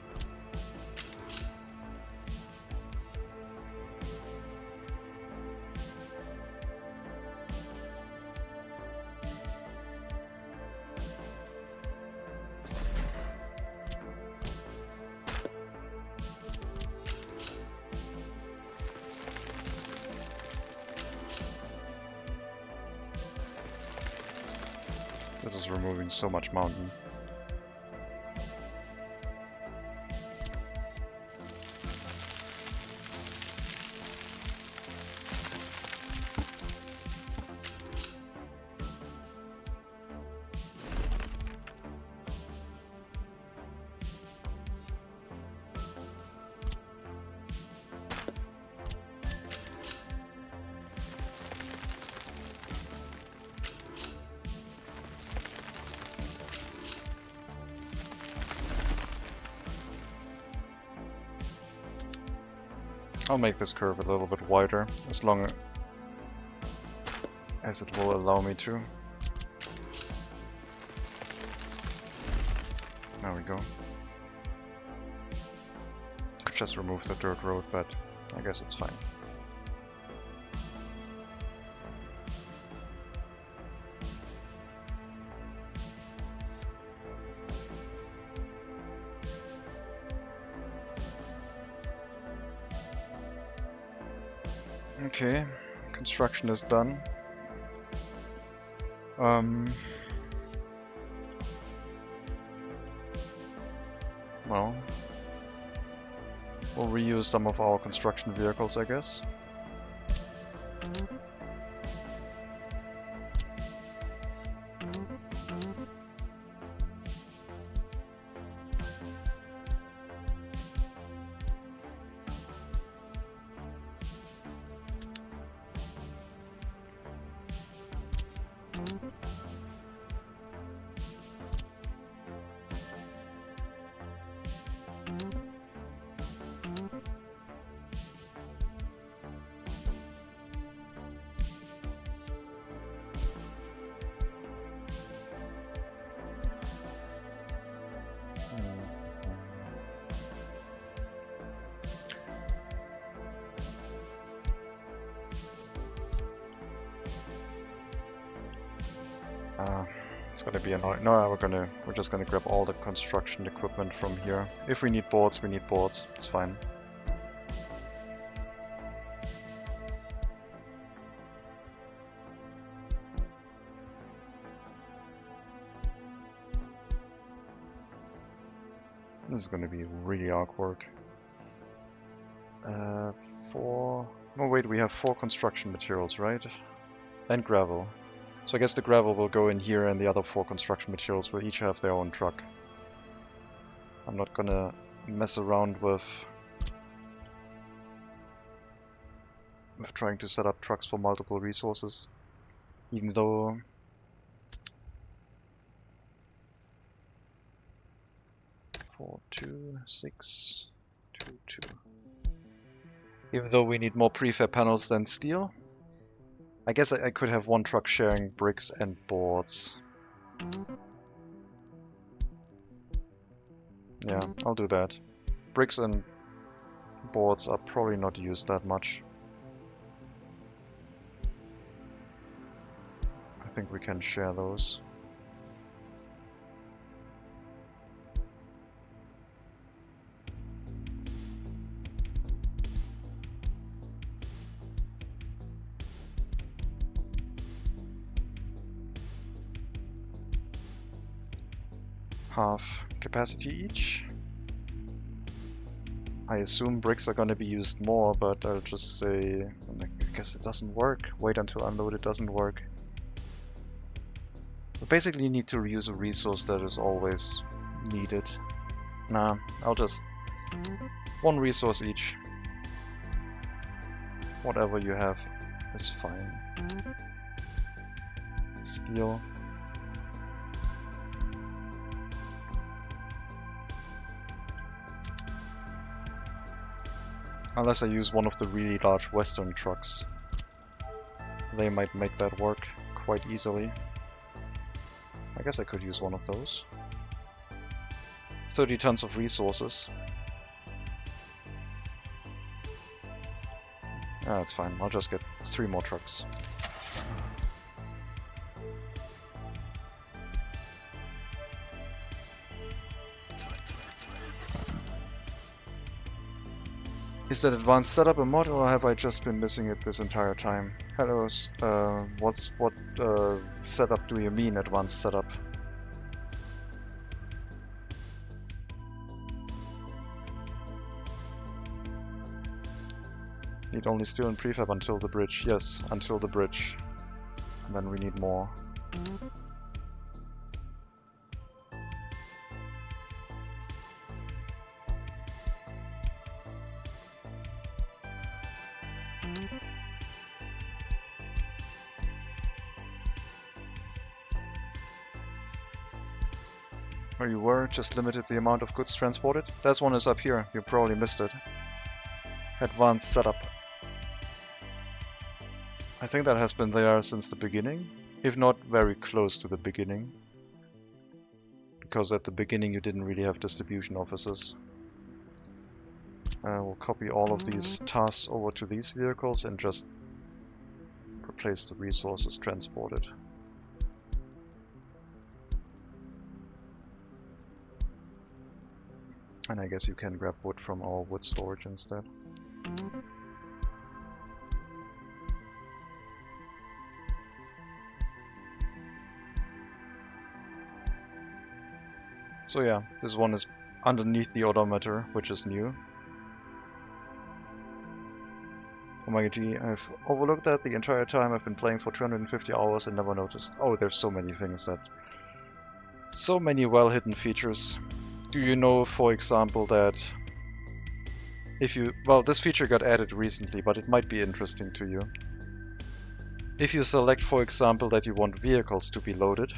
This is removing so much mountain. I'll make this curve a little bit wider, as long as it will allow me to. There we go. Could just remove the dirt road, but I guess it's fine. Okay, construction is done. Well, we'll reuse some of our construction vehicles, I guess. It's gonna be annoying. No, we're just gonna grab all the construction equipment from here. If we need boards, we need boards. It's fine. This is gonna be really awkward. No, wait, we have 4 construction materials, right? And gravel. So I guess the gravel will go in here and the other 4 construction materials will each have their own truck. I'm not gonna mess around with trying to set up trucks for multiple resources. Even though... Four, 2, 6, 2, 2. Even though we need more prefab panels than steel. I guess I could have one truck sharing bricks and boards. Yeah, I'll do that. Bricks and boards are probably not used that much. I think we can share those. Half capacity each. I assume bricks are gonna be used more, but I'll just say... I guess it doesn't work. Wait until unloaded doesn't work. We basically need to reuse a resource that is always needed. Nah, I'll just... one resource each. Whatever you have is fine. Steel. Unless I use one of the really large Western trucks. They might make that work quite easily. I guess I could use one of those. 30 tons of resources. Ah, that's fine. I'll just get 3 more trucks. Is that advanced setup a mod, or have I just been missing it this entire time? Hello, what setup do you mean, advanced setup? Need only steel and prefab until the bridge. Yes, until the bridge. And then we need more. Where you were, just limited the amount of goods transported. That one is up here, you probably missed it. Advanced setup. I think that has been there since the beginning, if not very close to the beginning. Because at the beginning you didn't really have distribution offices. We'll copy all of these tasks over to these vehicles and just replace the resources transported. And I guess you can grab wood from our wood storage instead. So yeah, this one is underneath the odometer, which is new. Oh my god, I've overlooked that the entire time. I've been playing for 250 hours and never noticed. Oh, there's so many things that... So many well-hidden features. Do you know, for example, that if you... Well, this feature got added recently, but it might be interesting to you. If you select, for example, that you want vehicles to be loaded,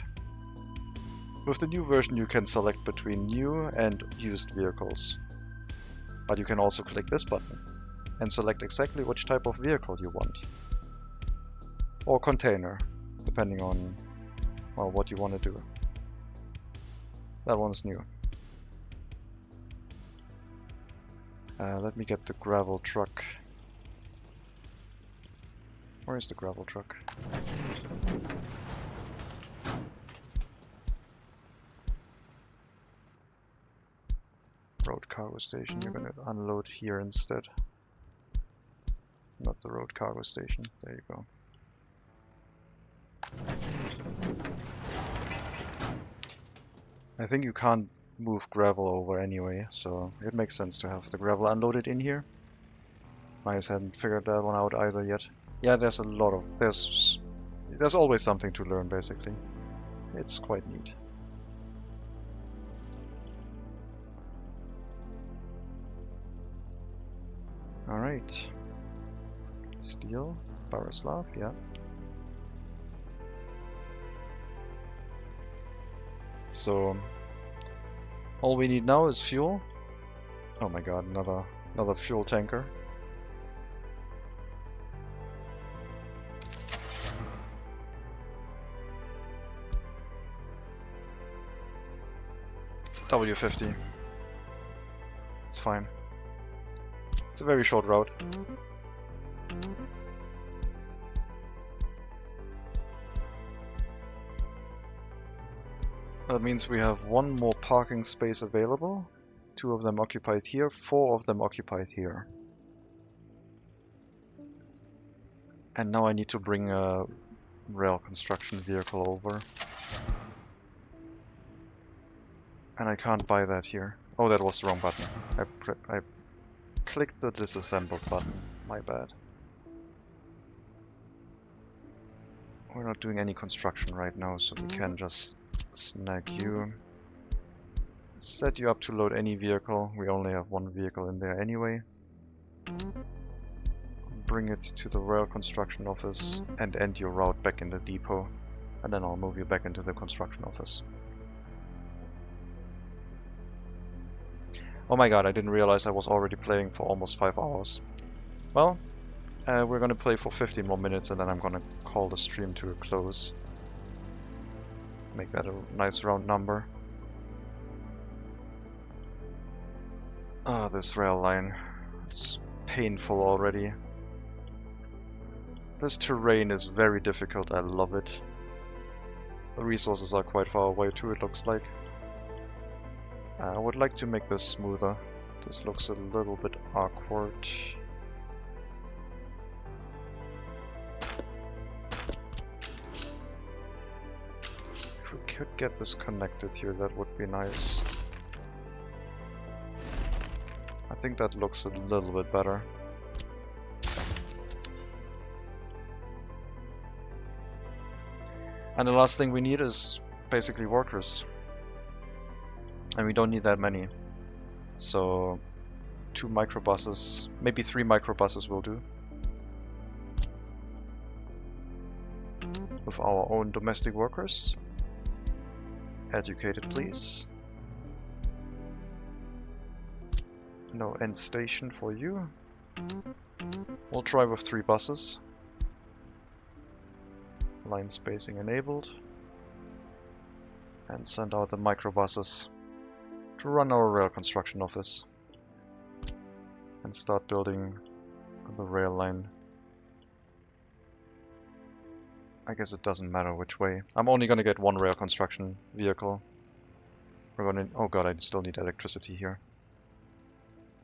with the new version you can select between new and used vehicles. But you can also click this button and select exactly which type of vehicle you want. Or container, depending on, well, what you want to do. That one's new. Let me get the gravel truck. Where is the gravel truck? Road cargo station, you're gonna unload here instead. Not the road cargo station, there you go. I think you can't move gravel over anyway, so it makes sense to have the gravel unloaded in here. I just hadn't figured that one out either yet. Yeah, there's a lot of... There's always something to learn, basically. It's quite neat. Alright. Steel, Barislav, yeah. So, all we need now is fuel. Oh my god, another fuel tanker. W50. It's fine. It's a very short route. That means we have one more parking space available. 2 of them occupied here, 4 of them occupied here. And now I need to bring a rail construction vehicle over. And I can't buy that here. Oh, that was the wrong button. I clicked the disassemble button. My bad. We're not doing any construction right now, so we can just snag you. Set you up to load any vehicle. We only have one vehicle in there anyway. Bring it to the rail construction office and end your route back in the depot. And then I'll move you back into the construction office. Oh my god, I didn't realize I was already playing for almost 5 hours. Well, we're gonna play for 15 more minutes and then I'm gonna call the stream to a close. Make that a nice round number. Ah, this rail line. It's painful already. This terrain is very difficult, I love it. The resources are quite far away too, it looks like. I would like to make this smoother. This looks a little bit awkward. If we could get this connected here, that would be nice. I think that looks a little bit better. And the last thing we need is basically workers. And we don't need that many. So 2 microbuses, maybe 3 microbuses will do. With our own domestic workers. Educated, please. No end station for you. We'll try with 3 buses. Line spacing enabled. And send out the microbuses to run our rail construction office. And start building the rail line. I guess it doesn't matter which way. I'm only gonna get 1 rail construction vehicle. We're gonna... Oh god, I still need electricity here.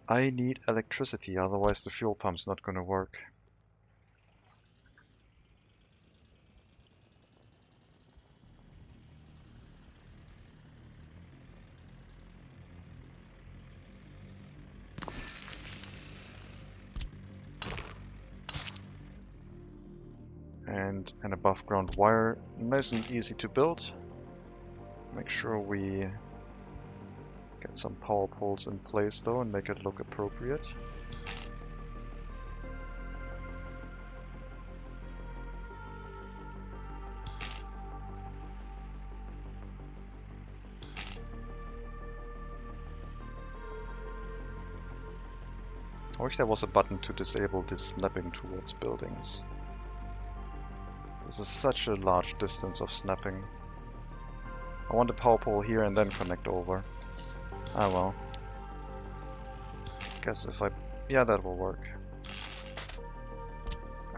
I need electricity, otherwise the fuel pump's not gonna work. find an above ground wire. Nice and easy to build. Make sure we get some power poles in place though and make it look appropriate. I wish there was a button to disable this snapping towards buildings. This is such a large distance of snapping. I want a power pole here and then connect over. Ah well. Guess if I... yeah, that will work.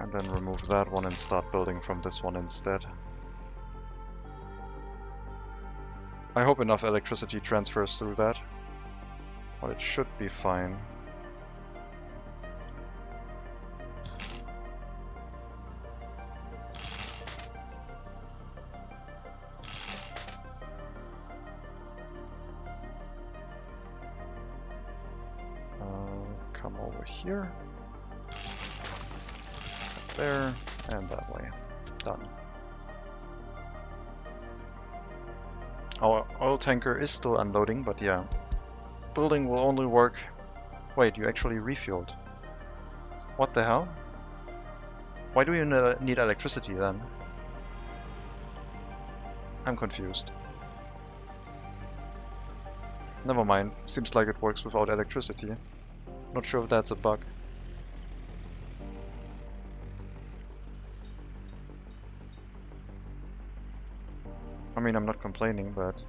And then remove that one and start building from this one instead. I hope enough electricity transfers through that. But it should be fine. Come over here, there, and that way. Done. Our oil tanker is still unloading, but yeah. Building will only work... Wait, you actually refueled. What the hell? Why do you need electricity then? I'm confused. Never mind, seems like it works without electricity. Not sure if that's a bug. I mean, I'm not complaining, but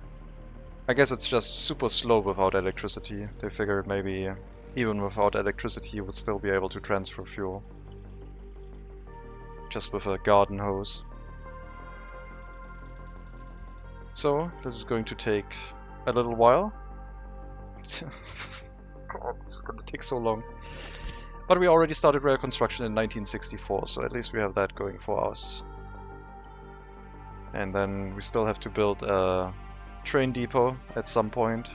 I guess it's just super slow without electricity. They figured maybe even without electricity you would still be able to transfer fuel. Just with a garden hose. So, this is going to take a little while. God, it's gonna take so long. But we already started rail construction in 1964, so at least we have that going for us. And then we still have to build a train depot at some point,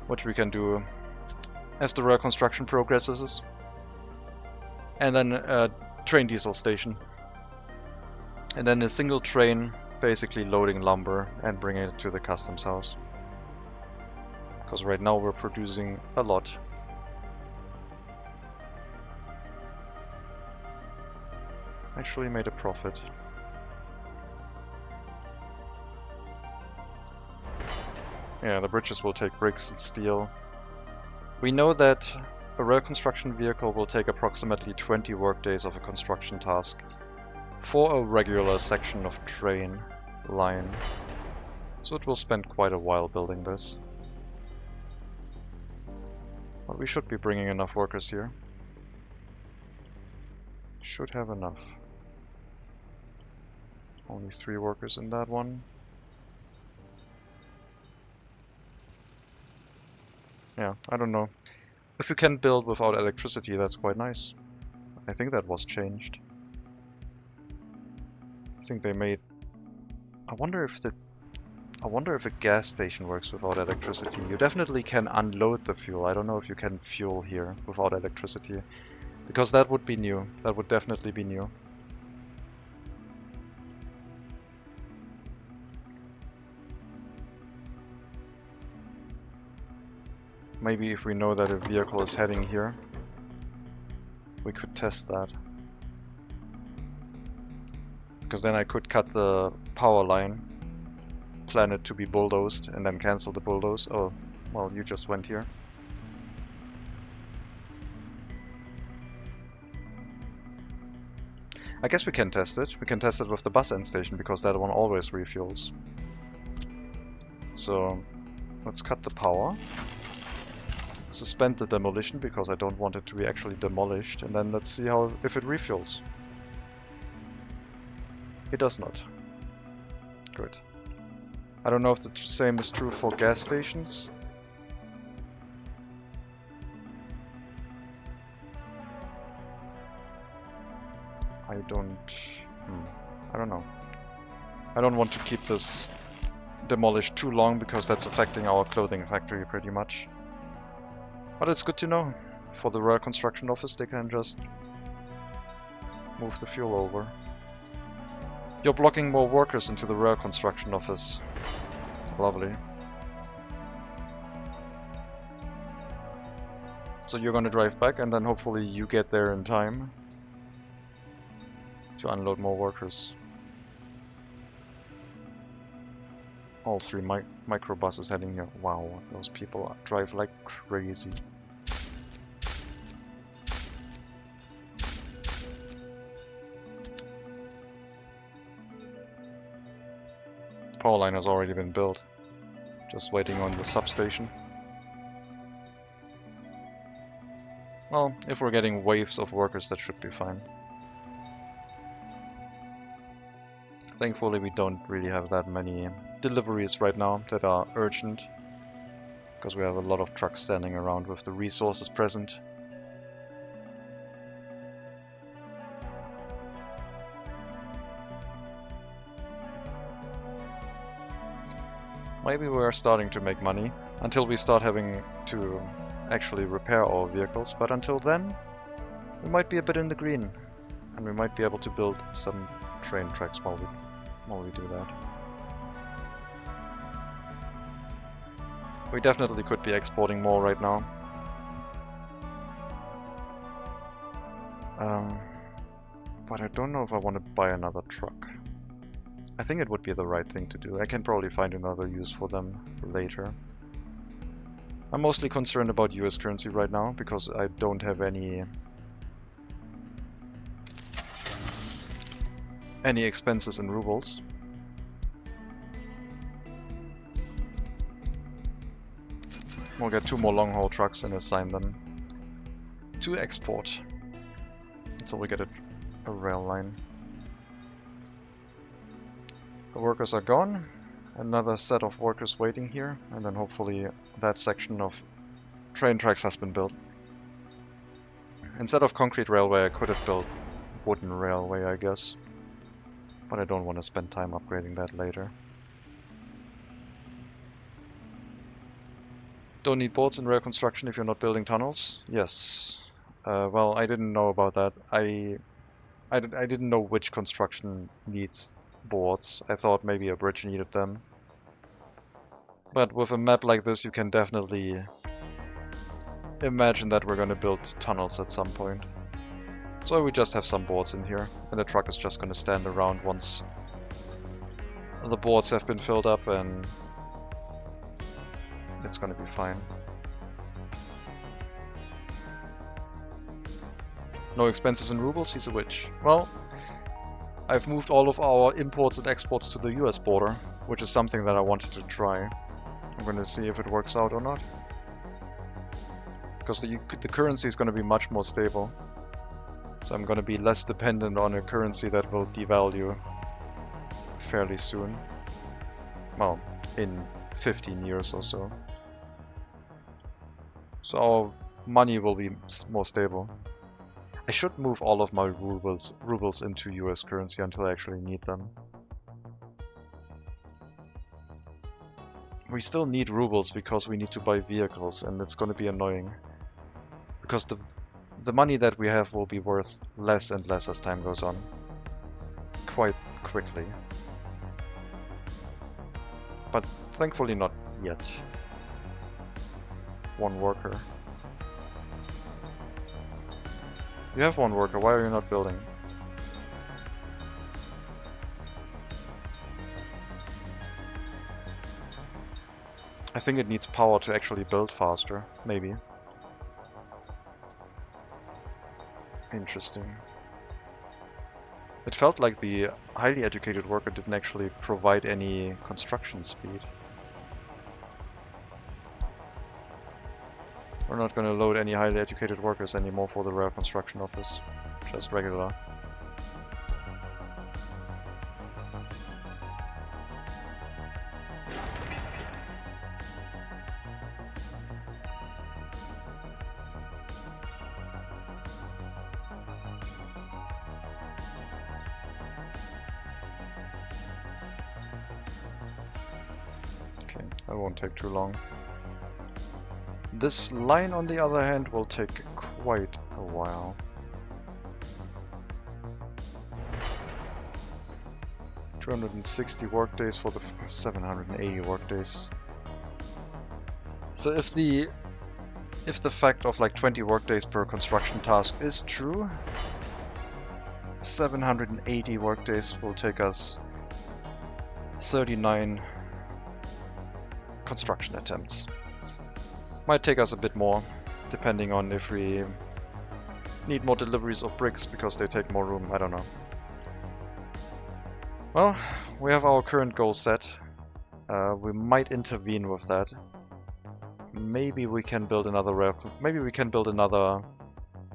which we can do as the rail construction progresses. And then a train diesel station. And then a single train basically loading lumber and bringing it to the customs house. Because right now we're producing a lot. Actually made a profit. Yeah, the bridges will take bricks and steel. We know that a rail construction vehicle will take approximately 20 workdays of a construction task for a regular section of train line. So it will spend quite a while building this. But we should be bringing enough workers here. Should have enough. Only 3 workers in that one. Yeah, I don't know. If you can build without electricity, that's quite nice. I think that was changed. I think they made... I wonder if a gas station works without electricity. You definitely can unload the fuel. I don't know if you can fuel here without electricity. Because that would be new. That would definitely be new. Maybe if we know that a vehicle is heading here, we could test that. Because then I could cut the power line, plan it to be bulldozed, and then cancel the bulldoze. Oh, well, you just went here. I guess we can test it. We can test it with the bus end station, because that one always refuels. So, let's cut the power. Suspend the demolition, because I don't want it to be actually demolished, and then let's see if it refuels. It does not. Good. I don't know if the same is true for gas stations. I don't know. I don't want to keep this demolished too long, because that's affecting our clothing factory pretty much. But it's good to know. For the rail construction office, they can just move the fuel over. You're blocking more workers into the rail construction office. Lovely. So you're gonna drive back and then hopefully you get there in time to unload more workers. All three microbuses heading here. Wow, those people drive like crazy. Power line has already been built. Just waiting on the substation. Well, if we're getting waves of workers, that should be fine. Thankfully, we don't really have that many deliveries right now that are urgent, because we have a lot of trucks standing around with the resources present. Maybe we are starting to make money until we start having to actually repair our vehicles, but until then we might be a bit in the green and we might be able to build some train tracks while we do that. We definitely could be exporting more right now. But I don't know if I want to buy another truck. I think it would be the right thing to do. I can probably find another use for them later. I'm mostly concerned about US currency right now because I don't have any expenses in rubles. We'll get 2 more long-haul trucks and assign them to export until we get a rail line. The workers are gone. Another set of workers waiting here, and then hopefully that section of train tracks has been built. Instead of concrete railway, I could have built wooden railway, I guess. But I don't want to spend time upgrading that later. Don't need boards in rail construction if you're not building tunnels? Yes. Well, I didn't know about that. I didn't know which construction needs boards. I thought maybe a bridge needed them. But with a map like this, you can definitely imagine that we're going to build tunnels at some point. So we just have some boards in here, and the truck is just going to stand around once the boards have been filled up, and it's going to be fine. No expenses in rubles, he's a witch. Well, I've moved all of our imports and exports to the US border, which is something that I wanted to try. I'm going to see if it works out or not. Because the currency is going to be much more stable. So I'm going to be less dependent on a currency that will devalue fairly soon. Well, in 15 years or so. So our money will be more stable. I should move all of my rubles into US currency until I actually need them. We still need rubles because we need to buy vehicles, and it's going to be annoying. Because the money that we have will be worth less and less as time goes on. Quite quickly. But thankfully not yet. One worker. You have one worker, why are you not building? I think it needs power to actually build faster, maybe. Interesting. It felt like the highly educated worker didn't actually provide any construction speed. We're not going to load any highly educated workers anymore for the rail construction office. Just regular. Okay, that won't take too long. This line, on the other hand, will take quite a while. 260 workdays for the 780 workdays. So if the fact of like 20 workdays per construction task is true, 780 workdays will take us 39 construction attempts. Might take us a bit more, depending on if we need more deliveries of bricks because they take more room, I don't know. Well, we have our current goal set. We might intervene with that. Maybe we can build another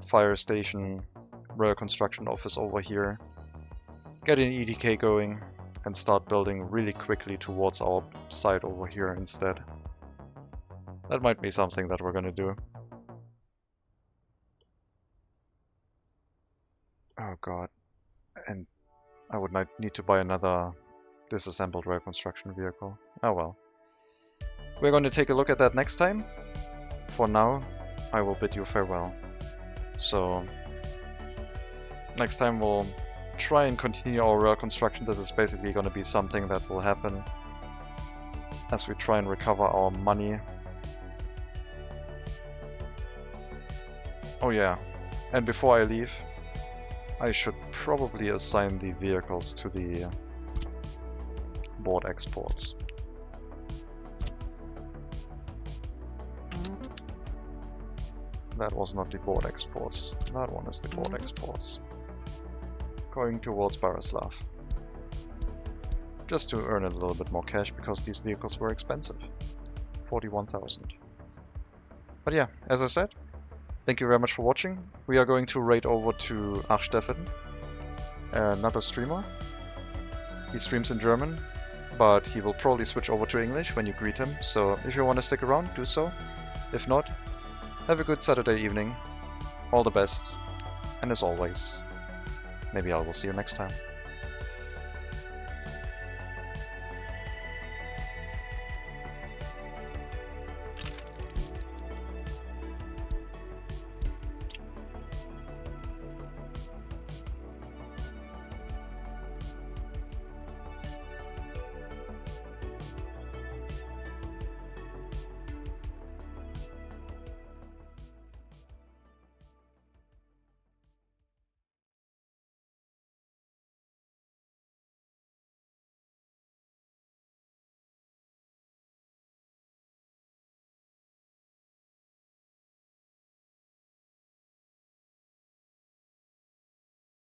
fire station, rail construction office over here, get an EDK going, and start building really quickly towards our site over here instead. That might be something that we're gonna do. Oh god. And I would need to buy another disassembled rail construction vehicle. Oh well. We're going to take a look at that next time. For now, I will bid you farewell. So, next time we'll try and continue our rail construction. This is basically going to be something that will happen as we try and recover our money. Oh yeah, and before I leave, I should probably assign the vehicles to the board exports. That was not the board exports. That one is the board exports. Going towards Barislav. Just to earn a little bit more cash because these vehicles were expensive. 41,000. But yeah, as I said, thank you very much for watching. We are going to raid over to Achsteffen, another streamer. He streams in German, but he will probably switch over to English when you greet him. So if you want to stick around, do so. If not, have a good Saturday evening, all the best, and as always, maybe I will see you next time.